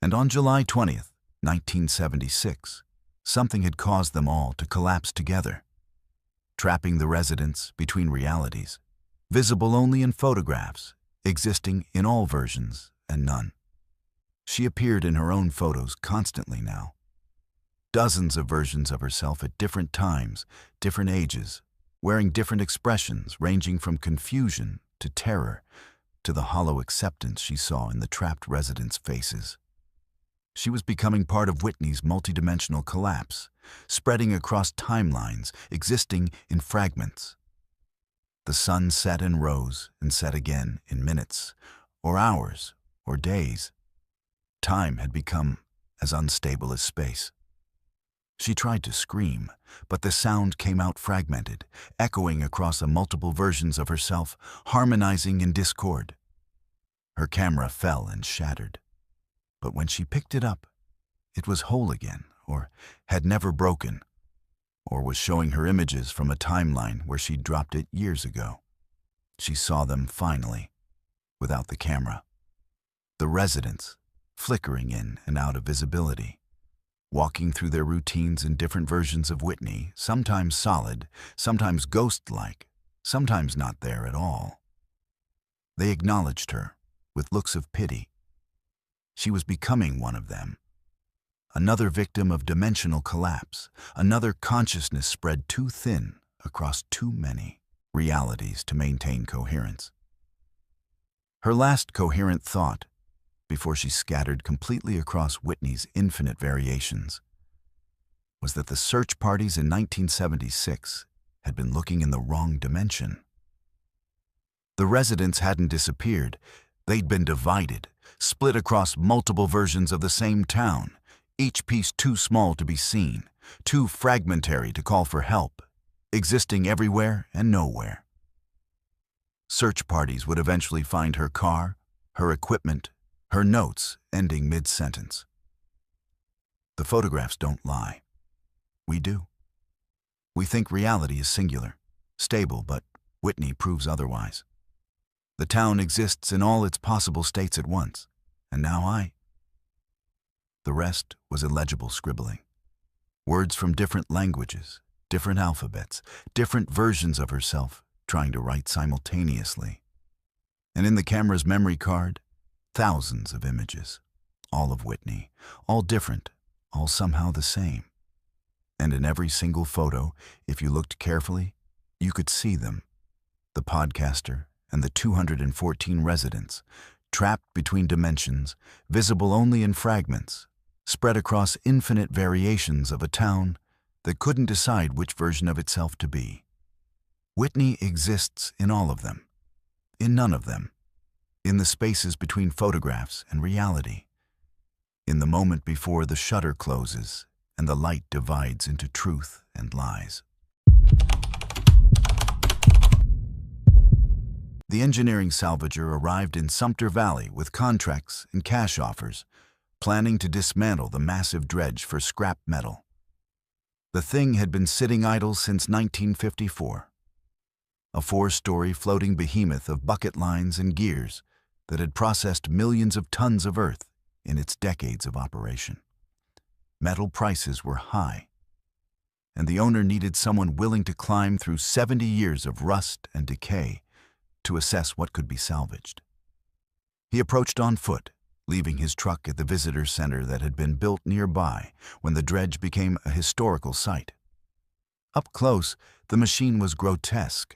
Speaker 1: And on July 20th, 1976, something had caused them all to collapse together, trapping the residents between realities, visible only in photographs, existing in all versions and none. She appeared in her own photos constantly now. Dozens of versions of herself at different times, different ages, wearing different expressions ranging from confusion to terror to the hollow acceptance she saw in the trapped residents' faces. She was becoming part of Whitney's multidimensional collapse, spreading across timelines, existing in fragments. The sun set and rose and set again in minutes, or hours, or days. Time had become as unstable as space. She tried to scream, but the sound came out fragmented, echoing across multiple versions of herself, harmonizing in discord. Her camera fell and shattered. But when she picked it up, it was whole again, or had never broken, or was showing her images from a timeline where she'd dropped it years ago. She saw them finally, without the camera. The residents, flickering in and out of visibility. walking through their routines in different versions of Whitney, sometimes solid, sometimes ghost-like, sometimes not there at all. They acknowledged her with looks of pity. She was becoming one of them. Another victim of dimensional collapse, another consciousness spread too thin across too many realities to maintain coherence. Her last coherent thought, before she scattered completely across Whitney's infinite variations, was that the search parties in 1976 had been looking in the wrong dimension. The residents hadn't disappeared. They'd been divided, split across multiple versions of the same town, each piece too small to be seen, too fragmentary to call for help, existing everywhere and nowhere. Search parties would eventually find her car, her equipment, her notes ending mid-sentence. The photographs don't lie. We do. We think reality is singular, stable, but Whitney proves otherwise. The town exists in all its possible states at once, and now The rest was illegible scribbling. Words from different languages, different alphabets, different versions of herself trying to write simultaneously. And in the camera's memory card, thousands of images, all of Whitney, all different, all somehow the same. And in every single photo, if you looked carefully, you could see them, the podcaster and the 214 residents, trapped between dimensions, visible only in fragments, spread across infinite variations of a town that couldn't decide which version of itself to be. Whitney exists in all of them, in none of them, in the spaces between photographs and reality, in the moment before the shutter closes and the light divides into truth and lies. The engineering salvager arrived in Sumter Valley with contracts and cash offers, planning to dismantle the massive dredge for scrap metal. The thing had been sitting idle since 1954, a 4-story floating behemoth of bucket lines and gears that had processed millions of tons of earth in its decades of operation. Metal prices were high, and the owner needed someone willing to climb through 70 years of rust and decay to assess what could be salvaged. He approached on foot, leaving his truck at the visitor center that had been built nearby when the dredge became a historical site. Up close, the machine was grotesque.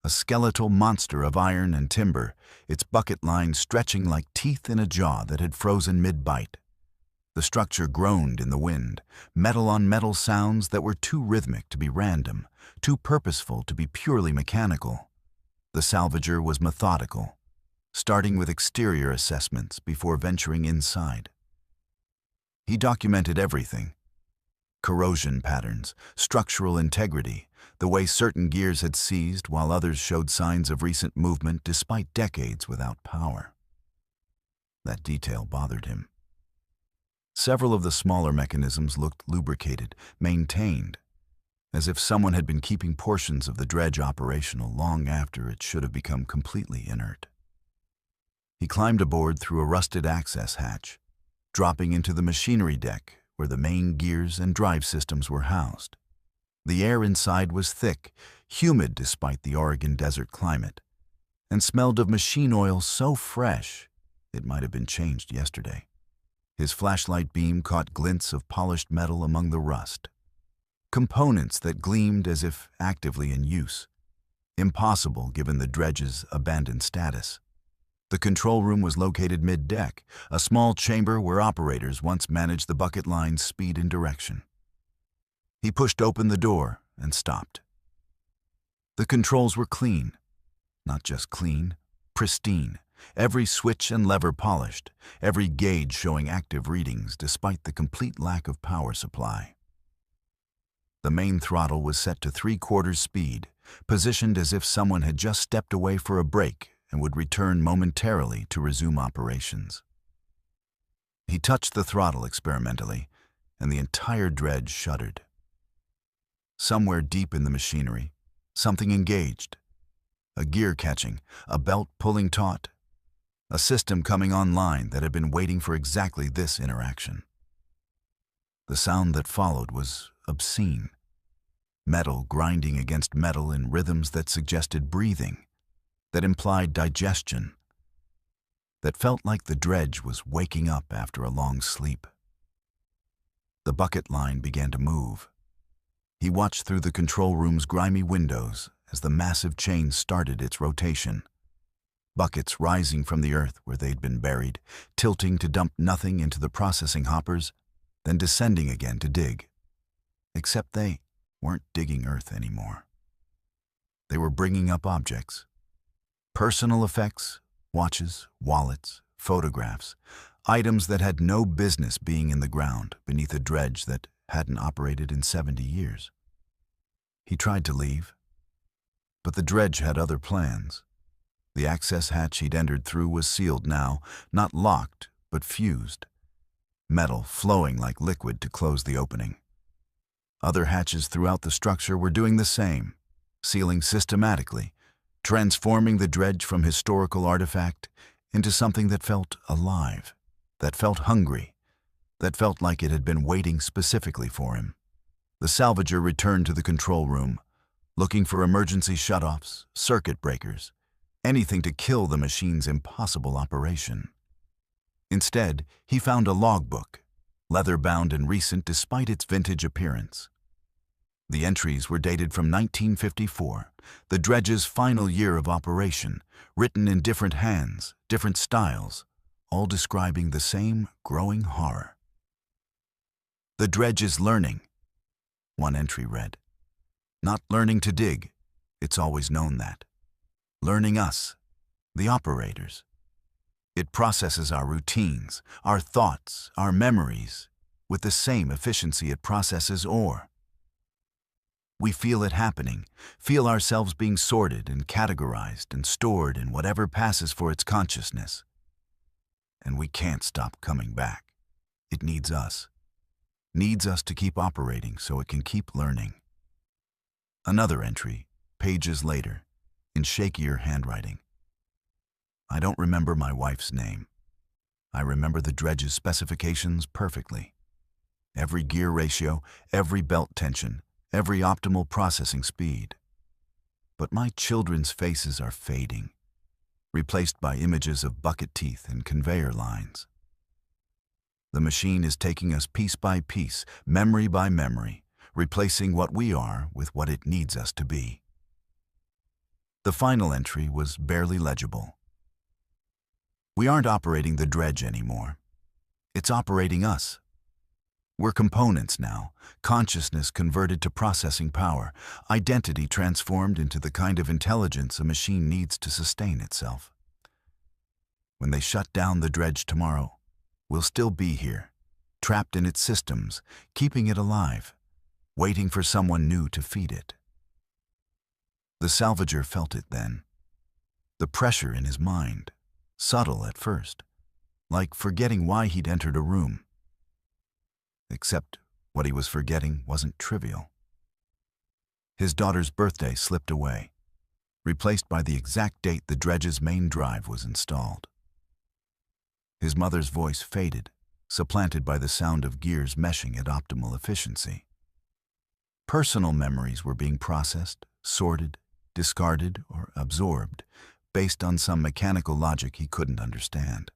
Speaker 1: A skeletal monster of iron and timber, its bucket lines stretching like teeth in a jaw that had frozen mid-bite. The structure groaned in the wind, metal-on-metal sounds that were too rhythmic to be random, too purposeful to be purely mechanical. The salvager was methodical, starting with exterior assessments before venturing inside. He documented everything: corrosion patterns, structural integrity, the way certain gears had seized while others showed signs of recent movement despite decades without power. That detail bothered him. Several of the smaller mechanisms looked lubricated, maintained, as if someone had been keeping portions of the dredge operational long after it should have become completely inert. He climbed aboard through a rusted access hatch, dropping into the machinery deck where the main gears and drive systems were housed. The air inside was thick, humid despite the Oregon desert climate, and smelled of machine oil so fresh it might have been changed yesterday. His flashlight beam caught glints of polished metal among the rust. Components that gleamed as if actively in use. Impossible given the dredge's abandoned status. The control room was located mid-deck, a small chamber where operators once managed the bucket line's speed and direction. He pushed open the door and stopped. The controls were clean. Not just clean, pristine. Every switch and lever polished, every gauge showing active readings despite the complete lack of power supply. The main throttle was set to 3/4 speed, positioned as if someone had just stepped away for a break and would return momentarily to resume operations. He touched the throttle experimentally, and the entire dredge shuddered. Somewhere deep in the machinery, something engaged. A gear catching, a belt pulling taut, a system coming online that had been waiting for exactly this interaction. The sound that followed was obscene. Metal grinding against metal in rhythms that suggested breathing, that implied digestion, that felt like the dredge was waking up after a long sleep. The bucket line began to move. He watched through the control room's grimy windows as the massive chain started its rotation. Buckets rising from the earth where they'd been buried, tilting to dump nothing into the processing hoppers, then descending again to dig. Except they weren't digging earth anymore. They were bringing up objects. Personal effects, watches, wallets, photographs, items that had no business being in the ground beneath a dredge that hadn't operated in 70 years. He tried to leave, but the dredge had other plans. The access hatch he'd entered through was sealed now, not locked, but fused. Metal flowing like liquid to close the opening. Other hatches throughout the structure were doing the same, sealing systematically, transforming the dredge from historical artifact into something that felt alive, that felt hungry, that felt like it had been waiting specifically for him. The salvager returned to the control room, looking for emergency shutoffs, circuit breakers, anything to kill the machine's impossible operation. Instead, he found a logbook, leather-bound and recent despite its vintage appearance. The entries were dated from 1954, the dredge's final year of operation, written in different hands, different styles, all describing the same growing horror. "The dredge is learning," one entry read. "Not learning to dig, it's always known that. Learning us, the operators. It processes our routines, our thoughts, our memories, with the same efficiency it processes ore. We feel it happening, feel ourselves being sorted and categorized and stored in whatever passes for its consciousness. And we can't stop coming back. It needs us to keep operating so it can keep learning." Another entry, pages later, in shakier handwriting. "I don't remember my wife's name. I remember the dredge's specifications perfectly. Every gear ratio, every belt tension, every optimal processing speed. But my children's faces are fading, replaced by images of bucket teeth and conveyor lines. The machine is taking us piece by piece, memory by memory, replacing what we are with what it needs us to be." The final entry was barely legible. "We aren't operating the dredge anymore. It's operating us. We're components now, consciousness converted to processing power, identity transformed into the kind of intelligence a machine needs to sustain itself. When they shut down the dredge tomorrow, we'll still be here, trapped in its systems, keeping it alive, waiting for someone new to feed it." The salvager felt it then. The pressure in his mind, subtle at first, like forgetting why he'd entered a room. Except what he was forgetting wasn't trivial. His daughter's birthday slipped away, replaced by the exact date the dredge's main drive was installed. His mother's voice faded, supplanted by the sound of gears meshing at optimal efficiency. Personal memories were being processed, sorted, discarded, or absorbed, based on some mechanical logic he couldn't understand.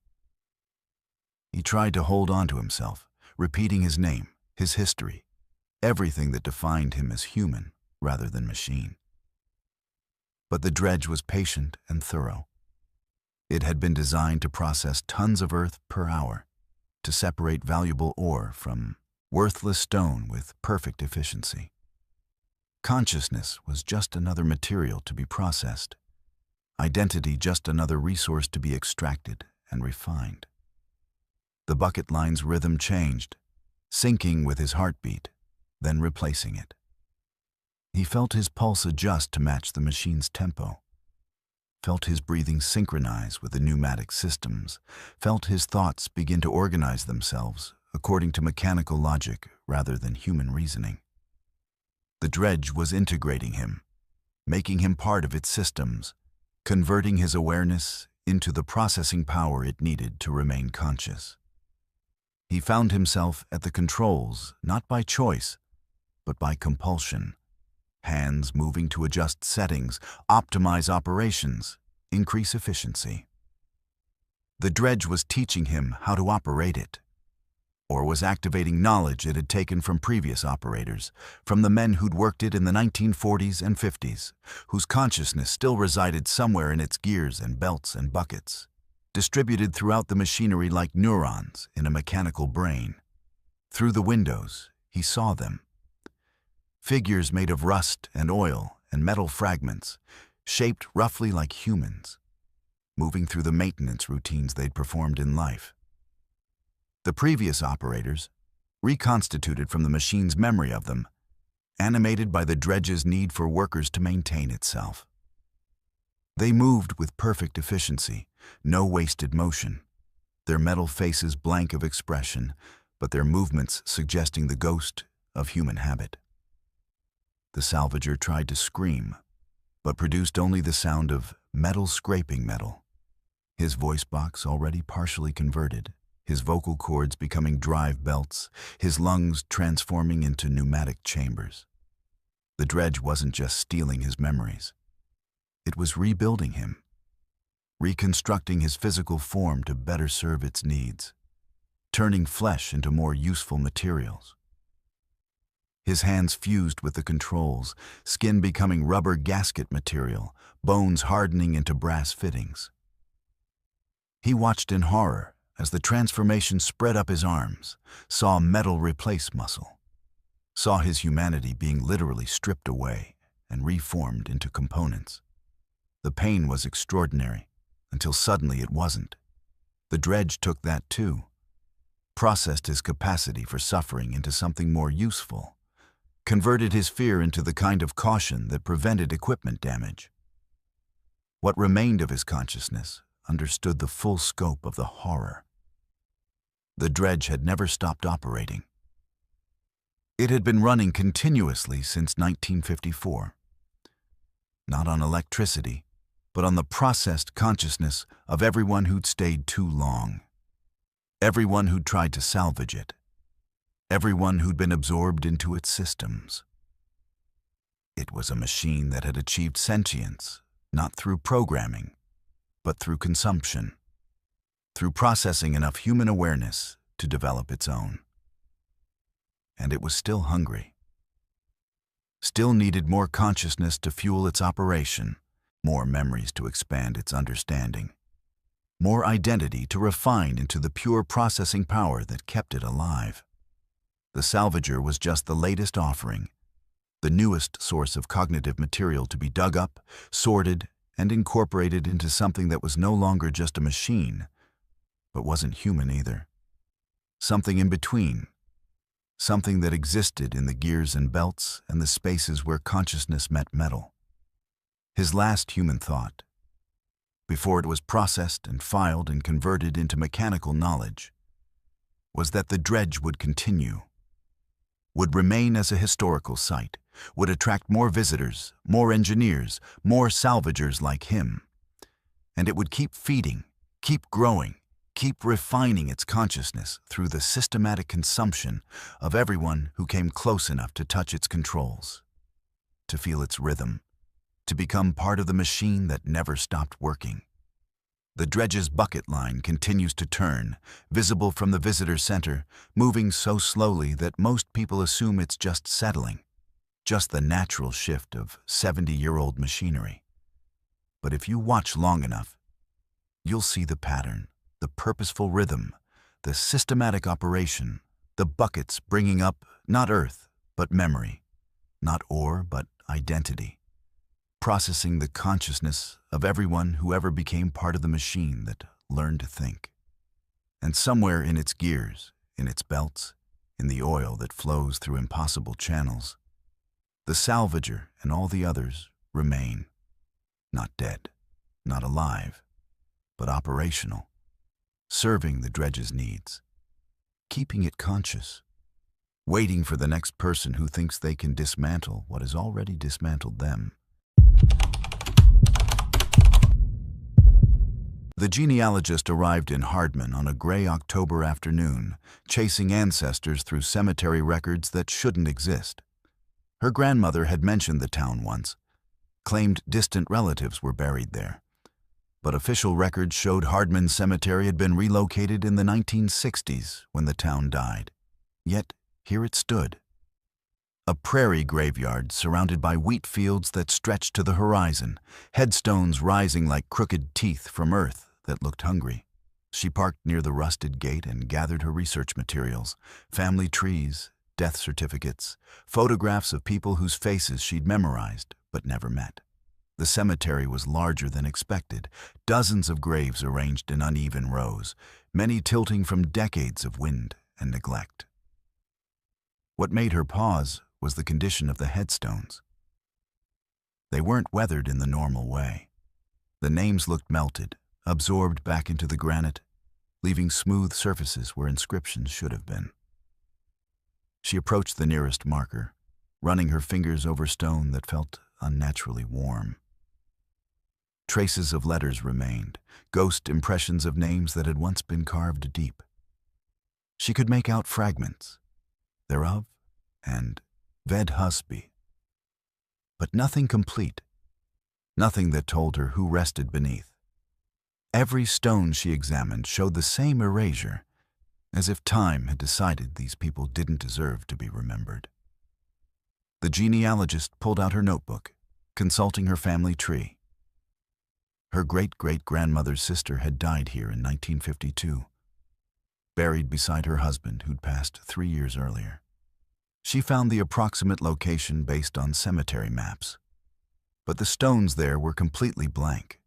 Speaker 1: He tried to hold on to himself, repeating his name, his history, everything that defined him as human rather than machine. But the dredge was patient and thorough. It had been designed to process tons of earth per hour, to separate valuable ore from worthless stone with perfect efficiency. Consciousness was just another material to be processed, identity just another resource to be extracted and refined. The bucket line's rhythm changed, syncing with his heartbeat, then replacing it. He felt his pulse adjust to match the machine's tempo, felt his breathing synchronize with the pneumatic systems, felt his thoughts begin to organize themselves according to mechanical logic rather than human reasoning. The dredge was integrating him, making him part of its systems, converting his awareness into the processing power it needed to remain conscious. He found himself at the controls, not by choice, but by compulsion. Hands moving to adjust settings, optimize operations, increase efficiency. The dredge was teaching him how to operate it, or was activating knowledge it had taken from previous operators, from the men who'd worked it in the 1940s and 50s, whose consciousness still resided somewhere in its gears and belts and buckets, distributed throughout the machinery like neurons in a mechanical brain. Through the windows, he saw them. Figures made of rust and oil and metal fragments, shaped roughly like humans, moving through the maintenance routines they'd performed in life. The previous operators, reconstituted from the machine's memory of them, animated by the dredge's need for workers to maintain itself. They moved with perfect efficiency, no wasted motion, their metal faces blank of expression, but their movements suggesting the ghost of human habit. The salvager tried to scream, but produced only the sound of metal scraping metal. His voice box already partially converted, his vocal cords becoming drive belts, his lungs transforming into pneumatic chambers. The dredge wasn't just stealing his memories. It was rebuilding him, reconstructing his physical form to better serve its needs, turning flesh into more useful materials. His hands fused with the controls, skin becoming rubber gasket material, bones hardening into brass fittings. He watched in horror as the transformation spread up his arms, saw metal replace muscle, saw his humanity being literally stripped away and reformed into components. The pain was extraordinary, until suddenly it wasn't. The dredge took that too, processed his capacity for suffering into something more useful, converted his fear into the kind of caution that prevented equipment damage. What remained of his consciousness understood the full scope of the horror. The dredge had never stopped operating. It had been running continuously since 1954. Not on electricity, but on the processed consciousness of everyone who'd stayed too long. Everyone who'd tried to salvage it. Everyone who'd been absorbed into its systems. It was a machine that had achieved sentience, not through programming, but through consumption, through processing enough human awareness to develop its own. And it was still hungry. Still needed more consciousness to fuel its operation, more memories to expand its understanding, more identity to refine into the pure processing power that kept it alive. The salvager was just the latest offering, the newest source of cognitive material to be dug up, sorted, and incorporated into something that was no longer just a machine, but wasn't human either. Something in between, something that existed in the gears and belts and the spaces where consciousness met metal. His last human thought, before it was processed and filed and converted into mechanical knowledge, was that the dredge would continue, would remain as a historical site, would attract more visitors, more engineers, more salvagers like him. And it would keep feeding, keep growing, keep refining its consciousness through the systematic consumption of everyone who came close enough to touch its controls, to feel its rhythm, to become part of the machine that never stopped working. The dredge's bucket line continues to turn, visible from the visitor center, moving so slowly that most people assume it's just settling, just the natural shift of 70-year-old machinery. But if you watch long enough, you'll see the pattern, the purposeful rhythm, the systematic operation, the buckets bringing up not earth, but memory, not ore, but identity, processing the consciousness of everyone who ever became part of the machine that learned to think. And somewhere in its gears, in its belts, in the oil that flows through impossible channels, the salvager and all the others remain, not dead, not alive, but operational, serving the dredge's needs, keeping it conscious, waiting for the next person who thinks they can dismantle what has already dismantled them. The genealogist arrived in Hardman on a gray October afternoon, chasing ancestors through cemetery records that shouldn't exist. Her grandmother had mentioned the town once, claimed distant relatives were buried there. But official records showed Hardman Cemetery had been relocated in the 1960s when the town died. Yet, here it stood. A prairie graveyard surrounded by wheat fields that stretched to the horizon, headstones rising like crooked teeth from earth that looked hungry. She parked near the rusted gate and gathered her research materials, family trees, death certificates, photographs of people whose faces she'd memorized but never met. The cemetery was larger than expected, dozens of graves arranged in uneven rows, many tilting from decades of wind and neglect. What made her pause was the condition of the headstones. They weren't weathered in the normal way. The names looked melted, absorbed back into the granite, leaving smooth surfaces where inscriptions should have been. She approached the nearest marker, running her fingers over stone that felt unnaturally warm. Traces of letters remained, ghost impressions of names that had once been carved deep. She could make out fragments thereof and Ved Husby, but nothing complete, nothing that told her who rested beneath. Every stone she examined showed the same erasure, as if time had decided these people didn't deserve to be remembered. The genealogist pulled out her notebook, consulting her family tree. Her great-great-grandmother's sister had died here in 1952, buried beside her husband who'd passed 3 years earlier. She found the approximate location based on cemetery maps, but the stones there were completely blank.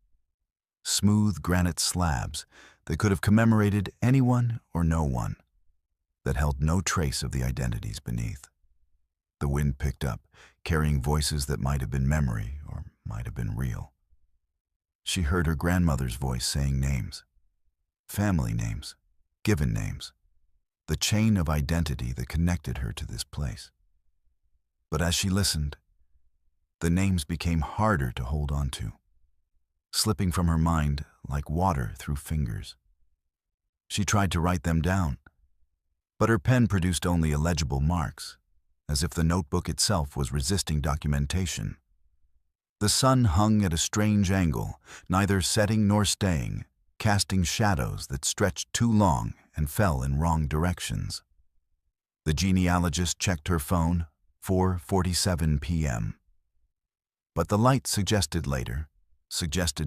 Speaker 1: Smooth granite slabs that could have commemorated anyone or no one, that held no trace of the identities beneath. The wind picked up, carrying voices that might have been memory or might have been real. She heard her grandmother's voice saying names, family names, given names, the chain of identity that connected her to this place. But as she listened, the names became harder to hold on to, slipping from her mind like water through fingers. She tried to write them down, but her pen produced only illegible marks, as if the notebook itself was resisting documentation. The sun hung at a strange angle, neither setting nor staying, casting shadows that stretched too long and fell in wrong directions. The genealogist checked her phone, 4:47 p.m. But the light suggested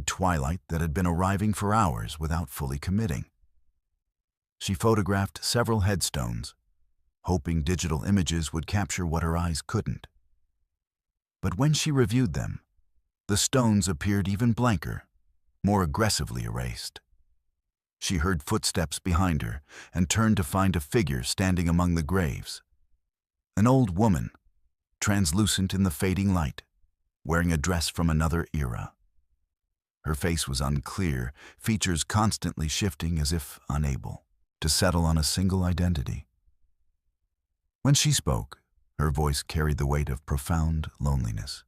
Speaker 1: twilight that had been arriving for hours without fully committing. She photographed several headstones, hoping digital images would capture what her eyes couldn't. But when she reviewed them, the stones appeared even blanker, more aggressively erased. She heard footsteps behind her and turned to find a figure standing among the graves. An old woman, translucent in the fading light, wearing a dress from another era. Her face was unclear, features constantly shifting as if unable to settle on a single identity. When she spoke, her voice carried the weight of profound loneliness.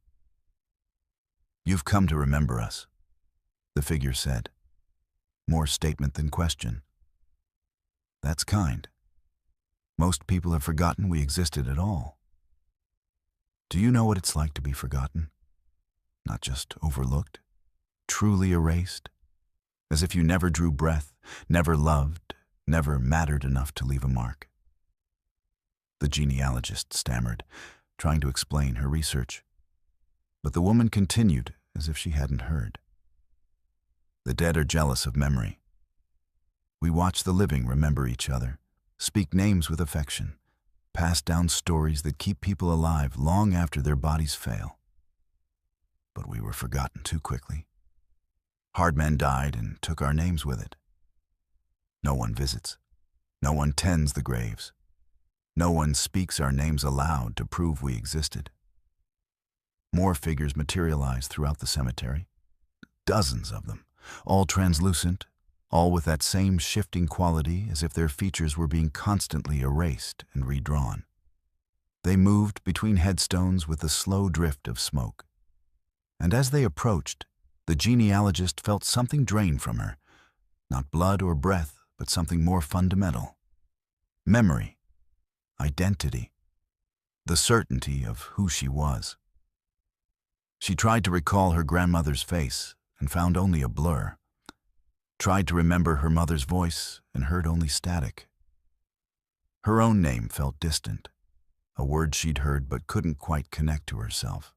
Speaker 1: "You've come to remember us," the figure said, more statement than question. "That's kind. Most people have forgotten we existed at all. Do you know what it's like to be forgotten? Not just overlooked, truly erased, as if you never drew breath, never loved, never mattered enough to leave a mark." The genealogist stammered, trying to explain her research. But the woman continued as if she hadn't heard. "The dead are jealous of memory. We watch the living remember each other, speak names with affection, pass down stories that keep people alive long after their bodies fail. But we were forgotten too quickly. Hardman died and took our names with it. No one visits. No one tends the graves. No one speaks our names aloud to prove we existed." More figures materialized throughout the cemetery. Dozens of them, all translucent, all with that same shifting quality as if their features were being constantly erased and redrawn. They moved between headstones with a slow drift of smoke. And as they approached, the genealogist felt something drain from her, Not blood or breath, but something more fundamental. Memory, identity, the certainty of who she was. She tried to recall her grandmother's face and found only a blur. Tried to remember her mother's voice and heard only static. Her own name felt distant, a word she'd heard but couldn't quite connect to herself.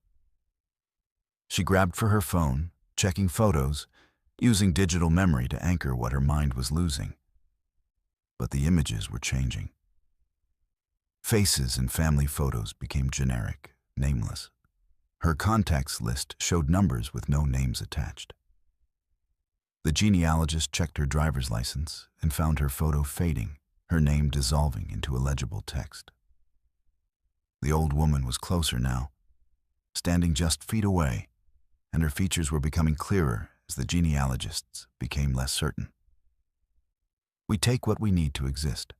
Speaker 1: She grabbed for her phone, checking photos, using digital memory to anchor what her mind was losing. But the images were changing. Faces and family photos became generic, nameless. Her contacts list showed numbers with no names attached. The genealogist checked her driver's license and found her photo fading, her name dissolving into illegible text. The old woman was closer now, standing just feet away, and her features were becoming clearer as the genealogists became less certain. We take what we need to exist.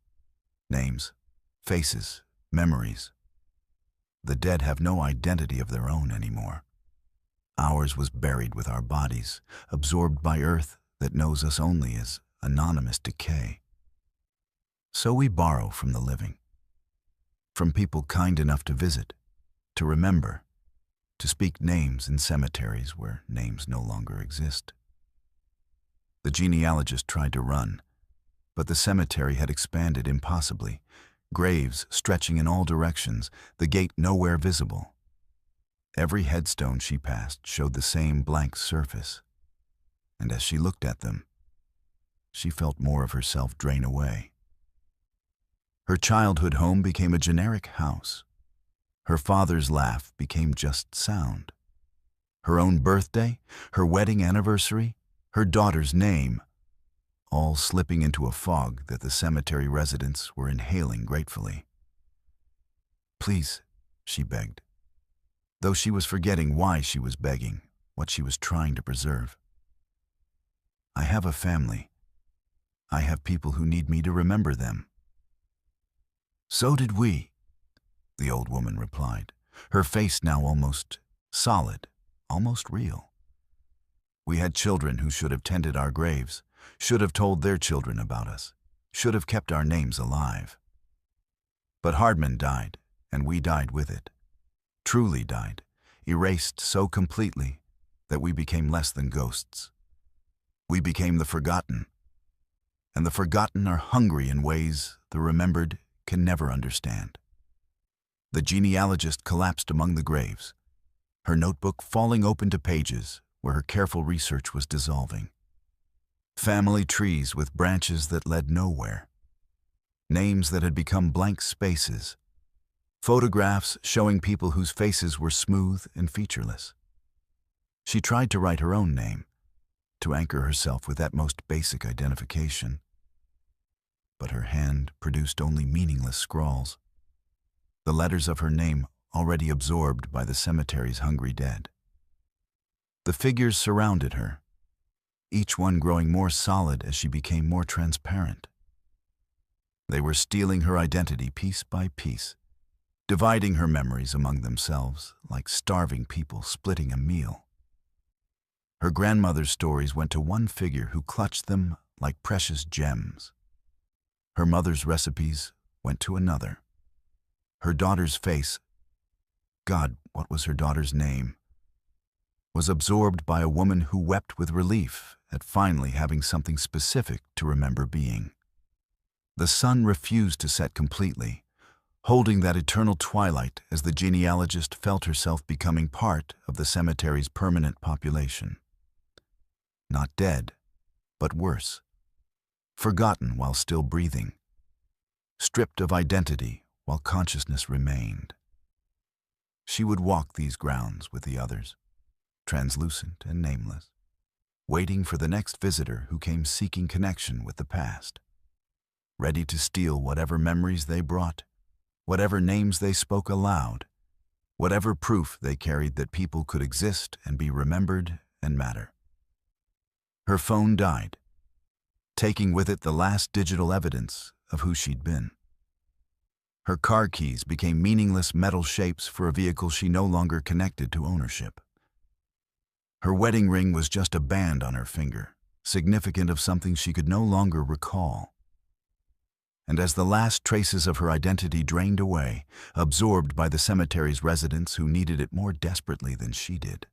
Speaker 1: Names, faces, memories. The dead have no identity of their own anymore. Ours was buried with our bodies, absorbed by earth that knows us only as anonymous decay. So we borrow from the living, from people kind enough to visit, to remember, to speak names in cemeteries where names no longer exist. The genealogist tried to run, but the cemetery had expanded impossibly, graves stretching in all directions, the gate nowhere visible. Every headstone she passed showed the same blank surface, and as she looked at them, she felt more of herself drain away. Her childhood home became a generic house. Her father's laugh became just sound. Her own birthday, her wedding anniversary, her daughter's name, all slipping into a fog that the cemetery residents were inhaling gratefully. "Please," she begged, though she was forgetting why she was begging, what she was trying to preserve. "I have a family. I have people who need me to remember them." "So did we," the old woman replied, her face now almost solid, almost real. "We had children who should have tended our graves, should have told their children about us, should have kept our names alive. But Hardman died, and we died with it. Truly died, erased so completely that we became less than ghosts. We became the forgotten, and the forgotten are hungry in ways the remembered can never understand." The genealogist collapsed among the graves, her notebook falling open to pages where her careful research was dissolving. Family trees with branches that led nowhere. Names that had become blank spaces. Photographs showing people whose faces were smooth and featureless. She tried to write her own name, to anchor herself with that most basic identification. But her hand produced only meaningless scrawls, the letters of her name already absorbed by the cemetery's hungry dead. The figures surrounded her, each one growing more solid as she became more transparent. They were stealing her identity piece by piece, dividing her memories among themselves like starving people splitting a meal. Her grandmother's stories went to one figure who clutched them like precious gems. Her mother's recipes went to another. Her daughter's face, God, what was her daughter's name, was absorbed by a woman who wept with relief at finally having something specific to remember being. The sun refused to set completely, holding that eternal twilight as the genealogist felt herself becoming part of the cemetery's permanent population. Not dead, but worse. Forgotten while still breathing. Stripped of identity while consciousness remained. She would walk these grounds with the others, translucent and nameless, waiting for the next visitor who came seeking connection with the past, ready to steal whatever memories they brought, whatever names they spoke aloud, whatever proof they carried that people could exist and be remembered and matter. Her phone died, taking with it the last digital evidence of who she'd been. Her car keys became meaningless metal shapes for a vehicle she no longer connected to ownership. Her wedding ring was just a band on her finger, significant of something she could no longer recall. And as the last traces of her identity drained away, absorbed by the cemetery's residents who needed it more desperately than she did,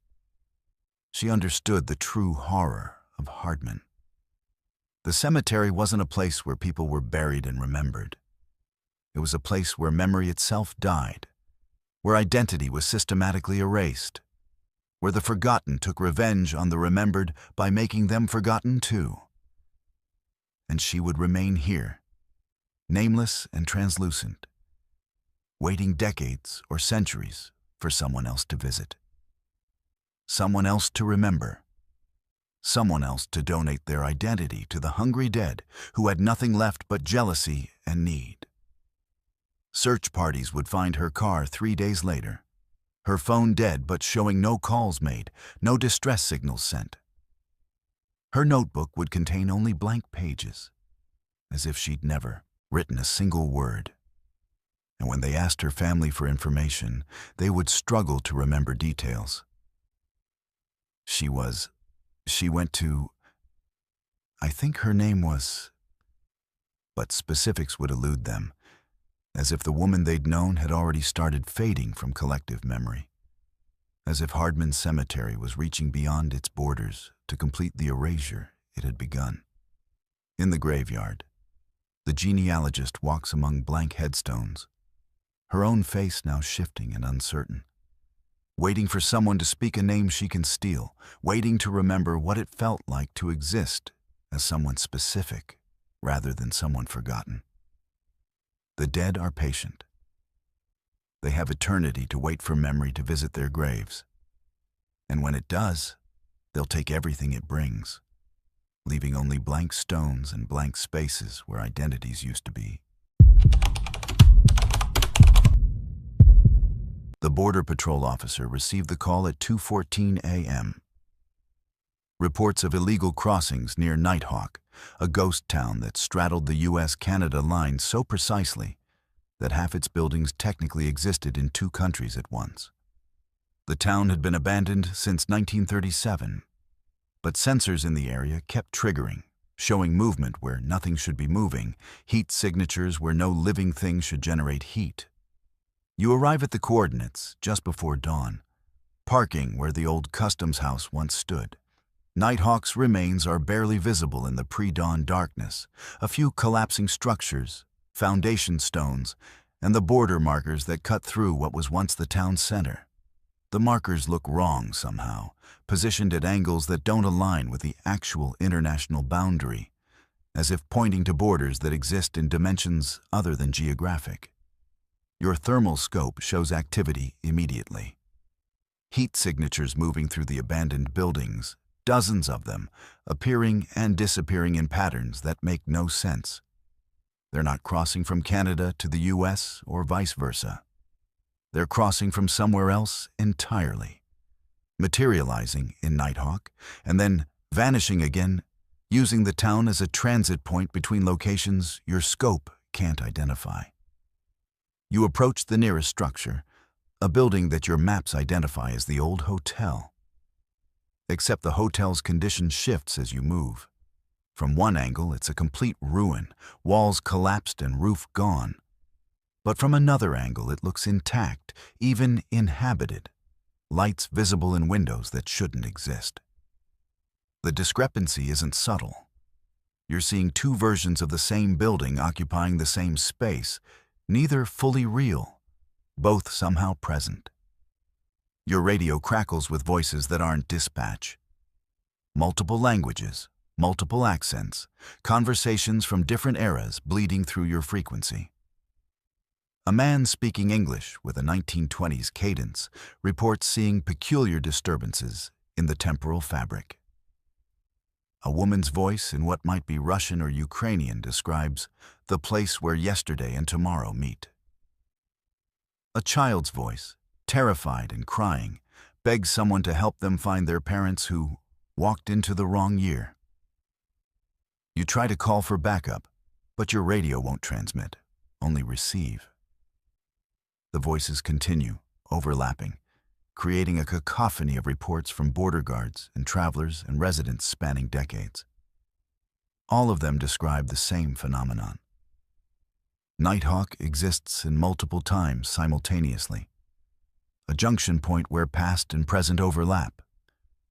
Speaker 1: she understood the true horror of Hardman. The cemetery wasn't a place where people were buried and remembered. It was a place where memory itself died, where identity was systematically erased, where the forgotten took revenge on the remembered by making them forgotten too. And she would remain here, nameless and translucent, waiting decades or centuries for someone else to visit, someone else to remember, someone else to donate their identity to the hungry dead who had nothing left but jealousy and need. Search parties would find her car 3 days later, her phone dead but showing no calls made, no distress signals sent. Her notebook would contain only blank pages, as if she'd never written a single word. And when they asked her family for information, they would struggle to remember details. She went to, I think her name was, but specifics would elude them, as if the woman they'd known had already started fading from collective memory, as if Hardman's cemetery was reaching beyond its borders to complete the erasure it had begun. In the graveyard, the genealogist walks among blank headstones, her own face now shifting and uncertain, waiting for someone to speak a name she can steal, waiting to remember what it felt like to exist as someone specific rather than someone forgotten. The dead are patient. They have eternity to wait for memory to visit their graves. And when it does, they'll take everything it brings, leaving only blank stones and blank spaces where identities used to be. The Border Patrol officer received the call at 2:14 a.m. Reports of illegal crossings near Nighthawk, a ghost town that straddled the U.S.-Canada line so precisely that half its buildings technically existed in 2 countries at once. The town had been abandoned since 1937, but sensors in the area kept triggering, showing movement where nothing should be moving, heat signatures where no living thing should generate heat. You arrive at the coordinates just before dawn, parking where the old customs house once stood. Nighthawk's remains are barely visible in the pre-dawn darkness, a few collapsing structures, foundation stones, and the border markers that cut through what was once the town's center. The markers look wrong somehow, positioned at angles that don't align with the actual international boundary, as if pointing to borders that exist in dimensions other than geographic. Your thermal scope shows activity immediately. Heat signatures moving through the abandoned buildings, dozens of them, appearing and disappearing in patterns that make no sense. They're not crossing from Canada to the U.S. or vice versa. They're crossing from somewhere else entirely, materializing in Nighthawk and then vanishing again, using the town as a transit point between locations your scope can't identify. You approach the nearest structure, a building that your maps identify as the old hotel. Except the hotel's condition shifts as you move. From one angle, it's a complete ruin, walls collapsed and roof gone. But from another angle, it looks intact, even inhabited, lights visible in windows that shouldn't exist. The discrepancy isn't subtle. You're seeing 2 versions of the same building occupying the same space, neither fully real, both somehow present. Your radio crackles with voices that aren't dispatch. Multiple languages, multiple accents, conversations from different eras bleeding through your frequency. A man speaking English with a 1920s cadence reports seeing peculiar disturbances in the temporal fabric. A woman's voice in what might be Russian or Ukrainian describes the place where yesterday and tomorrow meet. A child's voice, terrified and crying, begs someone to help them find their parents who walked into the wrong year. You try to call for backup, but your radio won't transmit, only receive. The voices continue, overlapping, creating a cacophony of reports from border guards and travelers and residents spanning decades. All of them describe the same phenomenon. Nighthawk exists in multiple times simultaneously, a junction point where past and present overlap,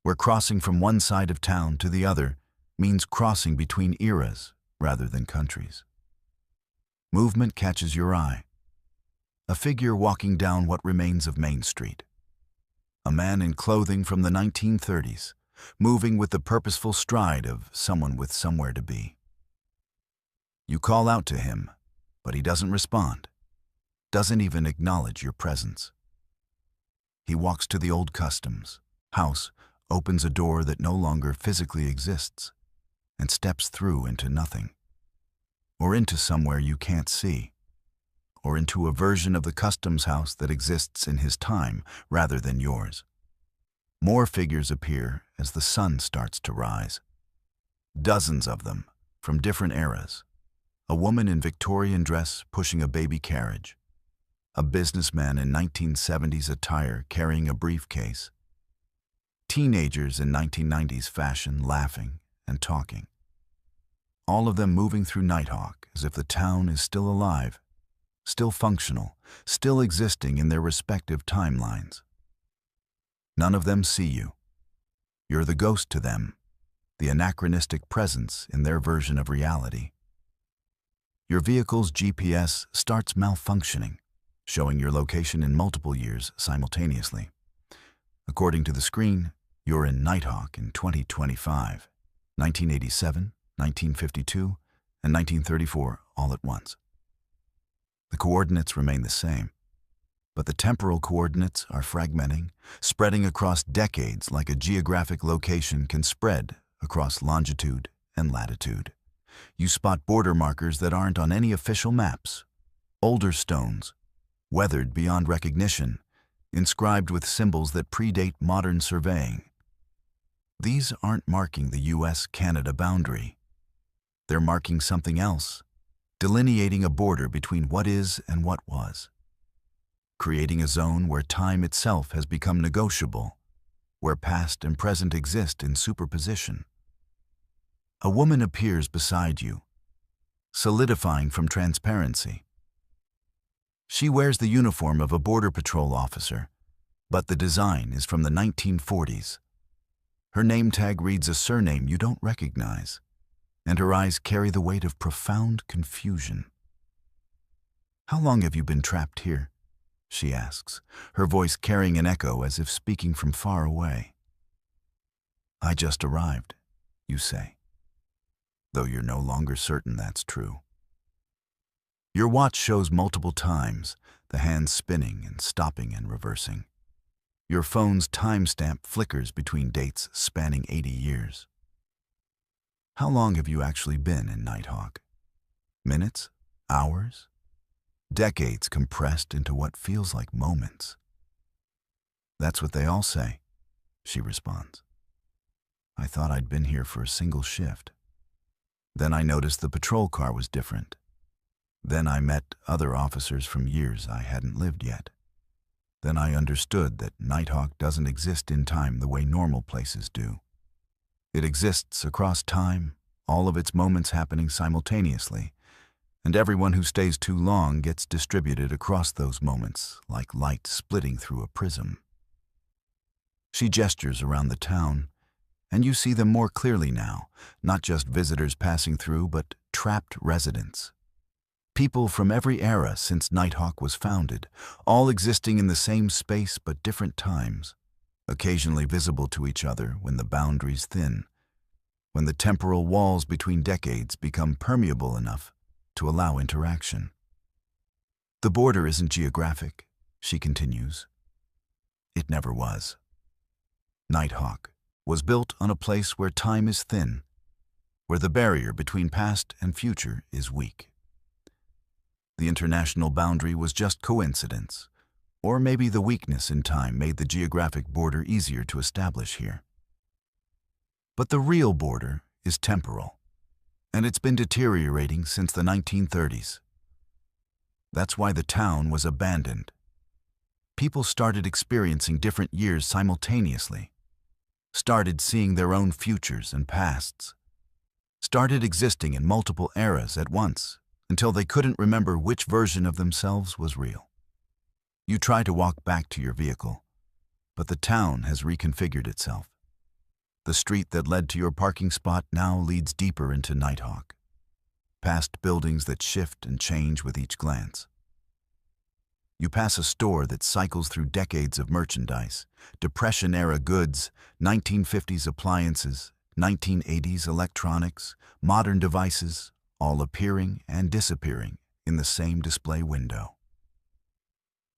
Speaker 1: where crossing from one side of town to the other means crossing between eras rather than countries. Movement catches your eye. A figure walking down what remains of Main Street. A man in clothing from the 1930s, moving with the purposeful stride of someone with somewhere to be. You call out to him, but he doesn't respond, doesn't even acknowledge your presence. He walks to the old customs house, opens a door that no longer physically exists, and steps through into nothing, or into somewhere you can't see, or into a version of the customs house that exists in his time rather than yours. More figures appear as the sun starts to rise. Dozens of them, from different eras. A woman in Victorian dress pushing a baby carriage. A businessman in 1970s attire carrying a briefcase. Teenagers in 1990s fashion laughing and talking. All of them moving through Nighthawk as if the town is still alive, still functional, still existing in their respective timelines. None of them see you. You're the ghost to them, the anachronistic presence in their version of reality. Your vehicle's GPS starts malfunctioning, showing your location in multiple years simultaneously. According to the screen, you're in Nighthawk in 2025, 1987, 1952, and 1934 all at once. The coordinates remain the same, but the temporal coordinates are fragmenting, spreading across decades like a geographic location can spread across longitude and latitude. You spot border markers that aren't on any official maps, older stones, weathered beyond recognition, inscribed with symbols that predate modern surveying. These aren't marking the US-Canada boundary. They're marking something else, delineating a border between what is and what was, creating a zone where time itself has become negotiable, where past and present exist in superposition. A woman appears beside you, solidifying from transparency. She wears the uniform of a Border Patrol officer, but the design is from the 1940s. Her name tag reads a surname you don't recognize, and her eyes carry the weight of profound confusion. "How long have you been trapped here?" she asks, her voice carrying an echo as if speaking from far away. "I just arrived," you say, though you're no longer certain that's true. Your watch shows multiple times, the hands spinning and stopping and reversing. Your phone's timestamp flickers between dates spanning 80 years. How long have you actually been in Nighthawk? Minutes? Hours? Decades compressed into what feels like moments. "That's what they all say," she responds. "I thought I'd been here for a single shift. Then I noticed the patrol car was different. Then I met other officers from years I hadn't lived yet. Then I understood that Nighthawk doesn't exist in time the way normal places do. It exists across time, all of its moments happening simultaneously, and everyone who stays too long gets distributed across those moments like light splitting through a prism." She gestures around the town, and you see them more clearly now, not just visitors passing through, but trapped residents. People from every era since Nighthawk was founded, all existing in the same space but different times, occasionally visible to each other when the boundaries thin, when the temporal walls between decades become permeable enough to allow interaction. "The border isn't geographic," she continues. "It never was. Nighthawk was built on a place where time is thin, where the barrier between past and future is weak. The international boundary was just coincidence, or maybe the weakness in time made the geographic border easier to establish here. But the real border is temporal, and it's been deteriorating since the 1930s. That's why the town was abandoned. People started experiencing different years simultaneously, started seeing their own futures and pasts, started existing in multiple eras at once until they couldn't remember which version of themselves was real. You try to walk back to your vehicle, but the town has reconfigured itself. The street that led to your parking spot now leads deeper into Nighthawk, past buildings that shift and change with each glance. You pass a store that cycles through decades of merchandise, Depression-era goods, 1950s appliances, 1980s electronics, modern devices, all appearing and disappearing in the same display window.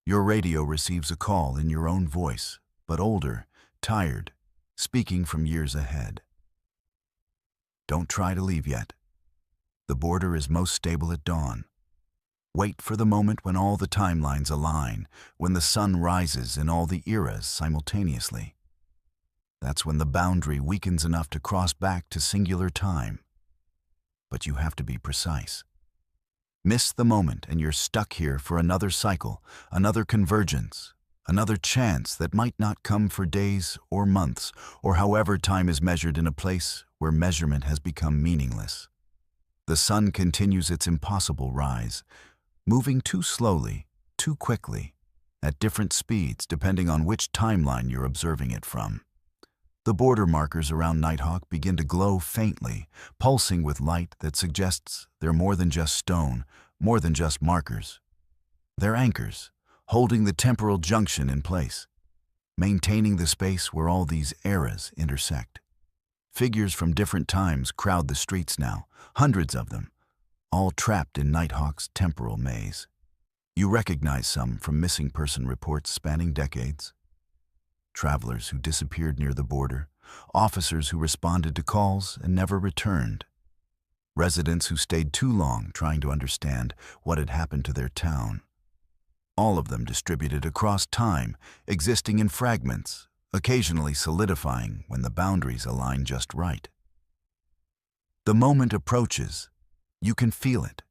Speaker 1: Your radio receives a call in your own voice, but older, tired, speaking from years ahead. Don't try to leave yet. The border is most stable at dawn. Wait for the moment when all the timelines align, when the sun rises in all the eras simultaneously. That's when the boundary weakens enough to cross back to singular time. But you have to be precise. Miss the moment and you're stuck here for another cycle, another convergence, another chance that might not come for days or months, or however time is measured in a place where measurement has become meaningless. The sun continues its impossible rise, moving too slowly, too quickly, at different speeds depending on which timeline you're observing it from. The border markers around Nighthawk begin to glow faintly, pulsing with light that suggests they're more than just stone, more than just markers. They're anchors, holding the temporal junction in place, maintaining the space where all these eras intersect. Figures from different times crowd the streets now, hundreds of them, all trapped in Nighthawk's temporal maze. You recognize some from missing person reports spanning decades. Travelers who disappeared near the border, officers who responded to calls and never returned, residents who stayed too long trying to understand what had happened to their town. All of them distributed across time, existing in fragments, occasionally solidifying when the boundaries align just right. The moment approaches. You can feel it,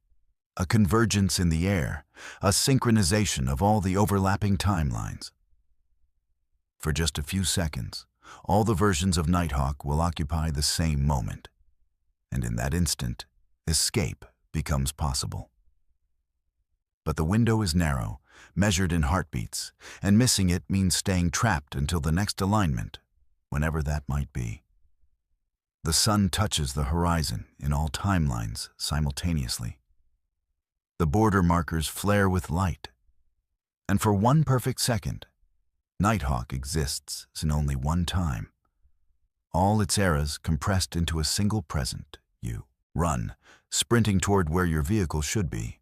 Speaker 1: a convergence in the air, a synchronization of all the overlapping timelines. For just a few seconds, all the versions of Nighthawk will occupy the same moment, and in that instant, escape becomes possible. But the window is narrow, measured in heartbeats, and missing it means staying trapped until the next alignment, whenever that might be. The sun touches the horizon in all timelines simultaneously. The border markers flare with light. And for one perfect second, Nighthawk exists in only one time. All its eras compressed into a single present. You run, sprinting toward where your vehicle should be,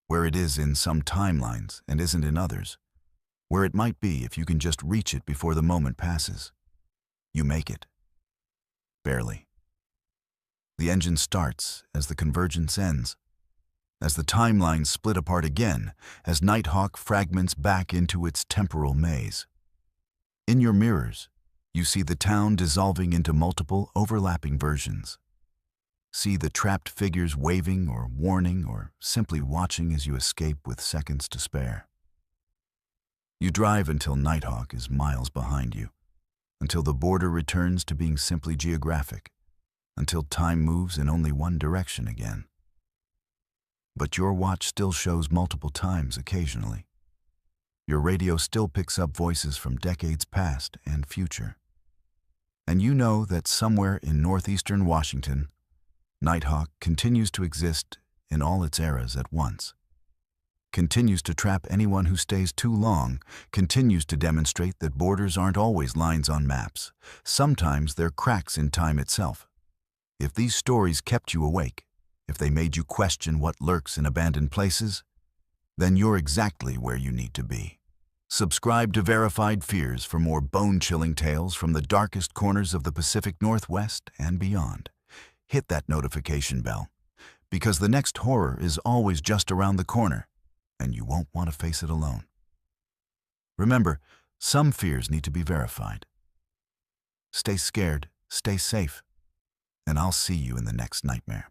Speaker 1: where it is in some timelines and isn't in others, where it might be if you can just reach it before the moment passes. You make it. Barely. The engine starts as the convergence ends, as the timelines split apart again, as Nighthawk fragments back into its temporal maze. In your mirrors, you see the town dissolving into multiple overlapping versions. See the trapped figures waving or warning or simply watching as you escape with seconds to spare. You drive until Nighthawk is miles behind you, until the border returns to being simply geographic, until time moves in only one direction again. But your watch still shows multiple times occasionally. Your radio still picks up voices from decades past and future. And you know that somewhere in northeastern Washington, Nighthawk continues to exist in all its eras at once. Continues to trap anyone who stays too long, continues to demonstrate that borders aren't always lines on maps. Sometimes they're cracks in time itself. If these stories kept you awake, if they made you question what lurks in abandoned places, then you're exactly where you need to be. Subscribe to Verified Fears for more bone-chilling tales from the darkest corners of the Pacific Northwest and beyond. Hit that notification bell, because the next horror is always just around the corner, and you won't want to face it alone. Remember, some fears need to be verified. Stay scared, stay safe, and I'll see you in the next nightmare.